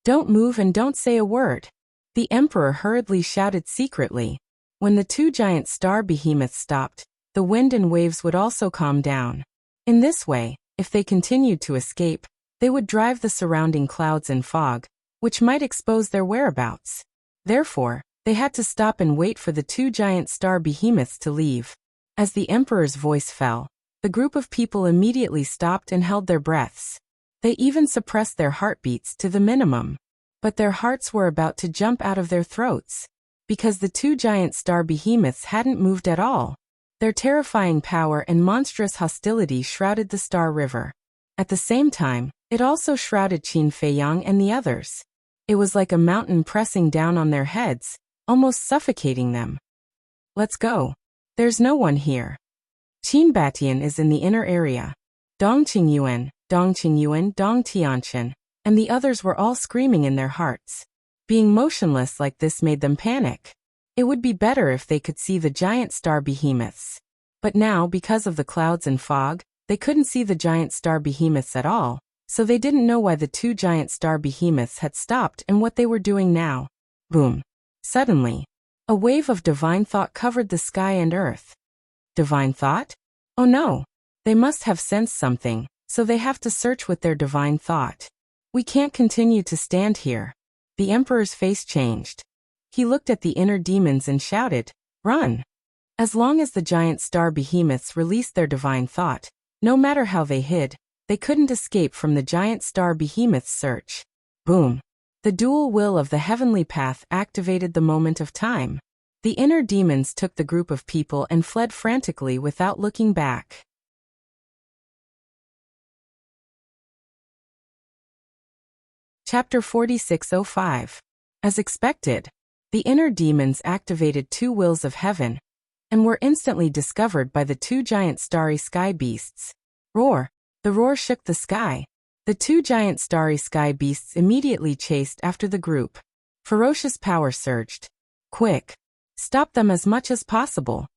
Don't move and don't say a word. The emperor hurriedly shouted secretly. When the 2 giant star behemoths stopped, the wind and waves would also calm down. In this way, if they continued to escape, they would drive the surrounding clouds and fog, which might expose their whereabouts. Therefore, they had to stop and wait for the 2 giant star behemoths to leave. As the emperor's voice fell, the group of people immediately stopped and held their breaths. They even suppressed their heartbeats to the minimum. But their hearts were about to jump out of their throats. Because the 2 giant star behemoths hadn't moved at all. Their terrifying power and monstrous hostility shrouded the Star River. At the same time, it also shrouded Qin Feiyang and the others. It was like a mountain pressing down on their heads, almost suffocating them. Let's go. There's no one here. Qin Batian is in the inner area. Dong Qingyuan, Dong Tianchen, and the others were all screaming in their hearts. Being motionless like this made them panic. It would be better if they could see the giant star behemoths. But now, because of the clouds and fog, they couldn't see the giant star behemoths at all, so they didn't know why the 2 giant star behemoths had stopped and what they were doing now. Boom. Suddenly, a wave of divine thought covered the sky and earth. Divine thought? Oh no! They must have sensed something, so they have to search with their divine thought. We can't continue to stand here. The emperor's face changed. He looked at the inner demons and shouted, "Run!" As long as the giant star behemoths released their divine thought, no matter how they hid, they couldn't escape from the giant star behemoth's search. Boom! The dual will of the heavenly path activated the moment of time. The inner demons took the group of people and fled frantically without looking back. Chapter 4605. As expected, the inner demons activated 2 wills of heaven, and were instantly discovered by the 2 giant starry sky beasts. Roar! The roar shook the sky. The 2 giant starry sky beasts immediately chased after the group. Ferocious power surged. Quick! Stop them as much as possible.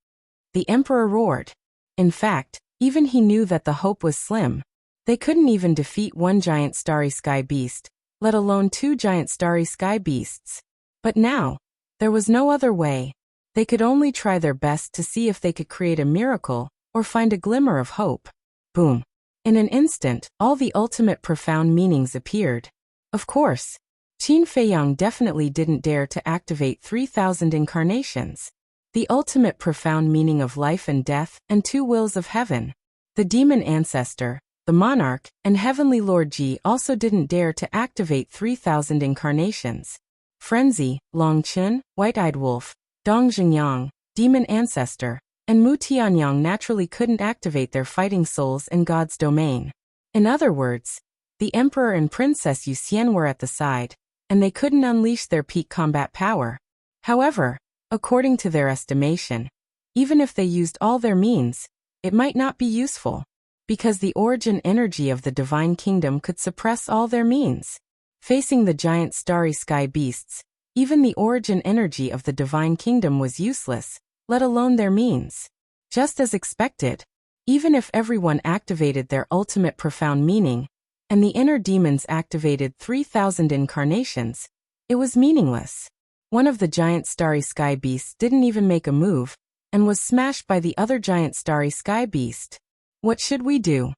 The emperor roared. In fact, even he knew that the hope was slim. They couldn't even defeat 1 giant starry sky beast, let alone 2 giant starry sky beasts. But now, there was no other way. They could only try their best to see if they could create a miracle, or find a glimmer of hope. Boom! In an instant, all the ultimate profound meanings appeared. Of course, Qin Feiyang definitely didn't dare to activate 3,000 incarnations. The ultimate profound meaning of life and death, and 2 wills of heaven. The demon ancestor, the monarch, and heavenly Lord Ji also didn't dare to activate 3,000 incarnations. Frenzy, Long Chun, White-Eyed Wolf, Dong Jingyang, demon ancestor, and Mu Tianyang naturally couldn't activate their fighting souls in God's domain. In other words, the Emperor and Princess Wuxian were at the side, and they couldn't unleash their peak combat power. However, according to their estimation, even if they used all their means, it might not be useful, because the origin energy of the Divine Kingdom could suppress all their means. Facing the giant starry sky beasts, even the origin energy of the Divine Kingdom was useless, let alone their means. Just as expected, even if everyone activated their ultimate profound meaning, and the inner demons activated 3,000 incarnations, it was meaningless. One of the giant starry sky beasts didn't even make a move, and was smashed by the other giant starry sky beast. What should we do?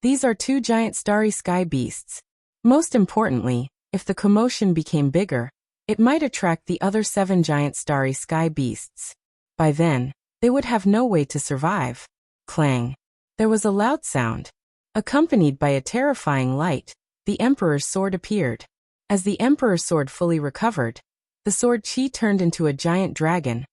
These are two giant starry sky beasts. Most importantly, if the commotion became bigger, it might attract the other 7 giant starry sky beasts. By then, they would have no way to survive. Clang. There was a loud sound. Accompanied by a terrifying light, the Emperor's sword appeared. As the Emperor's sword fully recovered, the sword Qi turned into a giant dragon,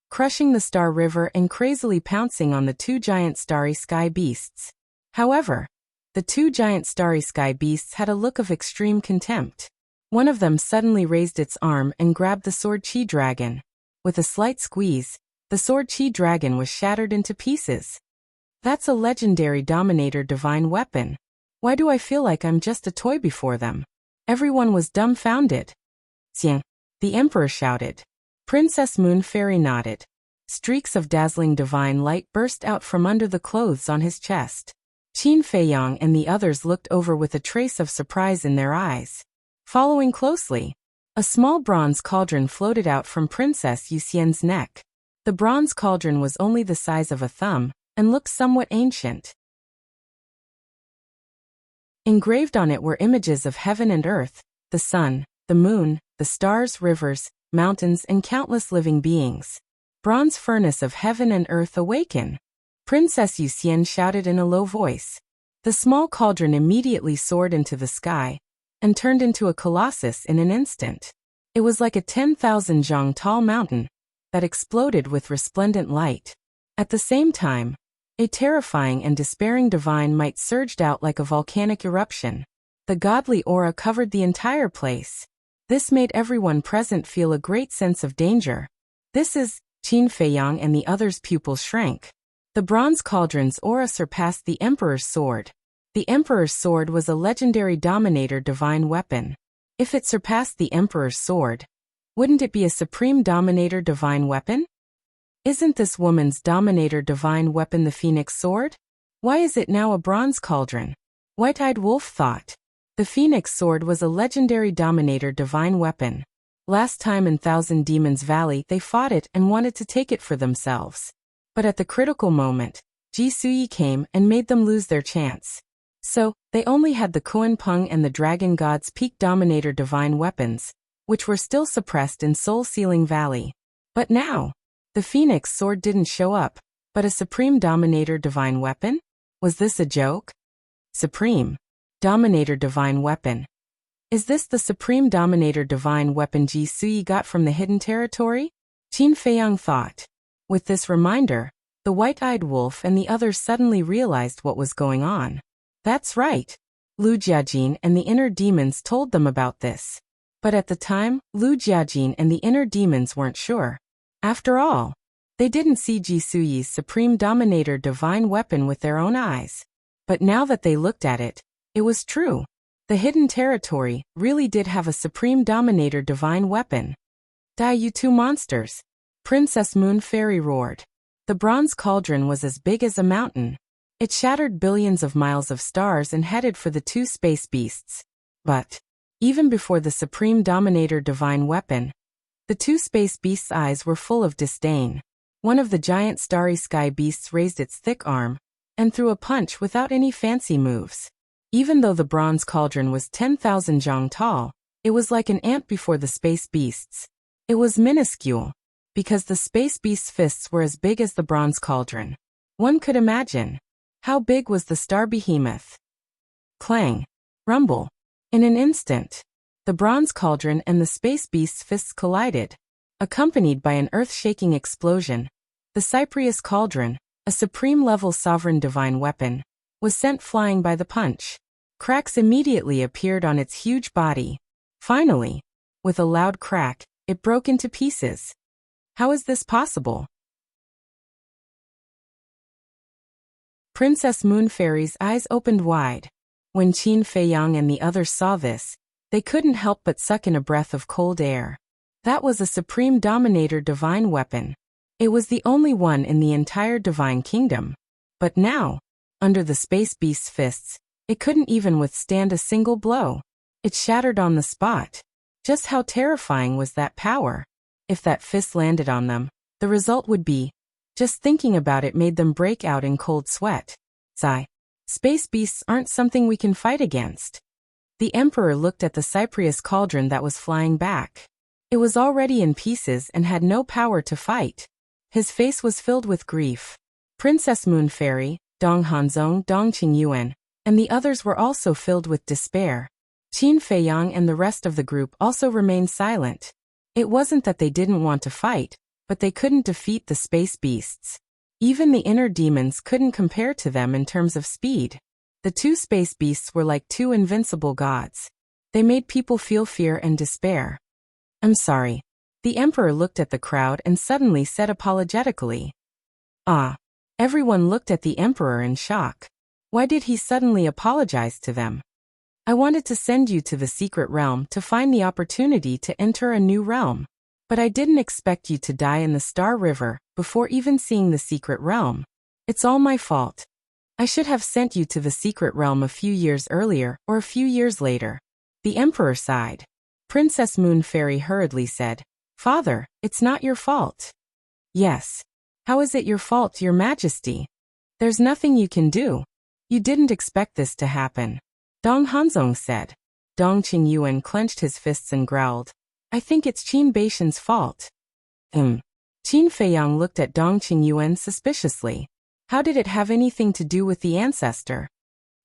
crushing the Star River and crazily pouncing on the 2 giant starry sky beasts. However, the 2 giant starry sky beasts had a look of extreme contempt. One of them suddenly raised its arm and grabbed the sword Qi dragon. With a slight squeeze, the sword Qi dragon was shattered into pieces. That's a legendary Dominator divine weapon. Why do I feel like I'm just a toy before them? Everyone was dumbfounded. Xiang, the Emperor shouted. Princess Moon Fairy nodded. Streaks of dazzling divine light burst out from under the clothes on his chest. Qin Feiyang and the others looked over with a trace of surprise in their eyes. Following closely, a small bronze cauldron floated out from Princess Wuxian's neck. The bronze cauldron was only the size of a thumb, and looked somewhat ancient. Engraved on it were images of heaven and earth, the sun, the moon, the stars, rivers, mountains, and countless living beings. Bronze furnace of heaven and earth awaken! Princess Wuxian shouted in a low voice. The small cauldron immediately soared into the sky, and turned into a colossus in an instant. It was like a 10,000 zhang tall mountain, that exploded with resplendent light. At the same time, a terrifying and despairing divine might surged out like a volcanic eruption. The godly aura covered the entire place. This made everyone present feel a great sense of danger. This is, Qin Feiyang and the others' pupils shrank. The bronze cauldron's aura surpassed the Emperor's sword. The Emperor's sword was a legendary Dominator divine weapon. If it surpassed the Emperor's sword, wouldn't it be a supreme Dominator divine weapon? Isn't this woman's Dominator divine weapon the Phoenix sword? Why is it now a bronze cauldron? White-Eyed Wolf thought. The Phoenix sword was a legendary Dominator divine weapon. Last time in Thousand Demons Valley they fought it and wanted to take it for themselves. But at the critical moment, Ji Suyi came and made them lose their chance. So, they only had the Kuan Peng and the Dragon God's Peak Dominator divine weapons, which were still suppressed in Soul Sealing Valley. But now, the Phoenix sword didn't show up, but a Supreme Dominator divine weapon? Was this a joke? Supreme Dominator divine weapon. Is this the Supreme Dominator divine weapon Ji Suyi got from the Hidden Territory? Qin Feiyang thought. With this reminder, the White-Eyed Wolf and the others suddenly realized what was going on. That's right. Lu Jiajin and the inner demons told them about this. But at the time, Lu Jiajin and the inner demons weren't sure. After all, they didn't see Ji Suyi's Supreme Dominator divine weapon with their own eyes. But now that they looked at it, it was true. The Hidden Territory really did have a Supreme Dominator divine weapon. Die, you two monsters! Princess Moon Fairy roared. The bronze cauldron was as big as a mountain. It shattered billions of miles of stars and headed for the 2 space beasts. But, even before the Supreme Dominator divine weapon, the 2 space beasts' eyes were full of disdain. One of the giant starry sky beasts raised its thick arm, and threw a punch without any fancy moves. Even though the bronze cauldron was 10,000 zhang tall, it was like an ant before the space beasts. It was minuscule, because the space beast's fists were as big as the bronze cauldron. One could imagine. How big was the star behemoth? Clang. Rumble. In an instant, the bronze cauldron and the space beast's fists collided. Accompanied by an earth-shaking explosion, The Cyprius cauldron, a supreme-level sovereign divine weapon, was sent flying by the punch. Cracks immediately appeared on its huge body. Finally, with a loud crack, it broke into pieces. How is this possible? Princess Moon Fairy's eyes opened wide. When Qin Feiyang and the others saw this, they couldn't help but suck in a breath of cold air. That was a Supreme Dominator divine weapon. It was the only one in the entire divine kingdom. But now, under the space beast's fists, it couldn't even withstand a single blow. It shattered on the spot. Just how terrifying was that power? If that fist landed on them, the result would be, just thinking about it made them break out in cold sweat. Sigh. Space beasts aren't something we can fight against. The Emperor looked at the Cyprius cauldron that was flying back. It was already in pieces and had no power to fight. His face was filled with grief. Princess Moon Fairy, Dong Hanzong, Dong Qingyuan, and the others were also filled with despair. Qin Feiyang and the rest of the group also remained silent. It wasn't that they didn't want to fight, but they couldn't defeat the space beasts. Even the inner demons couldn't compare to them in terms of speed. The two space beasts were like two invincible gods. They made people feel fear and despair. I'm sorry. The Emperor looked at the crowd and suddenly said apologetically. Ah. Everyone looked at the Emperor in shock. Why did he suddenly apologize to them? I wanted to send you to the secret realm to find the opportunity to enter a new realm. But I didn't expect you to die in the Star River before even seeing the secret realm. It's all my fault. I should have sent you to the secret realm a few years earlier or a few years later. The Emperor sighed. Princess Moon Fairy hurriedly said, Father, it's not your fault. Yes. How is it your fault, Your Majesty? There's nothing you can do. You didn't expect this to happen. Dong Hanzong said. Dong Qingyuan clenched his fists and growled. I think it's Qin Baishan's fault. Qin Feiyang looked at Dong Qingyuan suspiciously. How did it have anything to do with the ancestor?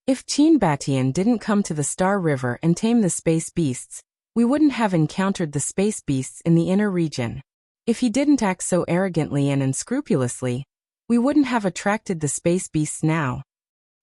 If Qin Batian didn't come to the Star River and tame the space beasts, we wouldn't have encountered the space beasts in the inner region. If he didn't act so arrogantly and unscrupulously, we wouldn't have attracted the space beasts now.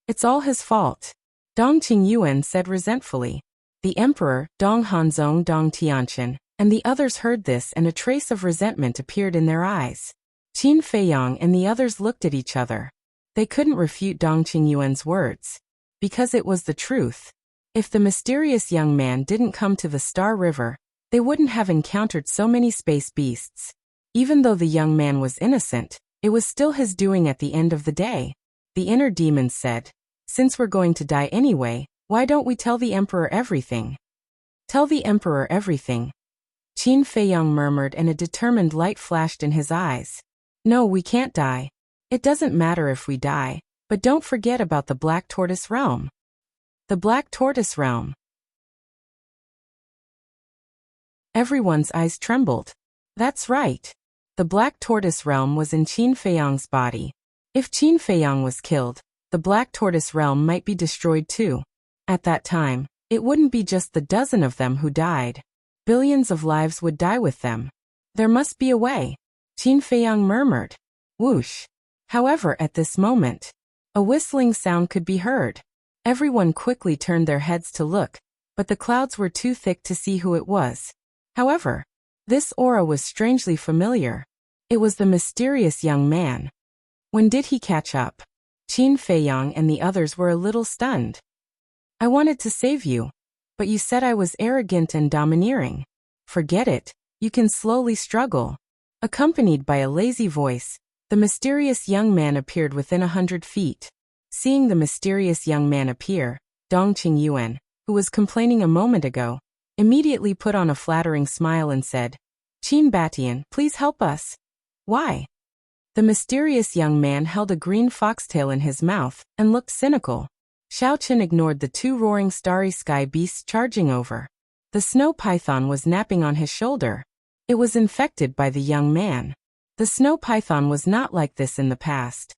It's all his fault. Dong Qingyuan said resentfully. The Emperor, Dong Hanzong, Dong Tianqian, and the others heard this and a trace of resentment appeared in their eyes. Qin Feiyang and the others looked at each other. They couldn't refute Dong Qingyuan's words. Because it was the truth. If the mysterious young man didn't come to the Star River, they wouldn't have encountered so many space beasts. Even though the young man was innocent, it was still his doing at the end of the day. The inner demons said, Since we're going to die anyway, why don't we tell the Emperor everything? Tell the Emperor everything. Qin Feiyang murmured and a determined light flashed in his eyes. No, we can't die. It doesn't matter if we die, but don't forget about the Black Tortoise Realm. The Black Tortoise Realm. Everyone's eyes trembled. That's right. The Black Tortoise Realm was in Qin Feiyang's body. If Qin Feiyang was killed, the Black Tortoise Realm might be destroyed too. At that time, it wouldn't be just the dozen of them who died. Billions of lives would die with them. There must be a way. Qin Feiyang murmured. Whoosh. However, at this moment, a whistling sound could be heard. Everyone quickly turned their heads to look, but the clouds were too thick to see who it was. However, this aura was strangely familiar. It was the mysterious young man. When did he catch up? Qin Feiyang and the others were a little stunned. I wanted to save you, but you said I was arrogant and domineering. Forget it, you can slowly struggle. Accompanied by a lazy voice, the mysterious young man appeared within 100 feet. Seeing the mysterious young man appear, Dong Qingyuan, who was complaining a moment ago, immediately put on a flattering smile and said, Qin Batian, please help us. Why? The mysterious young man held a green foxtail in his mouth and looked cynical. Xiao Qin ignored the two roaring starry sky beasts charging over. The snow python was napping on his shoulder. It was infected by the young man. The snow python was not like this in the past.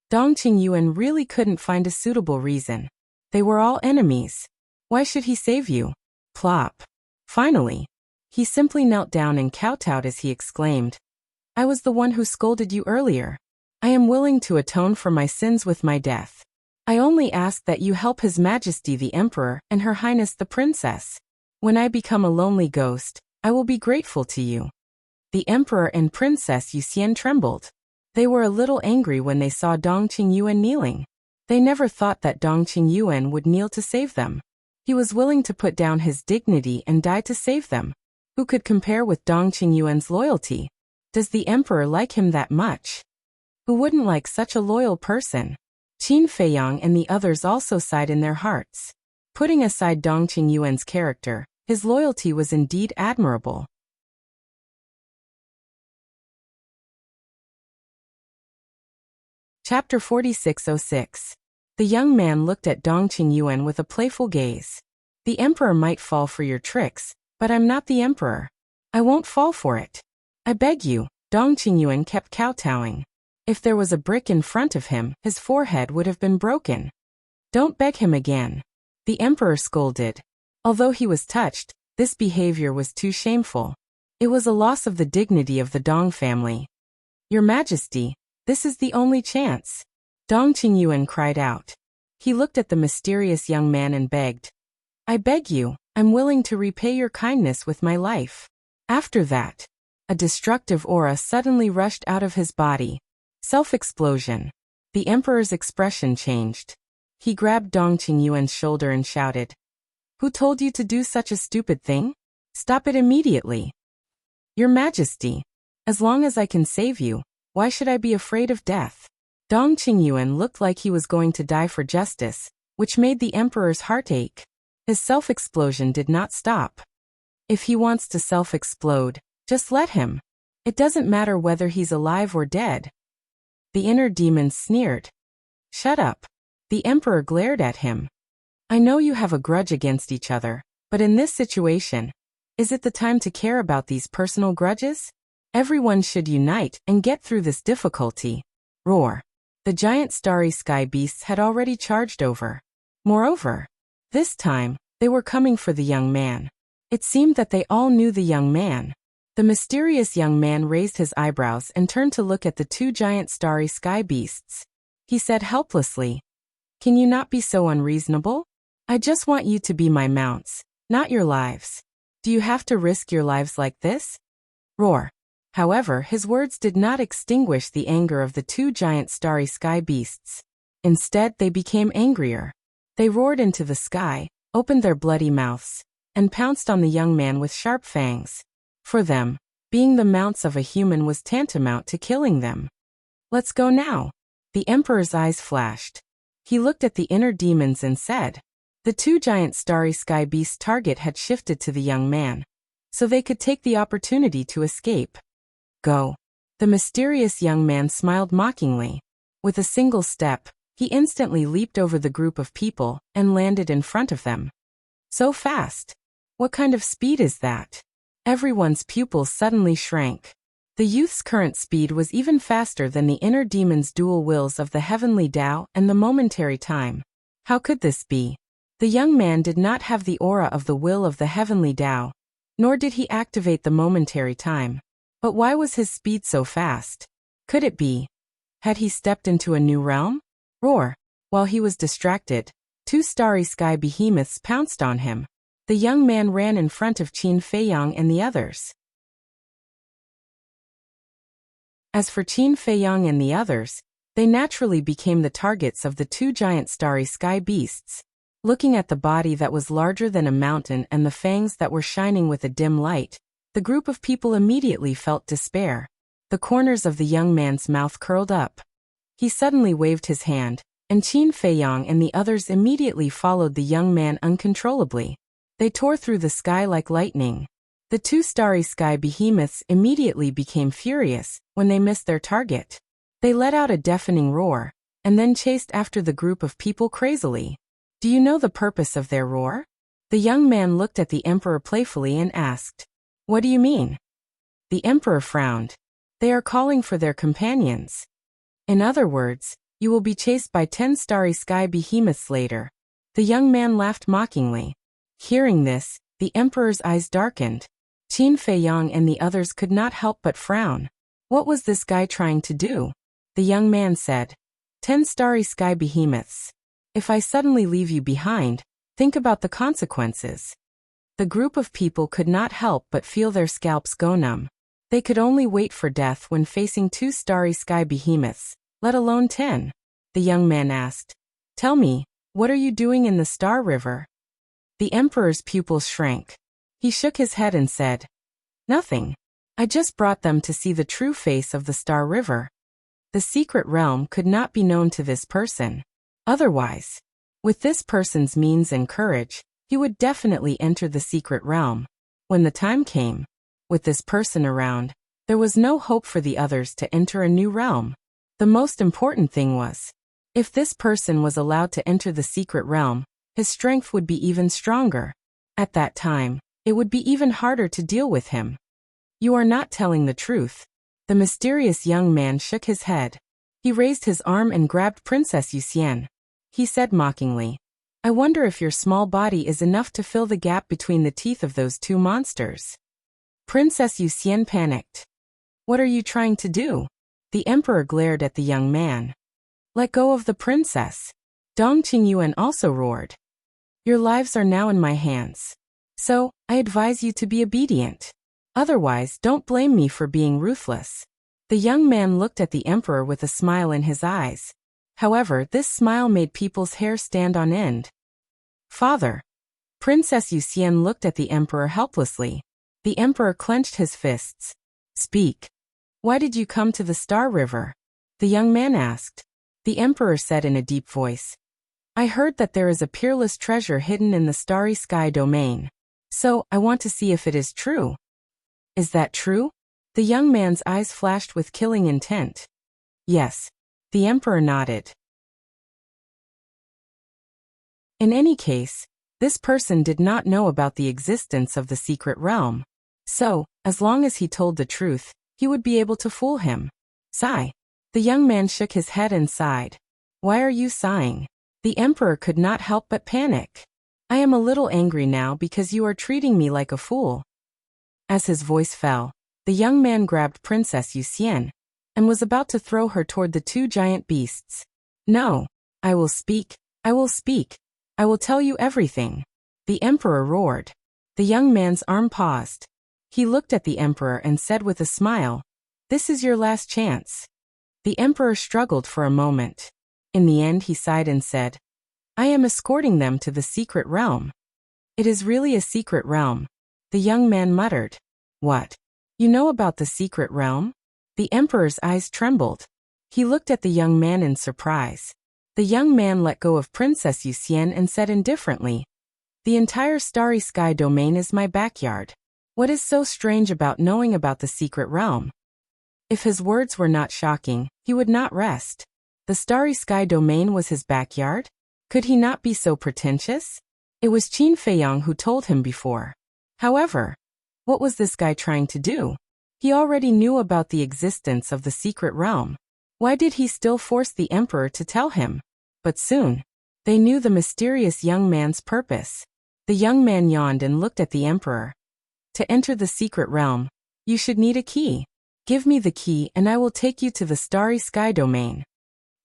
Dong Qingyuan really couldn't find a suitable reason. They were all enemies. Why should he save you? Plop. Finally, he simply knelt down and kowtowed as he exclaimed, I was the one who scolded you earlier. I am willing to atone for my sins with my death. I only ask that you help His Majesty the Emperor and Her Highness the Princess. When I become a lonely ghost, I will be grateful to you." The Emperor and Princess Wuxia trembled. They were a little angry when they saw Dong Qingyuan kneeling. They never thought that Dong Qingyuan would kneel to save them. He was willing to put down his dignity and die to save them. Who could compare with Dong Qingyuan's loyalty? Does the Emperor like him that much? Who wouldn't like such a loyal person? Qin Feiyang and the others also sighed in their hearts. Putting aside Dong Qingyuan's character, his loyalty was indeed admirable. Chapter 4606. The young man looked at Dong Qingyuan with a playful gaze. "The Emperor might fall for your tricks, but I'm not the Emperor. I won't fall for it. I beg you." Dong Qingyuan kept kowtowing. If there was a brick in front of him, his forehead would have been broken. "Don't beg him again," the Emperor scolded. Although he was touched, this behavior was too shameful. It was a loss of the dignity of the Dong family. "Your Majesty, this is the only chance," Dong Qingyuan cried out. He looked at the mysterious young man and begged, "I beg you, I'm willing to repay your kindness with my life." After that, a destructive aura suddenly rushed out of his body. Self-explosion. The Emperor's expression changed. He grabbed Dong Qingyuan's shoulder and shouted, "Who told you to do such a stupid thing? Stop it immediately." "Your Majesty, as long as I can save you, why should I be afraid of death?" Dong Qingyuan looked like he was going to die for justice, which made the Emperor's heart ache. His self-explosion did not stop. If he wants to self-explode, just let him. It doesn't matter whether he's alive or dead. The inner demon sneered. "Shut up." The Emperor glared at him. "I know you have a grudge against each other, but in this situation, is it the time to care about these personal grudges? Everyone should unite and get through this difficulty." Roar. The giant starry sky beasts had already charged over. Moreover, this time, they were coming for the young man. It seemed that they all knew the young man. The mysterious young man raised his eyebrows and turned to look at the two giant starry sky beasts. He said helplessly, "Can you not be so unreasonable? I just want you to be my mounts, not your lives. Do you have to risk your lives like this?" Roar. However, his words did not extinguish the anger of the two giant starry sky beasts. Instead, they became angrier. They roared into the sky, opened their bloody mouths, and pounced on the young man with sharp fangs. For them, being the mounts of a human was tantamount to killing them. "Let's go now." The Emperor's eyes flashed. He looked at the inner demons and said, the two giant starry sky beasts' target had shifted to the young man, so they could take the opportunity to escape. "Go." The mysterious young man smiled mockingly. With a single step, he instantly leaped over the group of people and landed in front of them. So fast. What kind of speed is that? Everyone's pupils suddenly shrank. The youth's current speed was even faster than the inner demon's dual wills of the heavenly Tao and the momentary time. How could this be? The young man did not have the aura of the will of the heavenly Tao, nor did he activate the momentary time. But why was his speed so fast? Could it be? Had he stepped into a new realm? Roar. While he was distracted, two starry sky behemoths pounced on him. The young man ran in front of Qin Feiyang and the others. As for Qin Feiyang and the others, they naturally became the targets of the two giant starry sky beasts. Looking at the body that was larger than a mountain and the fangs that were shining with a dim light, the group of people immediately felt despair. The corners of the young man's mouth curled up. He suddenly waved his hand, and Qin Feiyang and the others immediately followed the young man uncontrollably. They tore through the sky like lightning. The two starry sky behemoths immediately became furious when they missed their target. They let out a deafening roar, and then chased after the group of people crazily. Do you know the purpose of their roar? The young man looked at the Emperor playfully and asked, "What do you mean?" The Emperor frowned. They are calling for their companions. In other words, you will be chased by 10 starry sky behemoths later. The young man laughed mockingly. Hearing this, the Emperor's eyes darkened. Qin Feiyang and the others could not help but frown. What was this guy trying to do? The young man said. 10 starry sky behemoths. If I suddenly leave you behind, think about the consequences. The group of people could not help but feel their scalps go numb. They could only wait for death when facing 2 starry sky behemoths, let alone 10. The young man asked. Tell me, what are you doing in the Star River? The emperor's pupils shrank. He shook his head and said, Nothing. I just brought them to see the true face of the Star River. The secret realm could not be known to this person. Otherwise, with this person's means and courage, he would definitely enter the secret realm. When the time came, with this person around, there was no hope for the others to enter a new realm. The most important thing was, if this person was allowed to enter the secret realm, his strength would be even stronger. At that time, it would be even harder to deal with him. You are not telling the truth. The mysterious young man shook his head. He raised his arm and grabbed Princess Wuxia. He said mockingly, I wonder if your small body is enough to fill the gap between the teeth of those 2 monsters. Princess Wuxia panicked. What are you trying to do? The emperor glared at the young man. Let go of the princess. Dong Qingyuan also roared. Your lives are now in my hands. So, I advise you to be obedient. Otherwise, don't blame me for being ruthless. The young man looked at the emperor with a smile in his eyes. However, this smile made people's hair stand on end. Father. Princess Wuxia looked at the emperor helplessly. The emperor clenched his fists. Speak. Why did you come to the Star River? The young man asked. The emperor said in a deep voice. I heard that there is a peerless treasure hidden in the starry sky domain. So, I want to see if it is true. Is that true? The young man's eyes flashed with killing intent. Yes. The emperor nodded. In any case, this person did not know about the existence of the secret realm. So, as long as he told the truth, he would be able to fool him. Sigh. The young man shook his head and sighed. Why are you sighing? The emperor could not help but panic. I am a little angry now because you are treating me like a fool. As his voice fell, the young man grabbed Princess Wuxia and was about to throw her toward the 2 giant beasts. No, I will speak, I will speak, I will tell you everything. The emperor roared. The young man's arm paused. He looked at the emperor and said with a smile, This is your last chance. The emperor struggled for a moment. In the end he sighed and said, I am escorting them to the secret realm. It is really a secret realm. The young man muttered. What? You know about the secret realm? The emperor's eyes trembled. He looked at the young man in surprise. The young man let go of Princess Wuxia and said indifferently, The entire starry sky domain is my backyard. What is so strange about knowing about the secret realm? If his words were not shocking, he would not rest. The starry sky domain was his backyard? Could he not be so pretentious? It was Qin Feiyang who told him before. However, what was this guy trying to do? He already knew about the existence of the secret realm. Why did he still force the emperor to tell him? But soon, they knew the mysterious young man's purpose. The young man yawned and looked at the emperor. To enter the secret realm, you should need a key. Give me the key and I will take you to the starry sky domain.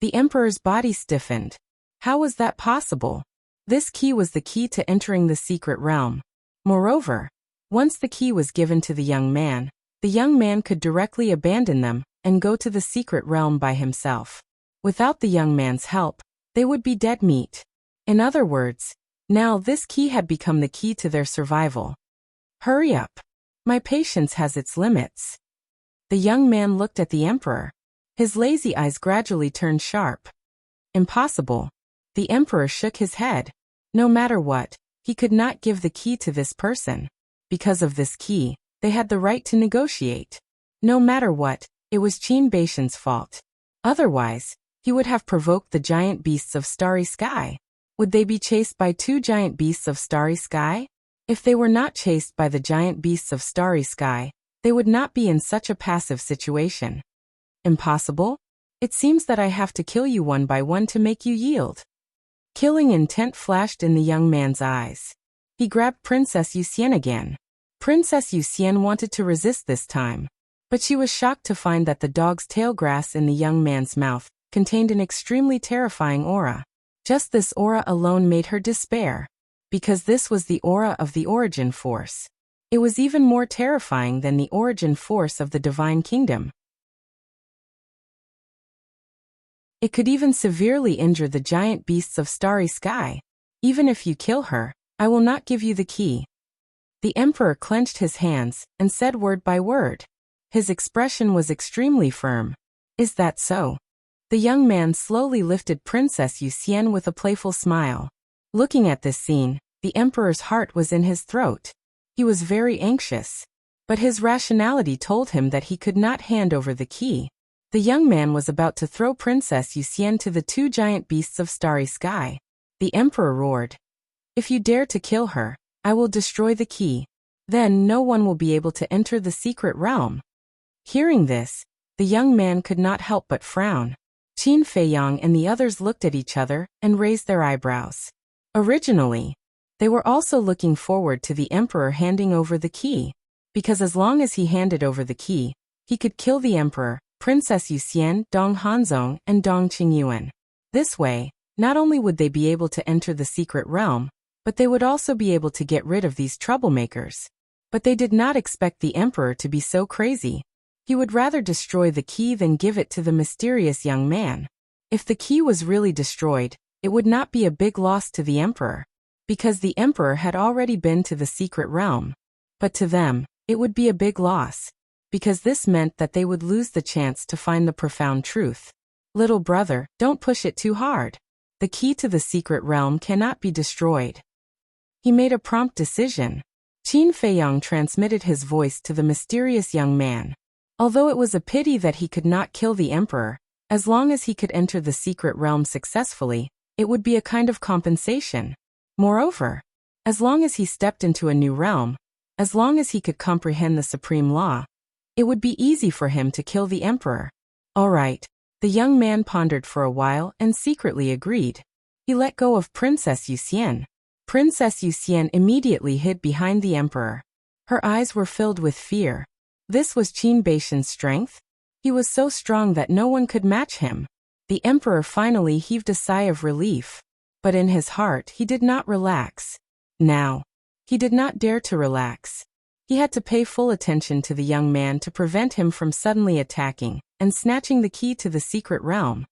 The emperor's body stiffened. How was that possible? This key was the key to entering the secret realm. Moreover, once the key was given to the young man could directly abandon them and go to the secret realm by himself. Without the young man's help, they would be dead meat. In other words, now this key had become the key to their survival. Hurry up. My patience has its limits. The young man looked at the emperor. His lazy eyes gradually turned sharp. Impossible. The emperor shook his head. No matter what, he could not give the key to this person. Because of this key, they had the right to negotiate. No matter what, it was Qin Baishan's fault. Otherwise, he would have provoked the giant beasts of starry sky. Would they be chased by 2 giant beasts of starry sky? If they were not chased by the giant beasts of starry sky, they would not be in such a passive situation. Impossible? It seems that I have to kill you one by one to make you yield. Killing intent flashed in the young man's eyes. He grabbed Princess Wuxia again. Princess Wuxia wanted to resist this time. But she was shocked to find that the dog's tail grass in the young man's mouth contained an extremely terrifying aura. Just this aura alone made her despair, because this was the aura of the origin force. It was even more terrifying than the origin force of the divine kingdom. It could even severely injure the giant beasts of starry sky. Even if you kill her, I will not give you the key. The emperor clenched his hands and said word by word. His expression was extremely firm. Is that so? The young man slowly lifted Princess Wuxia with a playful smile. Looking at this scene, the emperor's heart was in his throat. He was very anxious. But his rationality told him that he could not hand over the key. The young man was about to throw Princess Wuxia to the two giant beasts of starry sky. The emperor roared, "If you dare to kill her, I will destroy the key. Then no one will be able to enter the secret realm." Hearing this, the young man could not help but frown. Qin Feiyang and the others looked at each other and raised their eyebrows. Originally, they were also looking forward to the emperor handing over the key, because as long as he handed over the key, he could kill the emperor, Princess Wuxia, Dong Hanzong, and Dong Qingyuan. This way, not only would they be able to enter the secret realm, but they would also be able to get rid of these troublemakers. But they did not expect the emperor to be so crazy. He would rather destroy the key than give it to the mysterious young man. If the key was really destroyed, it would not be a big loss to the emperor, because the emperor had already been to the secret realm. But to them, it would be a big loss, because this meant that they would lose the chance to find the profound truth. Little brother, don't push it too hard. The key to the secret realm cannot be destroyed. He made a prompt decision. Qin Feiyang transmitted his voice to the mysterious young man. Although it was a pity that he could not kill the emperor, as long as he could enter the secret realm successfully, it would be a kind of compensation. Moreover, as long as he stepped into a new realm, as long as he could comprehend the supreme law, it would be easy for him to kill the emperor. All right, the young man pondered for a while and secretly agreed. He let go of Princess Wuxia. Princess Wuxia immediately hid behind the emperor. Her eyes were filled with fear. This was Qin Baishan's strength. He was so strong that no one could match him. The emperor finally heaved a sigh of relief. But in his heart he did not relax. Now, he did not dare to relax. He had to pay full attention to the young man to prevent him from suddenly attacking and snatching the key to the secret realm.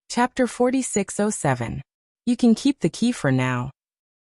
Chapter 4607. You can keep the key for now.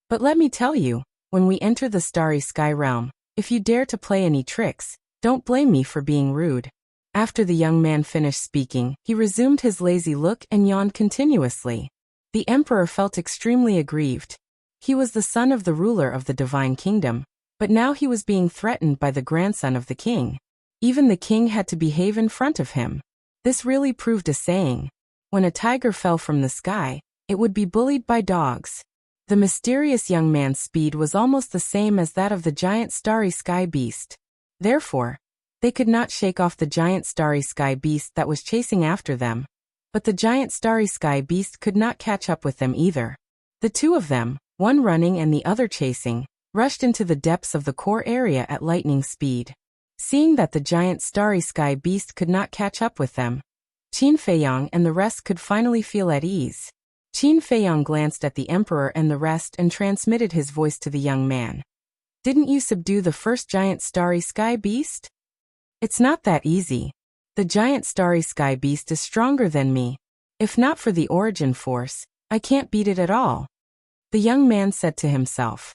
But let me tell you, when we enter the starry sky realm, if you dare to play any tricks, don't blame me for being rude. After the young man finished speaking, he resumed his lazy look and yawned continuously. The emperor felt extremely aggrieved. He was the son of the ruler of the divine kingdom, but now he was being threatened by the grandson of the king. Even the king had to behave in front of him. This really proved a saying. When a tiger fell from the sky, it would be bullied by dogs. The mysterious young man's speed was almost the same as that of the giant starry sky beast. Therefore, they could not shake off the giant starry sky beast that was chasing after them. But the giant starry sky beast could not catch up with them either. The two of them, one running and the other chasing, rushed into the depths of the core area at lightning speed. Seeing that the giant starry sky beast could not catch up with them, Qin Feiyang and the rest could finally feel at ease. Qin Feiyang glanced at the emperor and the rest and transmitted his voice to the young man. Didn't you subdue the first giant starry sky beast? It's not that easy. The giant starry sky beast is stronger than me. If not for the origin force, I can't beat it at all. The young man said to himself.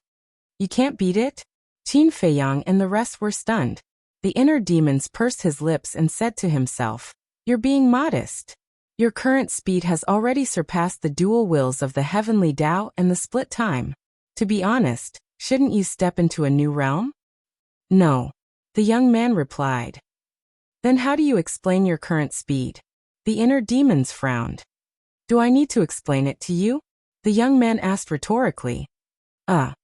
You can't beat it? Qin Feiyang and the rest were stunned. The inner demons pursed his lips and said to himself, You're being modest. Your current speed has already surpassed the dual wills of the heavenly Tao and the split time. To be honest, shouldn't you step into a new realm? No. The young man replied. Then how do you explain your current speed? The inner demons frowned. Do I need to explain it to you? The young man asked rhetorically. The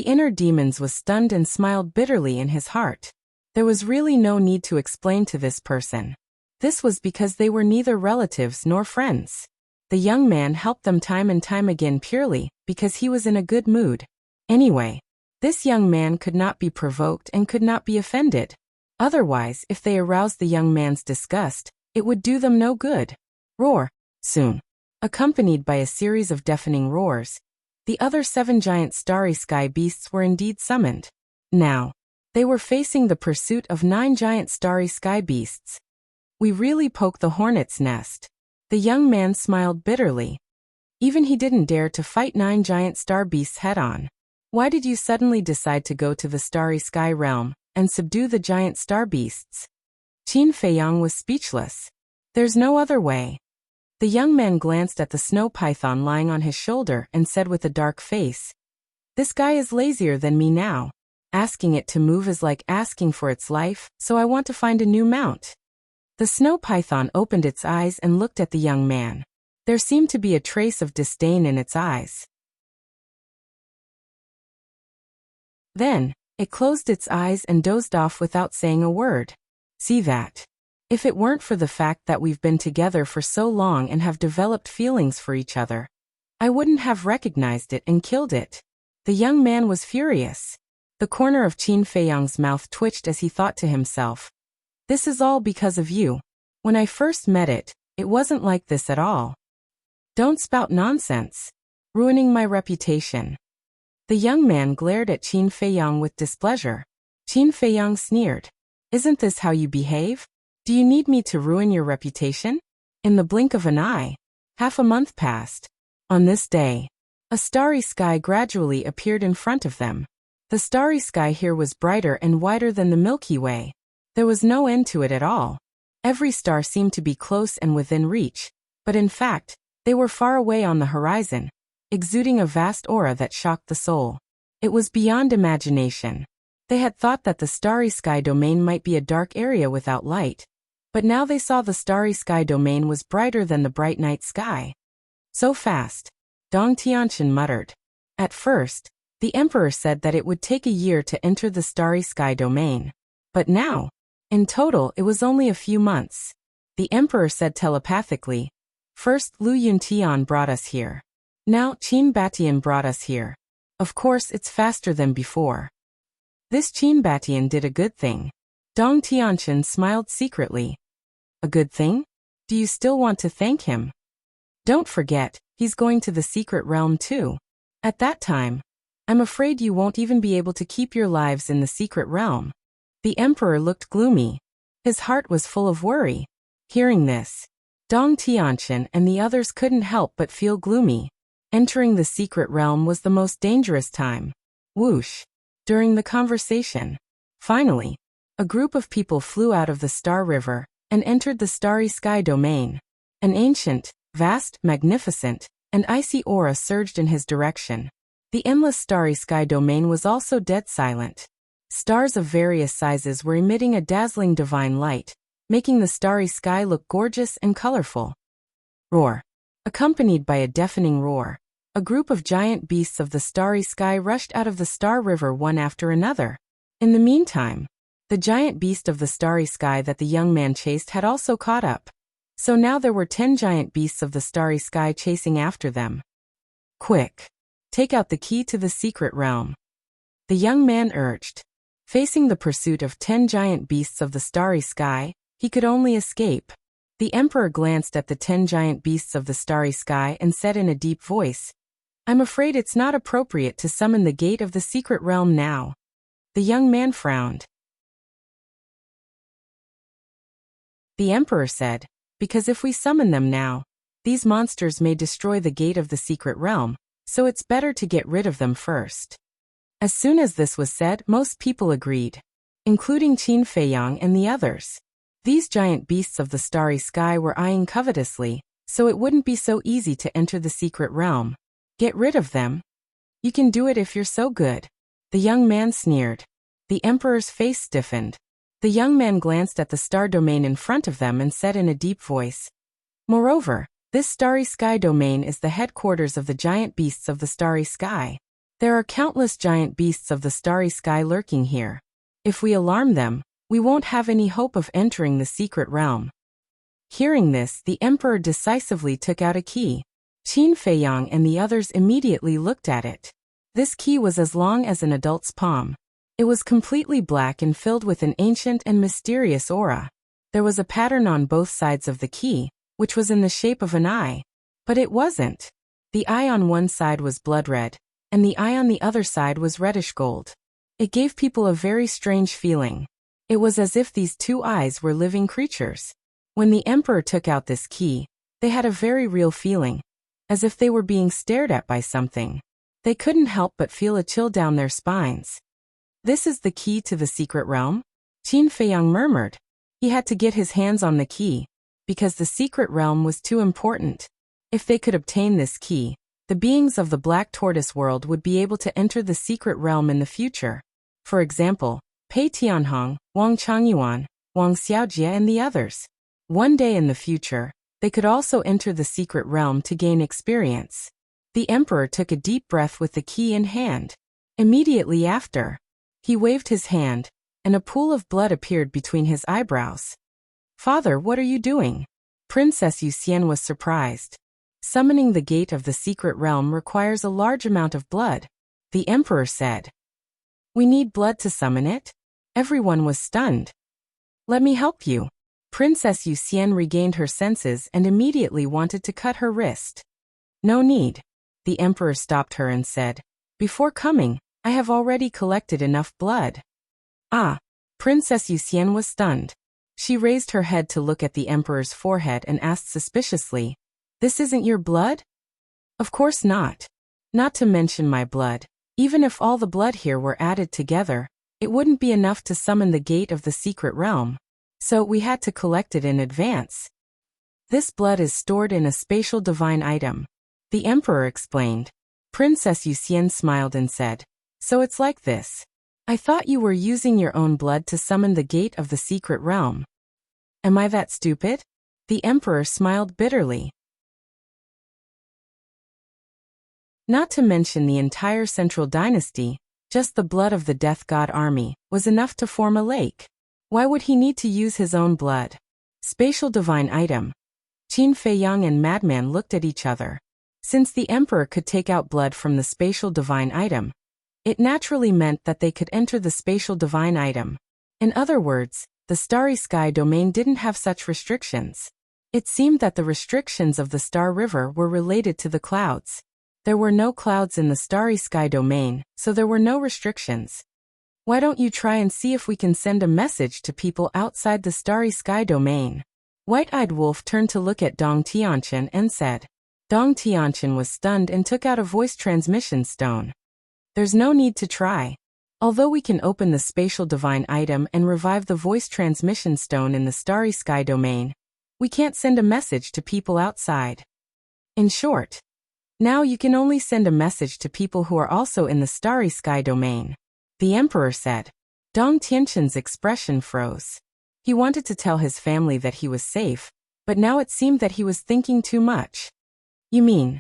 inner demons was stunned and smiled bitterly in his heart. There was really no need to explain to this person. This was because they were neither relatives nor friends. The young man helped them time and time again purely because he was in a good mood. Anyway, this young man could not be provoked and could not be offended. Otherwise, if they aroused the young man's disgust, it would do them no good. Roar. Soon, accompanied by a series of deafening roars, the other 7 giant starry sky beasts were indeed summoned. Now, they were facing the pursuit of 9 giant starry sky beasts. We really poked the hornet's nest. The young man smiled bitterly. Even he didn't dare to fight 9 giant star beasts head-on. Why did you suddenly decide to go to the starry sky realm and subdue the giant star beasts? Qin Feiyang was speechless. There's no other way. The young man glanced at the snow python lying on his shoulder and said with a dark face, "This guy is lazier than me now. Asking it to move is like asking for its life, so I want to find a new mount." The snow python opened its eyes and looked at the young man. There seemed to be a trace of disdain in its eyes. Then, it closed its eyes and dozed off without saying a word. See that? If it weren't for the fact that we've been together for so long and have developed feelings for each other, I wouldn't have recognized it and killed it. The young man was furious. The corner of Qin Feiyang's mouth twitched as he thought to himself, "This is all because of you. When I first met it, it wasn't like this at all. Don't spout nonsense. Ruining my reputation." The young man glared at Qin Feiyang with displeasure. Qin Feiyang sneered. "Isn't this how you behave? Do you need me to ruin your reputation?" In the blink of an eye, half a month passed. On this day, a starry sky gradually appeared in front of them. The starry sky here was brighter and wider than the Milky Way. There was no end to it at all. Every star seemed to be close and within reach, but in fact, they were far away on the horizon, exuding a vast aura that shocked the soul. It was beyond imagination. They had thought that the starry sky domain might be a dark area without light, but now they saw the starry sky domain was brighter than the bright night sky. So fast, Dong Tianqian muttered. At first, the emperor said that it would take a year to enter the starry sky domain. But now, in total it was only a few months. The emperor said telepathically, "First Lu Yuntian brought us here. Now Qin Batian brought us here. Of course it's faster than before." This Qin Batian did a good thing. Dong Tianqian smiled secretly. "A good thing? Do you still want to thank him? Don't forget, he's going to the secret realm too. At that time, I'm afraid you won't even be able to keep your lives in the secret realm." The emperor looked gloomy. His heart was full of worry. Hearing this, Dong Tianqian and the others couldn't help but feel gloomy. Entering the secret realm was the most dangerous time. Whoosh! During the conversation, finally, a group of people flew out of the Star River and entered the starry sky domain. An ancient, vast, magnificent, and icy aura surged in his direction. The endless starry sky domain was also dead silent. Stars of various sizes were emitting a dazzling divine light, making the starry sky look gorgeous and colorful. Roar. Accompanied by a deafening roar, a group of giant beasts of the starry sky rushed out of the Star River one after another. In the meantime, the giant beast of the starry sky that the young man chased had also caught up. So now there were 10 giant beasts of the starry sky chasing after them. "Quick! Take out the key to the secret realm," the young man urged. Facing the pursuit of 10 giant beasts of the starry sky, he could only escape. The emperor glanced at the 10 giant beasts of the starry sky and said in a deep voice, "I'm afraid it's not appropriate to summon the gate of the secret realm now." The young man frowned. The emperor said, "Because if we summon them now, these monsters may destroy the gate of the secret realm, so it's better to get rid of them first." As soon as this was said, most people agreed, including Qin Feiyang and the others. These giant beasts of the starry sky were eyeing covetously, so it wouldn't be so easy to enter the secret realm. Get rid of them? You can do it if you're so good. The young man sneered. The emperor's face stiffened. The young man glanced at the star domain in front of them and said in a deep voice, "Moreover, this starry sky domain is the headquarters of the giant beasts of the starry sky. There are countless giant beasts of the starry sky lurking here. If we alarm them, we won't have any hope of entering the secret realm." Hearing this, the emperor decisively took out a key. Qin Feiyang and the others immediately looked at it. This key was as long as an adult's palm. It was completely black and filled with an ancient and mysterious aura. There was a pattern on both sides of the key, which was in the shape of an eye. But it wasn't. The eye on one side was blood red, and the eye on the other side was reddish gold. It gave people a very strange feeling. It was as if these two eyes were living creatures. When the emperor took out this key, they had a very real feeling, as if they were being stared at by something. They couldn't help but feel a chill down their spines. This is the key to the secret realm? Qin Feiyang murmured. He had to get his hands on the key, because the secret realm was too important. If they could obtain this key, the beings of the Black Tortoise world would be able to enter the secret realm in the future. For example, Pei Tianhong, Wang Changyuan, Wang Xiaojie and the others. One day in the future, they could also enter the secret realm to gain experience. The emperor took a deep breath with the key in hand. Immediately after, he waved his hand, and a pool of blood appeared between his eyebrows. "Father, what are you doing?" Princess Yuxian was surprised. Summoning the gate of the secret realm requires a large amount of blood, the emperor said. "We need blood to summon it?" Everyone was stunned. "Let me help you." Princess Yuxian regained her senses and immediately wanted to cut her wrist. "No need." The emperor stopped her and said, "Before coming, I have already collected enough blood." "Ah." Princess Yuxian was stunned. She raised her head to look at the emperor's forehead and asked suspiciously, "This isn't your blood?" "Of course not. Not to mention my blood. Even if all the blood here were added together, it wouldn't be enough to summon the gate of the secret realm. So we had to collect it in advance. This blood is stored in a spatial divine item," the emperor explained. Princess Yuxian smiled and said, "So it's like this. I thought you were using your own blood to summon the gate of the secret realm. Am I that stupid?" The emperor smiled bitterly. Not to mention the entire central dynasty, just the blood of the death god army, was enough to form a lake. Why would he need to use his own blood? Spatial divine item. Qin Feiyang and Madman looked at each other. Since the emperor could take out blood from the spatial divine item, it naturally meant that they could enter the spatial divine item. In other words, the Starry Sky domain didn't have such restrictions. It seemed that the restrictions of the Star River were related to the clouds. There were no clouds in the Starry Sky domain, so there were no restrictions. "Why don't you try and see if we can send a message to people outside the Starry Sky domain?" White-Eyed Wolf turned to look at Dong Tianqian and said. Dong Tianqian was stunned and took out a voice transmission stone. "There's no need to try. Although we can open the spatial divine item and revive the voice transmission stone in the Starry Sky domain, we can't send a message to people outside. In short, now you can only send a message to people who are also in the Starry Sky domain," the emperor said. Dong Tianqian's expression froze. He wanted to tell his family that he was safe, but now it seemed that he was thinking too much. "You mean,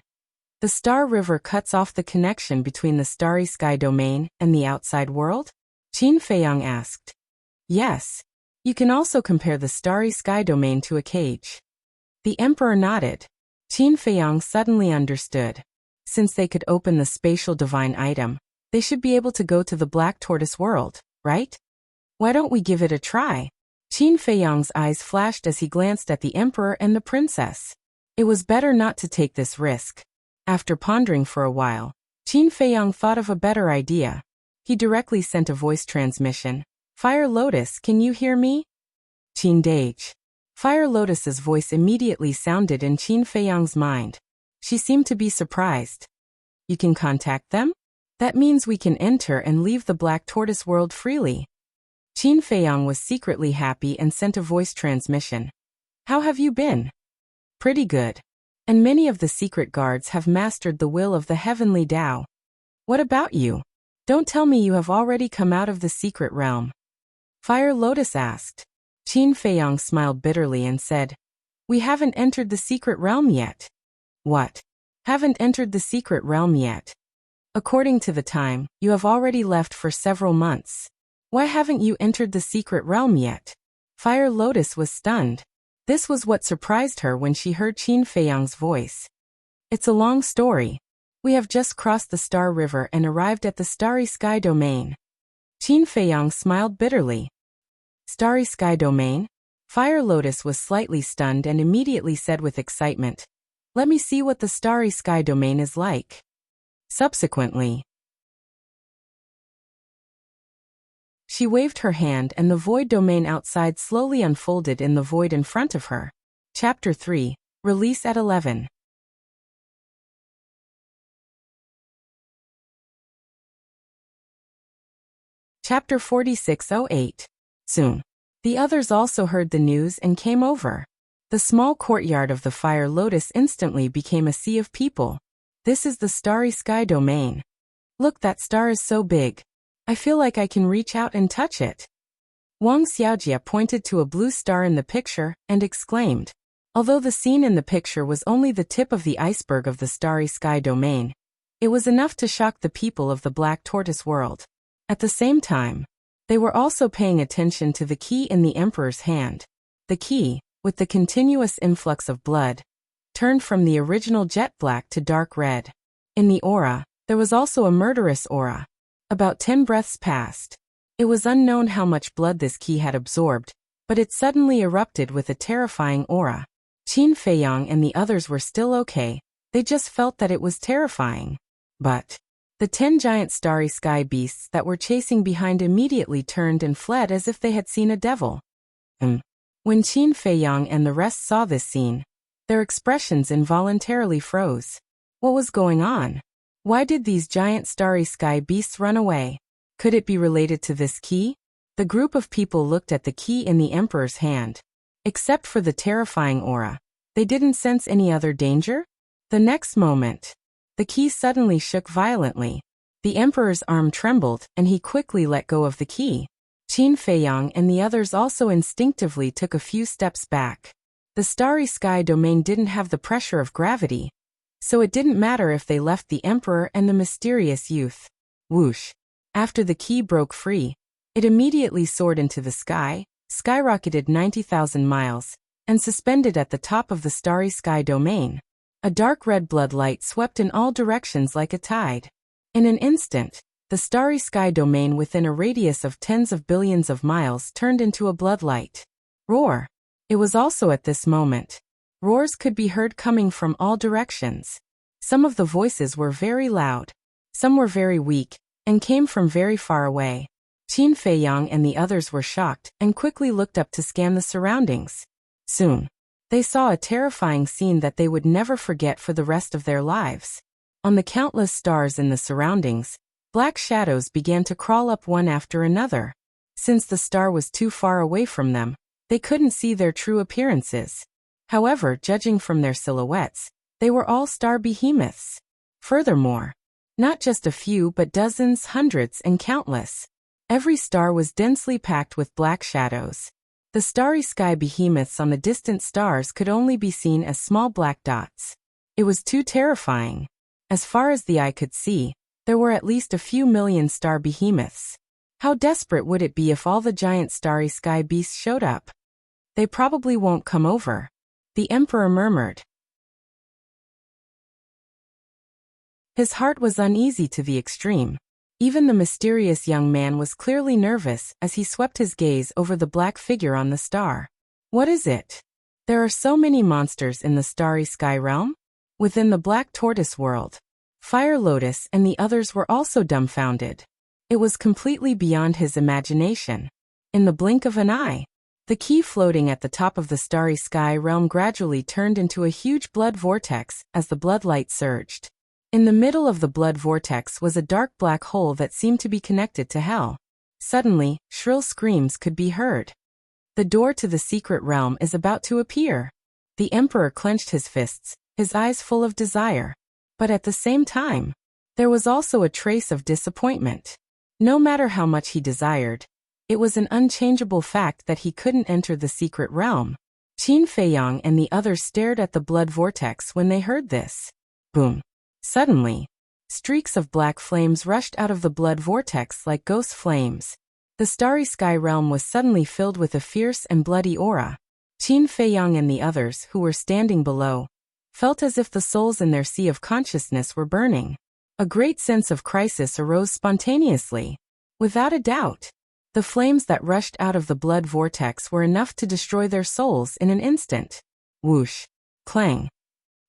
the Star River cuts off the connection between the Starry Sky domain and the outside world?" Qin Feiyang asked. "Yes. You can also compare the Starry Sky domain to a cage." The emperor nodded. Qin Feiyang suddenly understood. Since they could open the spatial divine item, they should be able to go to the Black Tortoise world, right? "Why don't we give it a try?" Qin Feiyang's eyes flashed as he glanced at the emperor and the princess. It was better not to take this risk. After pondering for a while, Qin Feiyang thought of a better idea. He directly sent a voice transmission. "Fire Lotus, can you hear me?" Qin Dage. Fire Lotus's voice immediately sounded in Qin Feiyang's mind. She seemed to be surprised. "You can contact them? That means we can enter and leave the Black Tortoise world freely." Qin Feiyang was secretly happy and sent a voice transmission. "How have you been?" "Pretty good. And many of the secret guards have mastered the will of the heavenly Tao. What about you? Don't tell me you have already come out of the secret realm." Fire Lotus asked. Qin Feiyang smiled bitterly and said, "We haven't entered the secret realm yet." "What? Haven't entered the secret realm yet? According to the time, you have already left for several months. Why haven't you entered the secret realm yet?" Fire Lotus was stunned. This was what surprised her when she heard Qin Feiyang's voice. "It's a long story. We have just crossed the Star River and arrived at the Starry Sky Domain. Qin Feiyang smiled bitterly. Starry Sky Domain? Fire Lotus was slightly stunned and immediately said with excitement, "Let me see what the Starry Sky Domain is like." Subsequently, she waved her hand and the void domain outside slowly unfolded in the void in front of her. Chapter 3. Release at 11. Chapter 4608. Soon. The others also heard the news and came over. The small courtyard of the Fire Lotus instantly became a sea of people. This is the Starry Sky Domain. Look, that star is so big. I feel like I can reach out and touch it. Wang Xiaojia pointed to a blue star in the picture and exclaimed. Although the scene in the picture was only the tip of the iceberg of the Starry Sky Domain, it was enough to shock the people of the Black Tortoise world. At the same time, they were also paying attention to the key in the Emperor's hand. The key, with the continuous influx of blood, turned from the original jet black to dark red. In the aura, there was also a murderous aura. About 10 breaths passed. It was unknown how much blood this key had absorbed, but it suddenly erupted with a terrifying aura. Qin Feiyang and the others were still okay, they just felt that it was terrifying. But the 10 giant starry sky beasts that were chasing behind immediately turned and fled as if they had seen a devil. When Qin Feiyang and the rest saw this scene, their expressions involuntarily froze. What was going on? Why did these giant starry sky beasts run away? Could it be related to this key? The group of people looked at the key in the Emperor's hand. Except for the terrifying aura, they didn't sense any other danger? The next moment, the key suddenly shook violently. The Emperor's arm trembled, and he quickly let go of the key. Qin Feiyang and the others also instinctively took a few steps back. The Starry Sky Domain didn't have the pressure of gravity, so it didn't matter if they left the Emperor and the mysterious youth. Whoosh! After the key broke free, it immediately soared into the sky, skyrocketed 90,000 miles, and suspended at the top of the Starry Sky Domain. A dark red blood light swept in all directions like a tide. In an instant, the Starry Sky Domain within a radius of tens of billions of miles turned into a bloodlight. Roar! It was also at this moment. Roars could be heard coming from all directions. Some of the voices were very loud. Some were very weak, and came from very far away. Qin Feiyang and the others were shocked and quickly looked up to scan the surroundings. Soon, they saw a terrifying scene that they would never forget for the rest of their lives. On the countless stars in the surroundings, black shadows began to crawl up one after another. Since the star was too far away from them, they couldn't see their true appearances. However, judging from their silhouettes, they were all star behemoths. Furthermore, not just a few but dozens, hundreds, and countless. Every star was densely packed with black shadows. The starry sky behemoths on the distant stars could only be seen as small black dots. It was too terrifying. As far as the eye could see, there were at least a few million star behemoths. How desperate would it be if all the giant starry sky beasts showed up? They probably won't come over. The Emperor murmured. His heart was uneasy to the extreme. Even the mysterious young man was clearly nervous as he swept his gaze over the black figure on the star. What is it? There are so many monsters in the starry sky realm? Within the Black Tortoise world, Fire Lotus and the others were also dumbfounded. It was completely beyond his imagination. In the blink of an eye, the key floating at the top of the starry sky realm gradually turned into a huge blood vortex as the bloodlight surged. In the middle of the blood vortex was a dark black hole that seemed to be connected to hell. Suddenly, shrill screams could be heard. The door to the secret realm is about to appear. The Emperor clenched his fists, his eyes full of desire. But at the same time, there was also a trace of disappointment. No matter how much he desired, it was an unchangeable fact that he couldn't enter the secret realm. Qin Feiyang and the others stared at the blood vortex when they heard this. Boom. Suddenly, streaks of black flames rushed out of the blood vortex like ghost flames. The starry sky realm was suddenly filled with a fierce and bloody aura. Qin Feiyang and the others who were standing below felt as if the souls in their sea of consciousness were burning. A great sense of crisis arose spontaneously. Without a doubt, the flames that rushed out of the blood vortex were enough to destroy their souls in an instant. Whoosh! Clang!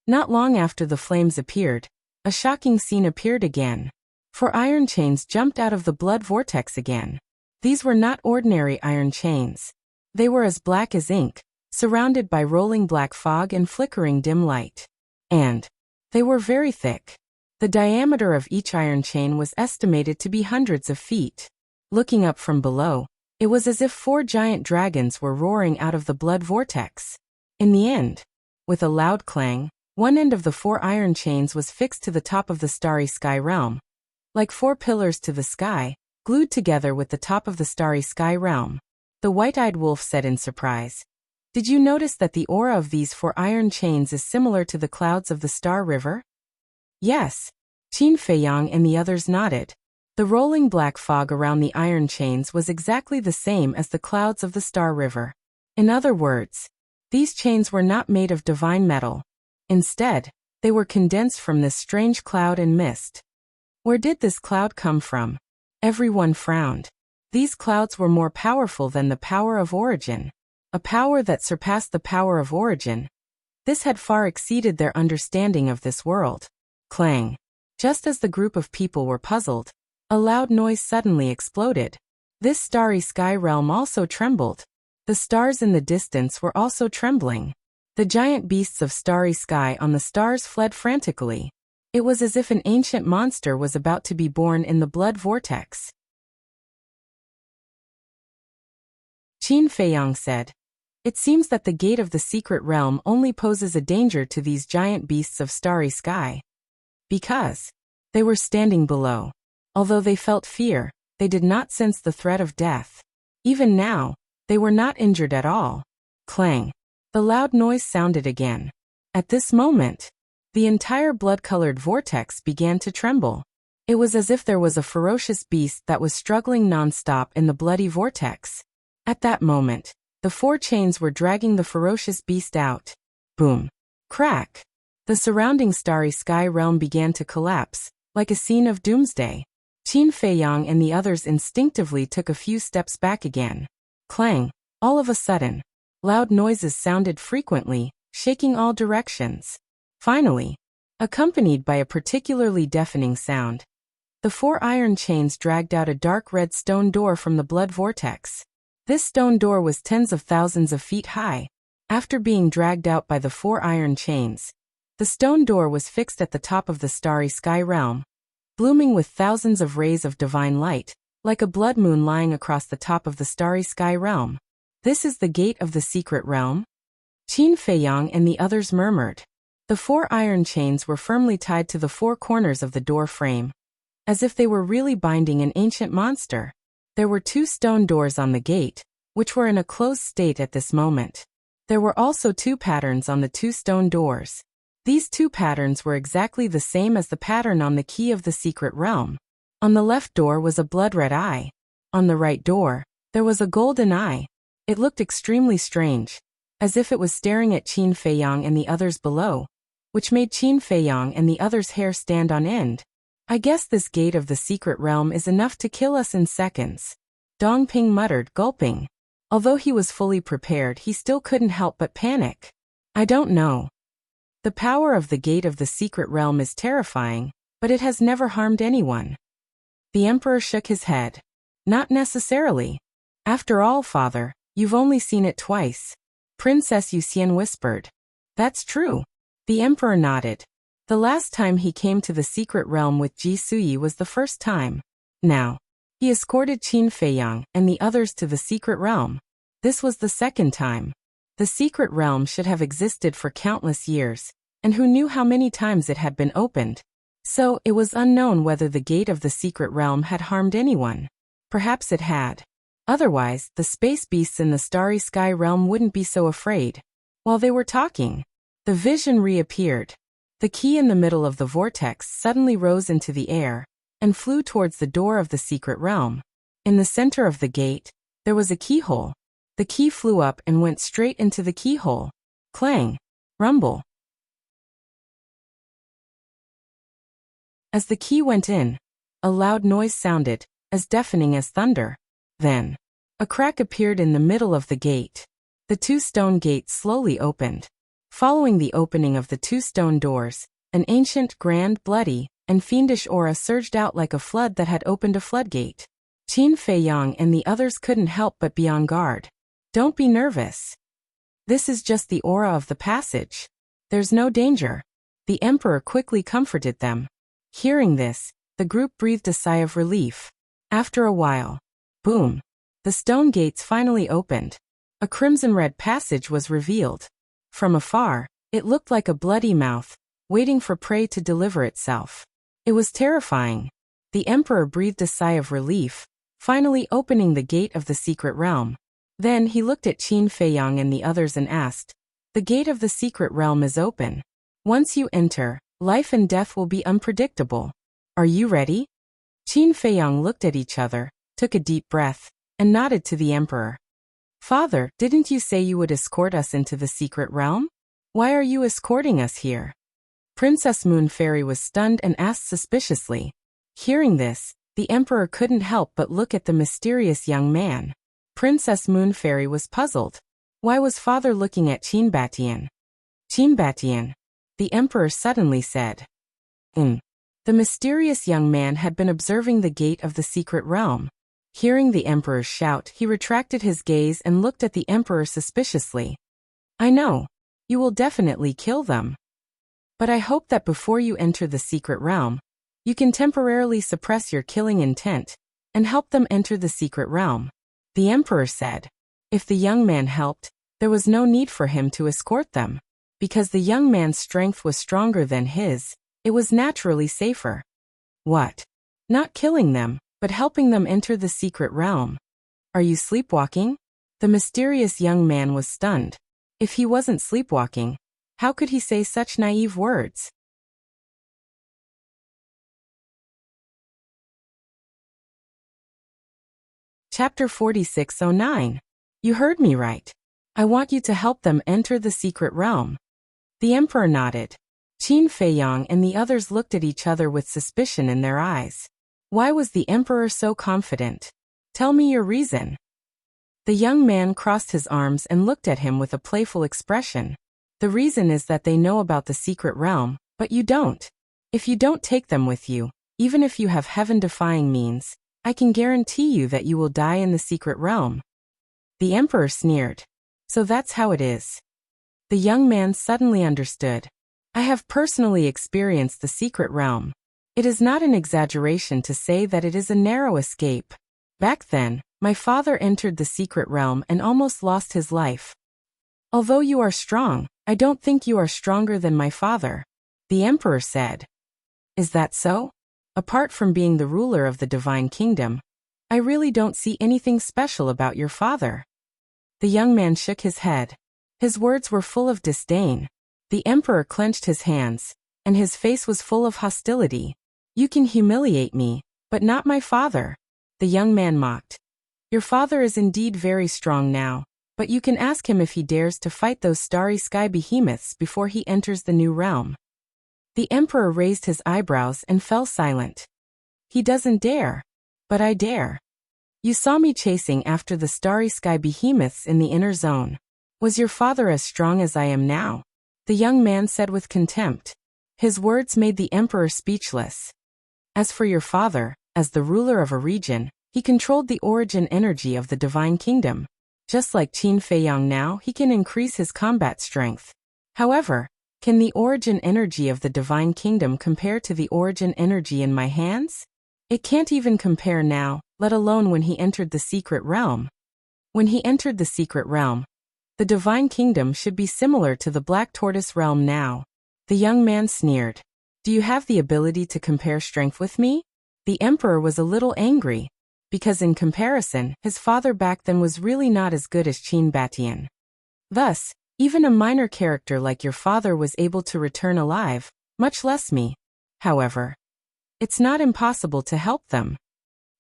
Not long after the flames appeared, a shocking scene appeared again. 4 iron chains jumped out of the blood vortex again. These were not ordinary iron chains. They were as black as ink, surrounded by rolling black fog and flickering dim light. And they were very thick. The diameter of each iron chain was estimated to be hundreds of feet. Looking up from below, it was as if 4 giant dragons were roaring out of the blood vortex. In the end, with a loud clang, one end of the 4 iron chains was fixed to the top of the starry sky realm. Like 4 pillars to the sky, glued together with the top of the starry sky realm. The white-eyed wolf said in surprise. Did you notice that the aura of these 4 iron chains is similar to the clouds of the Star River? Yes. Qin Feiyang and the others nodded. The rolling black fog around the iron chains was exactly the same as the clouds of the Star River. In other words, these chains were not made of divine metal. Instead, they were condensed from this strange cloud and mist. Where did this cloud come from? Everyone frowned. These clouds were more powerful than the power of origin. A power that surpassed the power of origin. This had far exceeded their understanding of this world. Clang! Just as the group of people were puzzled, a loud noise suddenly exploded. This starry sky realm also trembled. The stars in the distance were also trembling. The giant beasts of starry sky on the stars fled frantically. It was as if an ancient monster was about to be born in the blood vortex. Qin Feiyang said, "It seems that the gate of the secret realm only poses a danger to these giant beasts of starry sky. Because they were standing below. Although they felt fear, they did not sense the threat of death. Even now, they were not injured at all." Clang! The loud noise sounded again. At this moment, the entire blood-colored vortex began to tremble. It was as if there was a ferocious beast that was struggling non-stop in the bloody vortex. At that moment, the 4 chains were dragging the ferocious beast out. Boom! Crack! The surrounding starry sky realm began to collapse, like a scene of doomsday. Qin Feiyang and the others instinctively took a few steps back again. Clang! All of a sudden, loud noises sounded frequently, shaking all directions. Finally, accompanied by a particularly deafening sound, the 4 iron chains dragged out a dark red stone door from the blood vortex. This stone door was tens of thousands of feet high. After being dragged out by the 4 iron chains, the stone door was fixed at the top of the starry sky realm, blooming with thousands of rays of divine light, like a blood moon lying across the top of the starry sky realm. "This is the gate of the secret realm?" Qin Feiyang and the others murmured. The 4 iron chains were firmly tied to the 4 corners of the door frame, as if they were really binding an ancient monster. There were 2 stone doors on the gate, which were in a closed state at this moment. There were also 2 patterns on the 2 stone doors. These 2 patterns were exactly the same as the pattern on the key of the secret realm. On the left door was a blood-red eye. On the right door, there was a golden eye. It looked extremely strange, as if it was staring at Qin Feiyang and the others below, which made Qin Feiyang and the others' hair stand on end. "I guess this gate of the secret realm is enough to kill us in seconds," Dongping muttered, gulping. Although he was fully prepared, he still couldn't help but panic. "I don't know. The power of the gate of the secret realm is terrifying, but it has never harmed anyone." The emperor shook his head. "Not necessarily. After all, father, you've only seen it twice." Princess Yuxian whispered. "That's true." The emperor nodded. The last time he came to the secret realm with Ji Suyi was the first time. Now, he escorted Qin Feiyang and the others to the secret realm. This was the second time. The secret realm should have existed for countless years, and who knew how many times it had been opened. So it was unknown whether the gate of the secret realm had harmed anyone. Perhaps it had. Otherwise, the space beasts in the starry sky realm wouldn't be so afraid. While they were talking, the vision reappeared. The key in the middle of the vortex suddenly rose into the air and flew towards the door of the secret realm. In the center of the gate, there was a keyhole. The key flew up and went straight into the keyhole. Clang! Rumble! As the key went in, a loud noise sounded, as deafening as thunder. Then, a crack appeared in the middle of the gate. The two stone gates slowly opened. Following the opening of the two stone doors, an ancient, grand, bloody, and fiendish aura surged out like a flood that had opened a floodgate. Qin Feiyang and the others couldn't help but be on guard. Don't be nervous. This is just the aura of the passage. There's no danger. The emperor quickly comforted them. Hearing this, the group breathed a sigh of relief. After a while, boom, the stone gates finally opened. A crimson-red passage was revealed. From afar, it looked like a bloody mouth, waiting for prey to deliver itself. It was terrifying. The emperor breathed a sigh of relief, finally opening the gate of the secret realm. Then he looked at Qin Feiyang and the others and asked, "The gate of the secret realm is open. Once you enter, life and death will be unpredictable. Are you ready?" Qin Feiyang looked at each other, took a deep breath, and nodded to the emperor. "Father, didn't you say you would escort us into the secret realm? Why are you escorting us here?" Princess Moon Fairy was stunned and asked suspiciously. Hearing this, the emperor couldn't help but look at the mysterious young man. Princess Moon Fairy was puzzled. Why was father looking at Qin Batian? "Qin Batian," the emperor suddenly said. The mysterious young man had been observing the gate of the secret realm. Hearing the emperor's shout, he retracted his gaze and looked at the emperor suspiciously. "I know. You will definitely kill them. But I hope that before you enter the secret realm, you can temporarily suppress your killing intent and help them enter the secret realm," the emperor said. If the young man helped, there was no need for him to escort them. Because the young man's strength was stronger than his, it was naturally safer. What? Not killing them, but helping them enter the secret realm. Are you sleepwalking? The mysterious young man was stunned. If he wasn't sleepwalking, how could he say such naive words? Chapter 4609. You heard me right. I want you to help them enter the secret realm. The emperor nodded. Qin Feiyang and the others looked at each other with suspicion in their eyes. Why was the emperor so confident? Tell me your reason. The young man crossed his arms and looked at him with a playful expression. The reason is that they know about the secret realm, but you don't. If you don't take them with you, even if you have heaven-defying means, I can guarantee you that you will die in the secret realm. The emperor sneered. So that's how it is. The young man suddenly understood. I have personally experienced the secret realm. It is not an exaggeration to say that it is a narrow escape. Back then, my father entered the secret realm and almost lost his life. Although you are strong, I don't think you are stronger than my father, the emperor said. Is that so? Apart from being the ruler of the divine kingdom, I really don't see anything special about your father. The young man shook his head. His words were full of disdain. The emperor clenched his hands, and his face was full of hostility. You can humiliate me, but not my father, the young man mocked. Your father is indeed very strong now, but you can ask him if he dares to fight those starry sky behemoths before he enters the new realm. The emperor raised his eyebrows and fell silent. He doesn't dare, but I dare. You saw me chasing after the starry sky behemoths in the inner zone. Was your father as strong as I am now? The young man said with contempt. His words made the emperor speechless. As for your father, as the ruler of a region, he controlled the origin energy of the divine kingdom. Just like Qin Feiyang now, he can increase his combat strength. However, can the origin energy of the divine kingdom compare to the origin energy in my hands? It can't even compare now, let alone when he entered the secret realm. When he entered the secret realm, the divine kingdom should be similar to the Black Tortoise realm now. The young man sneered. Do you have the ability to compare strength with me? The emperor was a little angry, because in comparison, his father back then was really not as good as Qin Batian. Thus, even a minor character like your father was able to return alive, much less me. However, it's not impossible to help them.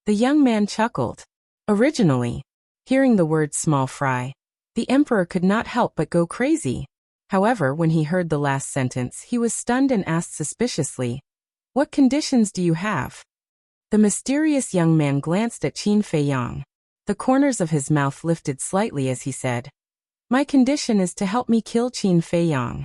The young man chuckled. Originally, hearing the word small fry, the emperor could not help but go crazy. However, when he heard the last sentence, he was stunned and asked suspiciously, What conditions do you have? The mysterious young man glanced at Qin Feiyang. The corners of his mouth lifted slightly as he said, "My condition is to help me kill Qin Feiyang."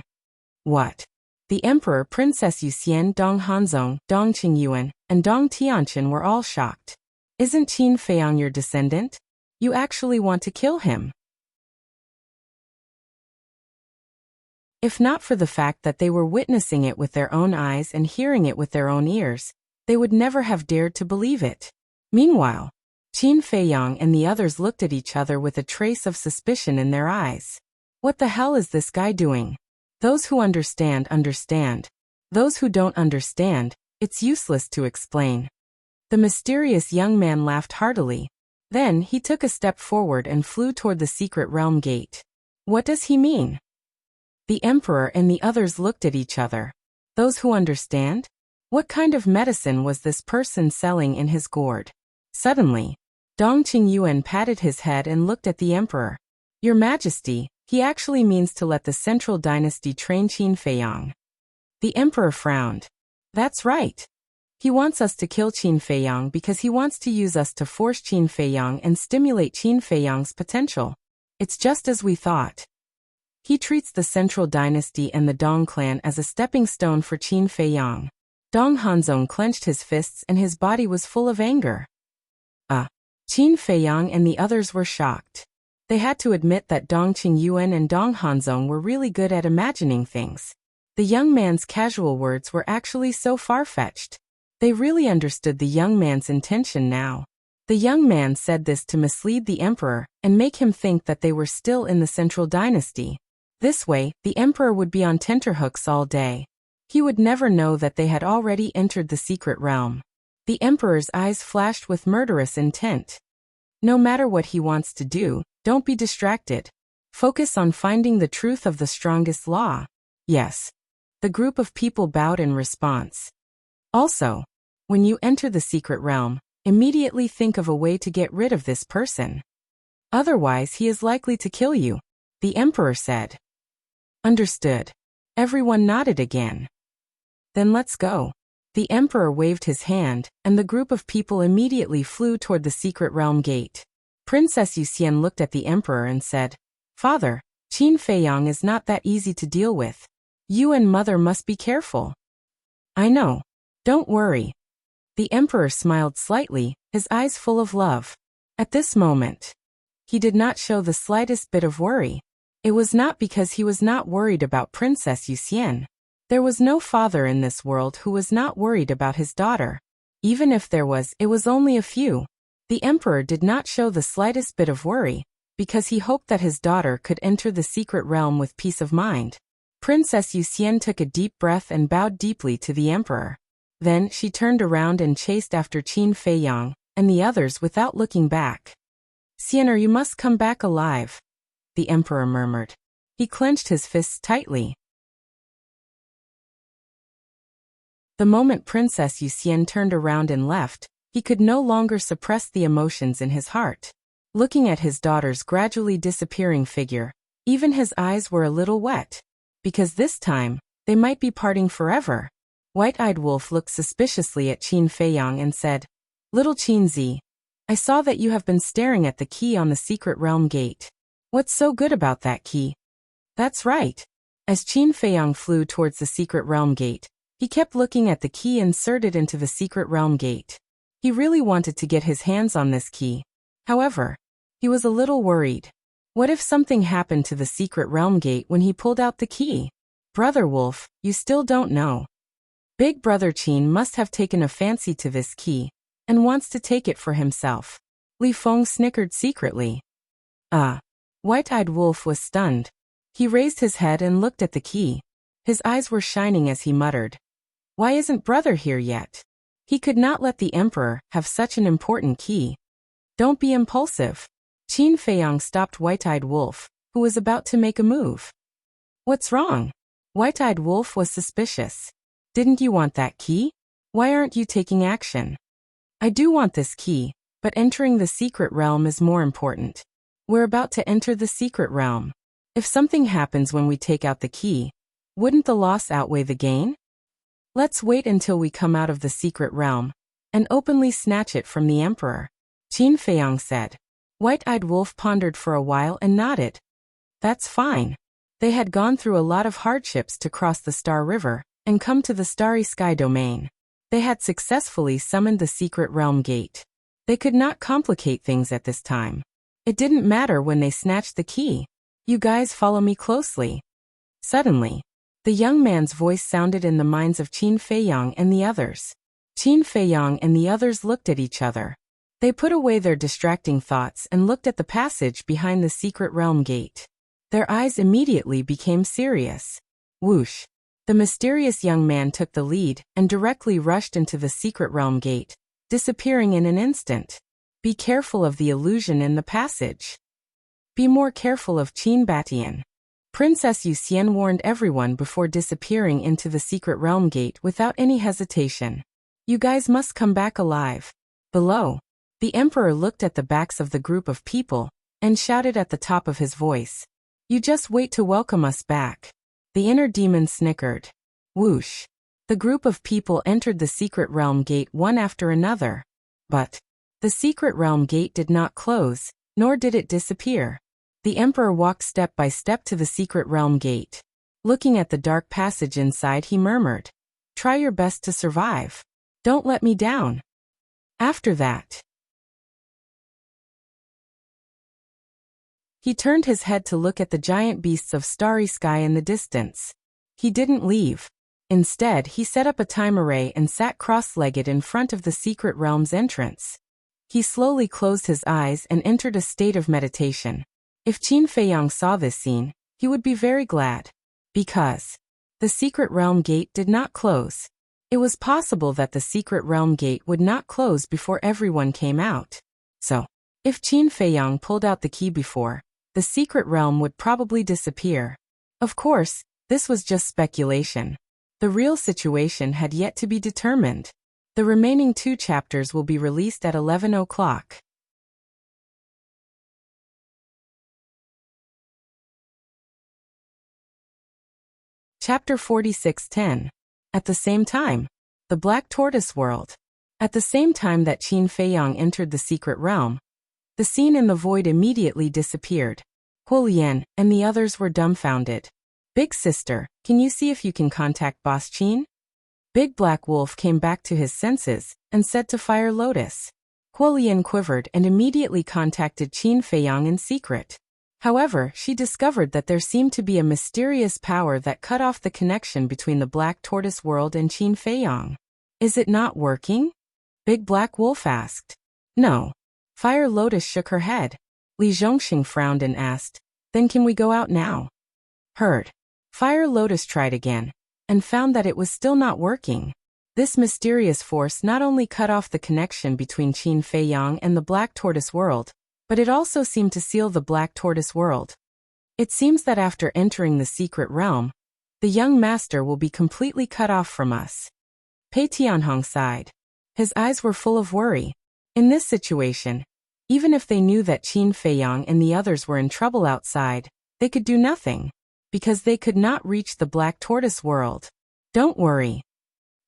What? The emperor, Princess Yuxian, Dong Hanzong, Dong Qingyuan, and Dong Tianqin were all shocked. Isn't Qin Feiyang your descendant? You actually want to kill him? If not for the fact that they were witnessing it with their own eyes and hearing it with their own ears, they would never have dared to believe it. Meanwhile, Qin Feiyang and the others looked at each other with a trace of suspicion in their eyes. What the hell is this guy doing? Those who understand, understand. Those who don't understand, it's useless to explain. The mysterious young man laughed heartily. Then he took a step forward and flew toward the secret realm gate. What does he mean? The emperor and the others looked at each other. Those who understand? What kind of medicine was this person selling in his gourd? Suddenly, Dong Qingyuan patted his head and looked at the emperor. Your Majesty, he actually means to let the central dynasty train Qin Feiyang. The emperor frowned. That's right. He wants us to kill Qin Feiyang because he wants to use us to force Qin Feiyang and stimulate Qin Feiyang's potential. It's just as we thought. He treats the central dynasty and the Dong clan as a stepping stone for Qin Feiyang. Dong Hanzong clenched his fists and his body was full of anger. Qin Feiyang and the others were shocked. They had to admit that Dong Qingyuan and Dong Hanzong were really good at imagining things. The young man's casual words were actually so far-fetched. They really understood the young man's intention now. The young man said this to mislead the emperor and make him think that they were still in the central dynasty. This way, the emperor would be on tenterhooks all day. He would never know that they had already entered the secret realm. The emperor's eyes flashed with murderous intent. No matter what he wants to do, don't be distracted. Focus on finding the truth of the strongest law. Yes. The group of people bowed in response. Also, when you enter the secret realm, immediately think of a way to get rid of this person. Otherwise, he is likely to kill you, the emperor said. Understood. Everyone nodded again. Then let's go. The emperor waved his hand, and the group of people immediately flew toward the secret realm gate. Princess Yuxian looked at the emperor and said, Father, Qin Feiyang is not that easy to deal with. You and mother must be careful. I know. Don't worry. The emperor smiled slightly, his eyes full of love. At this moment, he did not show the slightest bit of worry. It was not because he was not worried about Princess Yuxian. There was no father in this world who was not worried about his daughter. Even if there was, it was only a few. The emperor did not show the slightest bit of worry, because he hoped that his daughter could enter the secret realm with peace of mind. Princess Yuxian took a deep breath and bowed deeply to the emperor. Then she turned around and chased after Qin Feiyang and the others without looking back. Xianer, you must come back alive, the emperor murmured. He clenched his fists tightly. The moment Princess Yuxian turned around and left, he could no longer suppress the emotions in his heart. Looking at his daughter's gradually disappearing figure, even his eyes were a little wet. Because this time, they might be parting forever. White-eyed Wolf looked suspiciously at Qin Feiyang and said, Little Qinzi, I saw that you have been staring at the key on the secret realm gate. What's so good about that key? That's right. As Qin Feiyang flew towards the secret realm gate, he kept looking at the key inserted into the secret realm gate. He really wanted to get his hands on this key. However, he was a little worried. What if something happened to the secret realm gate when he pulled out the key? Brother Wolf, you still don't know. Big Brother Qin must have taken a fancy to this key, and wants to take it for himself. Li Feng snickered secretly. White-eyed Wolf was stunned. He raised his head and looked at the key. His eyes were shining as he muttered, Why isn't brother here yet? He could not let the emperor have such an important key. Don't be impulsive. Qin Feiyang stopped White-eyed Wolf, who was about to make a move. What's wrong? White-eyed Wolf was suspicious. Didn't you want that key? Why aren't you taking action? I do want this key, but entering the secret realm is more important. We're about to enter the secret realm. If something happens when we take out the key, wouldn't the loss outweigh the gain? Let's wait until we come out of the secret realm and openly snatch it from the emperor, Qin Feiyang said. White-eyed Wolf pondered for a while and nodded. That's fine. They had gone through a lot of hardships to cross the Star River and come to the Starry Sky domain. They had successfully summoned the secret realm gate. They could not complicate things at this time. It didn't matter when they snatched the key. You guys follow me closely. Suddenly, the young man's voice sounded in the minds of Qin Feiyang and the others. Qin Feiyang and the others looked at each other. They put away their distracting thoughts and looked at the passage behind the secret realm gate. Their eyes immediately became serious. Whoosh! The mysterious young man took the lead and directly rushed into the secret realm gate, disappearing in an instant. Be careful of the illusion in the passage. Be more careful of Qin Batian. Princess Yuxian warned everyone before disappearing into the secret realm gate without any hesitation. You guys must come back alive. Below, the emperor looked at the backs of the group of people and shouted at the top of his voice. You just wait to welcome us back. The inner demon snickered. Whoosh! The group of people entered the secret realm gate one after another. But the secret realm gate did not close, nor did it disappear. The emperor walked step by step to the secret realm gate. Looking at the dark passage inside, he murmured, "Try your best to survive. Don't let me down." After that, he turned his head to look at the giant beasts of starry sky in the distance. He didn't leave. Instead, he set up a time array and sat cross-legged in front of the secret realm's entrance. He slowly closed his eyes and entered a state of meditation. If Qin Feiyang saw this scene, he would be very glad. Because the secret realm gate did not close. It was possible that the secret realm gate would not close before everyone came out. So, if Qin Feiyang pulled out the key before, the secret realm would probably disappear. Of course, this was just speculation. The real situation had yet to be determined. The remaining 2 chapters will be released at 11 o'clock. Chapter 46:10. At the same time, the Black Tortoise World. At the same time that Qin Feiyang entered the secret realm, the scene in the void immediately disappeared. Huolian and the others were dumbfounded. Big sister, can you see if you can contact Boss Qin? Big Black Wolf came back to his senses and said to Fire Lotus. Huolian quivered and immediately contacted Qin Feiyang in secret. However, she discovered that there seemed to be a mysterious power that cut off the connection between the Black Tortoise World and Qin Feiyang. Is it not working? Big Black Wolf asked. No. Fire Lotus shook her head. Li Zhongxing frowned and asked, then can we go out now? Heard. Fire Lotus tried again, and found that it was still not working. This mysterious force not only cut off the connection between Qin Feiyang and the Black Tortoise World, but it also seemed to seal the Black Tortoise World. It seems that after entering the secret realm, the young master will be completely cut off from us. Pei Tianhong sighed. His eyes were full of worry. In this situation, even if they knew that Qin Feiyang and the others were in trouble outside, they could do nothing, because they could not reach the Black Tortoise World. Don't worry.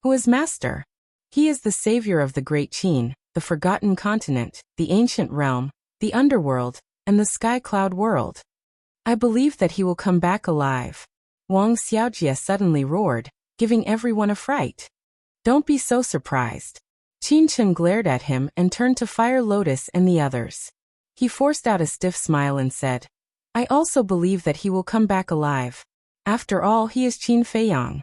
Who is master? He is the savior of the Great Qin, the Forgotten Continent, the Ancient Realm, the Underworld, and the Sky Cloud World. I believe that he will come back alive. Wang Xiaojie suddenly roared, giving everyone a fright. Don't be so surprised. Qin Chen glared at him and turned to Fire Lotus and the others. He forced out a stiff smile and said, I also believe that he will come back alive. After all, he is Qin Feiyang.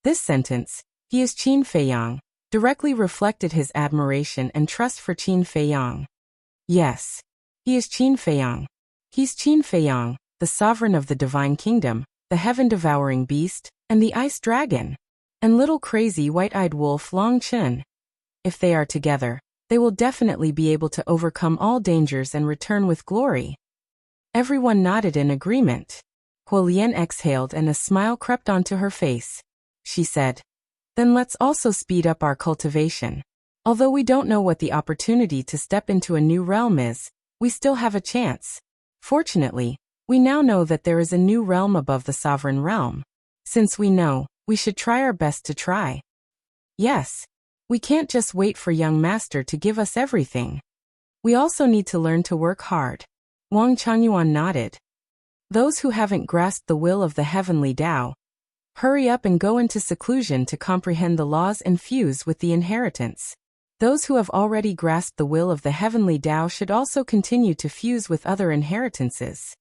This sentence, he is Qin Feiyang, directly reflected his admiration and trust for Qin Feiyang. Yes. He is Qin Feiyang. He's Qin Feiyang, the sovereign of the Divine Kingdom, the heaven-devouring beast, and the ice dragon. And little crazy white-eyed wolf Long Chen. If they are together, they will definitely be able to overcome all dangers and return with glory. Everyone nodded in agreement. Huolian exhaled and a smile crept onto her face. She said, then let's also speed up our cultivation. Although we don't know what the opportunity to step into a new realm is, we still have a chance. Fortunately, we now know that there is a new realm above the sovereign realm. Since we know, we should try our best to try. Yes. We can't just wait for young master to give us everything. We also need to learn to work hard. Wang Changyuan nodded. Those who haven't grasped the will of the heavenly Tao, hurry up and go into seclusion to comprehend the laws and fuse with the inheritance. Those who have already grasped the will of the heavenly Tao should also continue to fuse with other inheritances.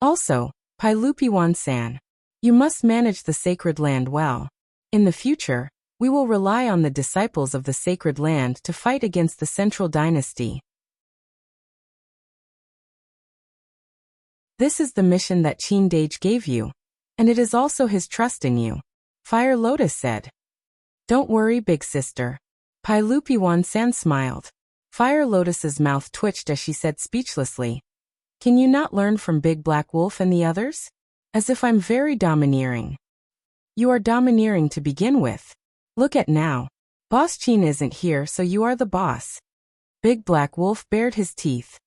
Also, Pailupi Wan-san, you must manage the sacred land well. In the future, we will rely on the disciples of the sacred land to fight against the central dynasty. This is the mission that Qin Dage gave you, and it is also his trust in you, Fire Lotus said. Don't worry, big sister. Pailupi Wan-san smiled. Fire Lotus's mouth twitched as she said speechlessly, can you not learn from Big Black Wolf and the others? As if I'm very domineering. You are domineering to begin with. Look at now. Boss Qin isn't here, so you are the boss. Big Black Wolf bared his teeth.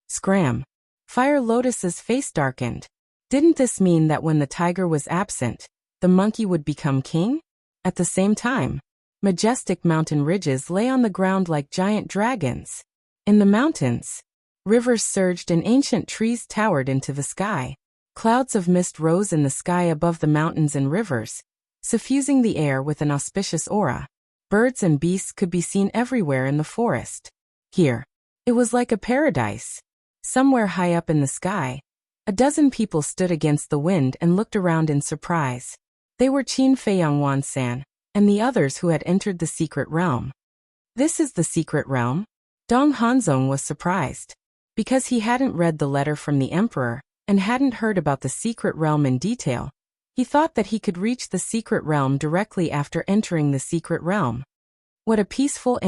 Scram. Fire Lotus's face darkened. Didn't this mean that when the tiger was absent, the monkey would become king? At the same time, majestic mountain ridges lay on the ground like giant dragons. In the mountains, rivers surged and ancient trees towered into the sky. Clouds of mist rose in the sky above the mountains and rivers, suffusing the air with an auspicious aura. Birds and beasts could be seen everywhere in the forest. Here, it was like a paradise. Somewhere high up in the sky, a dozen people stood against the wind and looked around in surprise. They were Qin Feiyang Wan-san, and the others who had entered the secret realm. This is the secret realm? Dong Hanzong was surprised. Because he hadn't read the letter from the emperor, and hadn't heard about the secret realm in detail, he thought that he could reach the secret realm directly after entering the secret realm. What a peaceful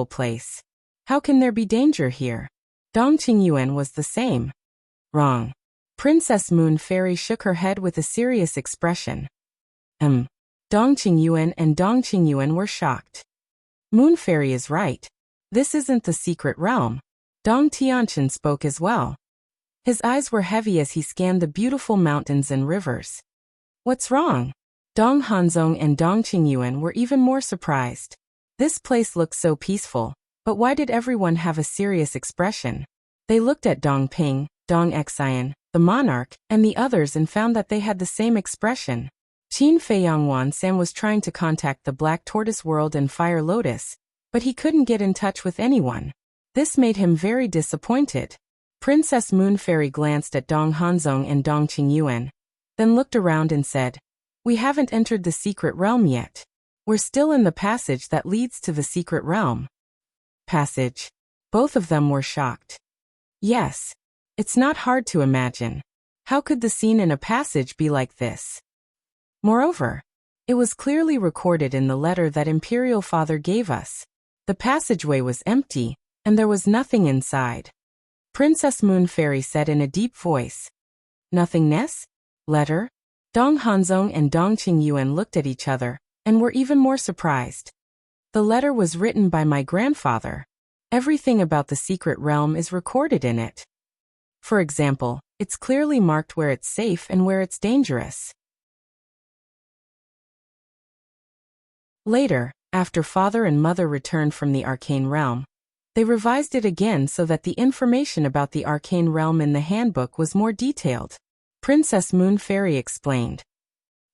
place. How can there be danger here? Dong Qingyuan was the same. Wrong. Princess Moon Fairy shook her head with a serious expression. Dong Qingyuan and Dong Qingyuan were shocked. Moon Fairy is right. This isn't the secret realm. Dong Tianchen spoke as well. His eyes were heavy as he scanned the beautiful mountains and rivers. What's wrong? Dong Hanzong and Dong Qingyuan were even more surprised. This place looked so peaceful. But why did everyone have a serious expression? They looked at Dong Ping, Dong Xian, the monarch, and the others and found that they had the same expression. Qin Feiyang Wan-san was trying to contact the Black Tortoise World and Fire Lotus, but he couldn't get in touch with anyone. This made him very disappointed. Princess Moon Fairy glanced at Dong Hanzong and Dong Qingyuan, then looked around and said, we haven't entered the secret realm yet. We're still in the passage that leads to the secret realm. Passage. Both of them were shocked. Yes. It's not hard to imagine. How could the scene in a passage be like this? Moreover, it was clearly recorded in the letter that Imperial Father gave us. The passageway was empty, and there was nothing inside. Princess Moon Fairy said in a deep voice. Nothingness? Letter? Dong Hanzong and Dong Qingyuan looked at each other, and were even more surprised. The letter was written by my grandfather. Everything about the secret realm is recorded in it. For example, it's clearly marked where it's safe and where it's dangerous. Later, after father and mother returned from the arcane realm, they revised it again so that the information about the arcane realm in the handbook was more detailed. Princess Moon Fairy explained.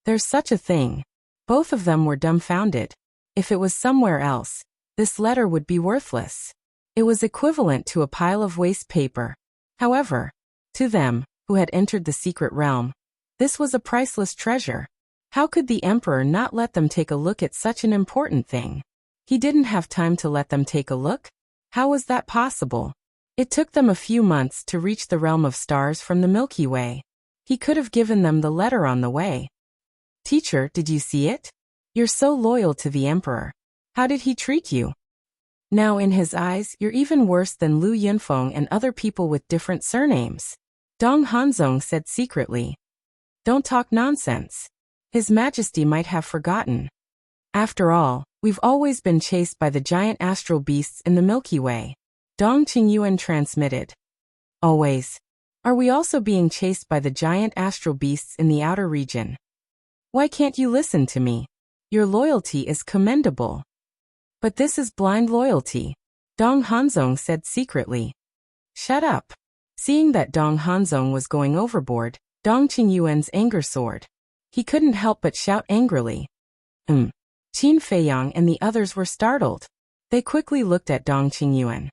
There's such a thing. Both of them were dumbfounded. If it was somewhere else, this letter would be worthless. It was equivalent to a pile of waste paper. However, to them, who had entered the secret realm, this was a priceless treasure. How could the emperor not let them take a look at such an important thing? He didn't have time to let them take a look? How was that possible? It took them a few months to reach the realm of stars from the Milky Way. He could have given them the letter on the way. Teacher, did you see it? You're so loyal to the emperor. How did he treat you? Now in his eyes, you're even worse than Lu Yunfeng and other people with different surnames. Dong Hanzong said secretly. Don't talk nonsense. His Majesty might have forgotten. After all, we've always been chased by the giant astral beasts in the Milky Way. Dong Qingyuan transmitted. Always. Are we also being chased by the giant astral beasts in the outer region? Why can't you listen to me? Your loyalty is commendable. But this is blind loyalty, Dong Hanzong said secretly. Shut up. Seeing that Dong Hanzong was going overboard, Dong Qingyuan's anger soared. He couldn't help but shout angrily. Qin Feiyang and the others were startled. They quickly looked at Dong Qingyuan.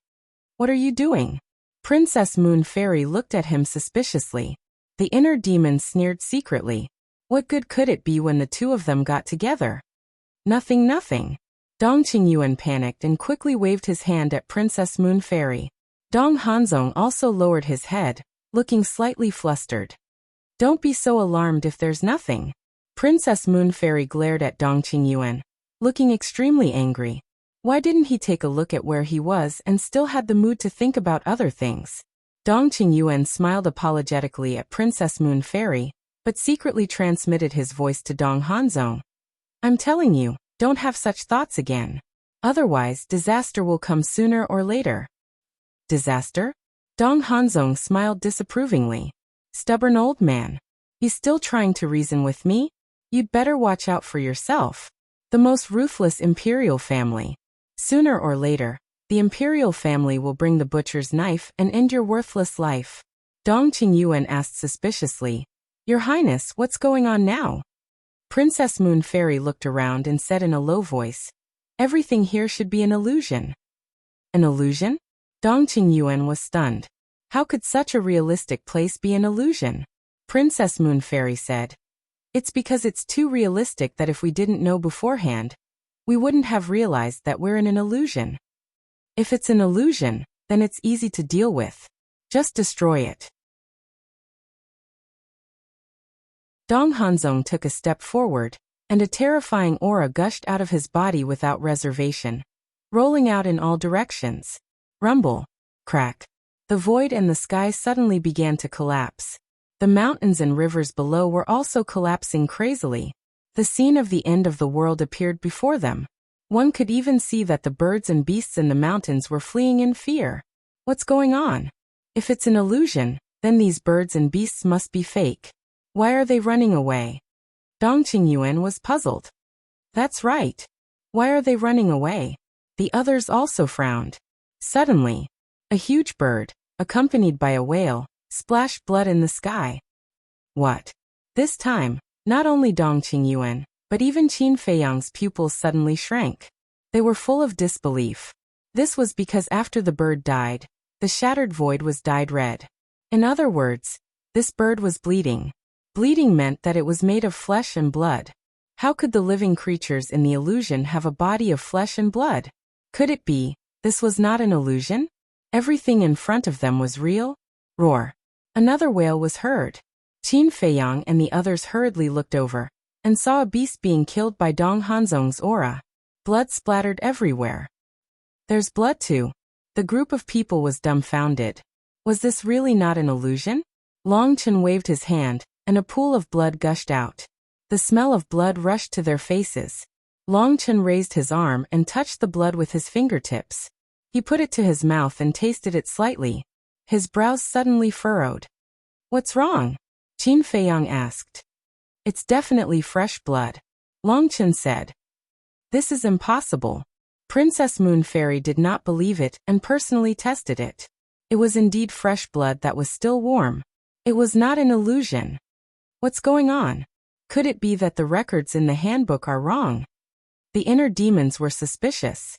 What are you doing? Princess Moon Fairy looked at him suspiciously. The inner demon sneered secretly. What good could it be when the two of them got together? Nothing, nothing. Dong Qingyuan panicked and quickly waved his hand at Princess Moon Fairy. Dong Hanzong also lowered his head, looking slightly flustered. Don't be so alarmed if there's nothing. Princess Moon Fairy glared at Dong Qingyuan, looking extremely angry. Why didn't he take a look at where he was and still had the mood to think about other things? Dong Qingyuan smiled apologetically at Princess Moon Fairy, but secretly transmitted his voice to Dong Hanzong. I'm telling you, don't have such thoughts again. Otherwise, disaster will come sooner or later. Disaster? Dong Hanzong smiled disapprovingly. Stubborn old man. He's still trying to reason with me? You'd better watch out for yourself. The most ruthless imperial family. Sooner or later, the imperial family will bring the butcher's knife and end your worthless life. Dong Qingyuan asked suspiciously. Your Highness, what's going on now? Princess Moon Fairy looked around and said in a low voice. Everything here should be an illusion. An illusion? Dong Qingyuan was stunned. How could such a realistic place be an illusion? Princess Moon Fairy said. It's because it's too realistic that if we didn't know beforehand, we wouldn't have realized that we're in an illusion. If it's an illusion, then it's easy to deal with. Just destroy it. Dong Hanzong took a step forward, and a terrifying aura gushed out of his body without reservation, rolling out in all directions. Rumble. Crack. The void and the sky suddenly began to collapse. The mountains and rivers below were also collapsing crazily. The scene of the end of the world appeared before them. One could even see that the birds and beasts in the mountains were fleeing in fear. What's going on? If it's an illusion, then these birds and beasts must be fake. Why are they running away? Dong Qingyuan was puzzled. That's right. Why are they running away? The others also frowned. Suddenly, a huge bird, accompanied by a whale, splashed blood in the sky. What? This time, not only Dong Qingyuan, but even Qin Feiyang's pupils suddenly shrank. They were full of disbelief. This was because after the bird died, the shattered void was dyed red. In other words, this bird was bleeding. Bleeding meant that it was made of flesh and blood. How could the living creatures in the illusion have a body of flesh and blood? Could it be, this was not an illusion? Everything in front of them was real? Roar. Another wail was heard. Qin Feiyang and the others hurriedly looked over, and saw a beast being killed by Dong Hanzong's aura. Blood splattered everywhere. There's blood too. The group of people was dumbfounded. Was this really not an illusion? Long Chen waved his hand, and a pool of blood gushed out. The smell of blood rushed to their faces. Long Chen raised his arm and touched the blood with his fingertips. He put it to his mouth and tasted it slightly. His brows suddenly furrowed. What's wrong? Qin Feiyang asked. It's definitely fresh blood, Long Chen said. This is impossible. Princess Moon Fairy did not believe it and personally tested it. It was indeed fresh blood that was still warm. It was not an illusion. What's going on? Could it be that the records in the handbook are wrong? The inner demons were suspicious.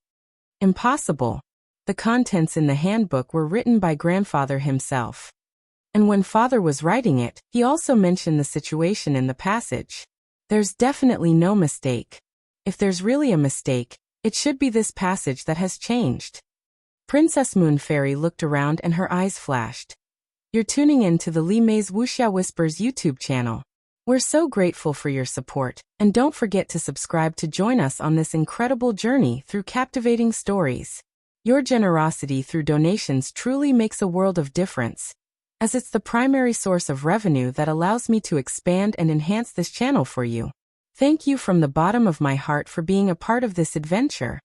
Impossible. The contents in the handbook were written by grandfather himself. And when father was writing it, he also mentioned the situation in the passage. There's definitely no mistake. If there's really a mistake, it should be this passage that has changed. Princess Moon Fairy looked around and her eyes flashed. You're tuning in to the Li Mei's Wuxia Whispers YouTube channel. We're so grateful for your support, and don't forget to subscribe to join us on this incredible journey through captivating stories. Your generosity through donations truly makes a world of difference, as it's the primary source of revenue that allows me to expand and enhance this channel for you. Thank you from the bottom of my heart for being a part of this adventure.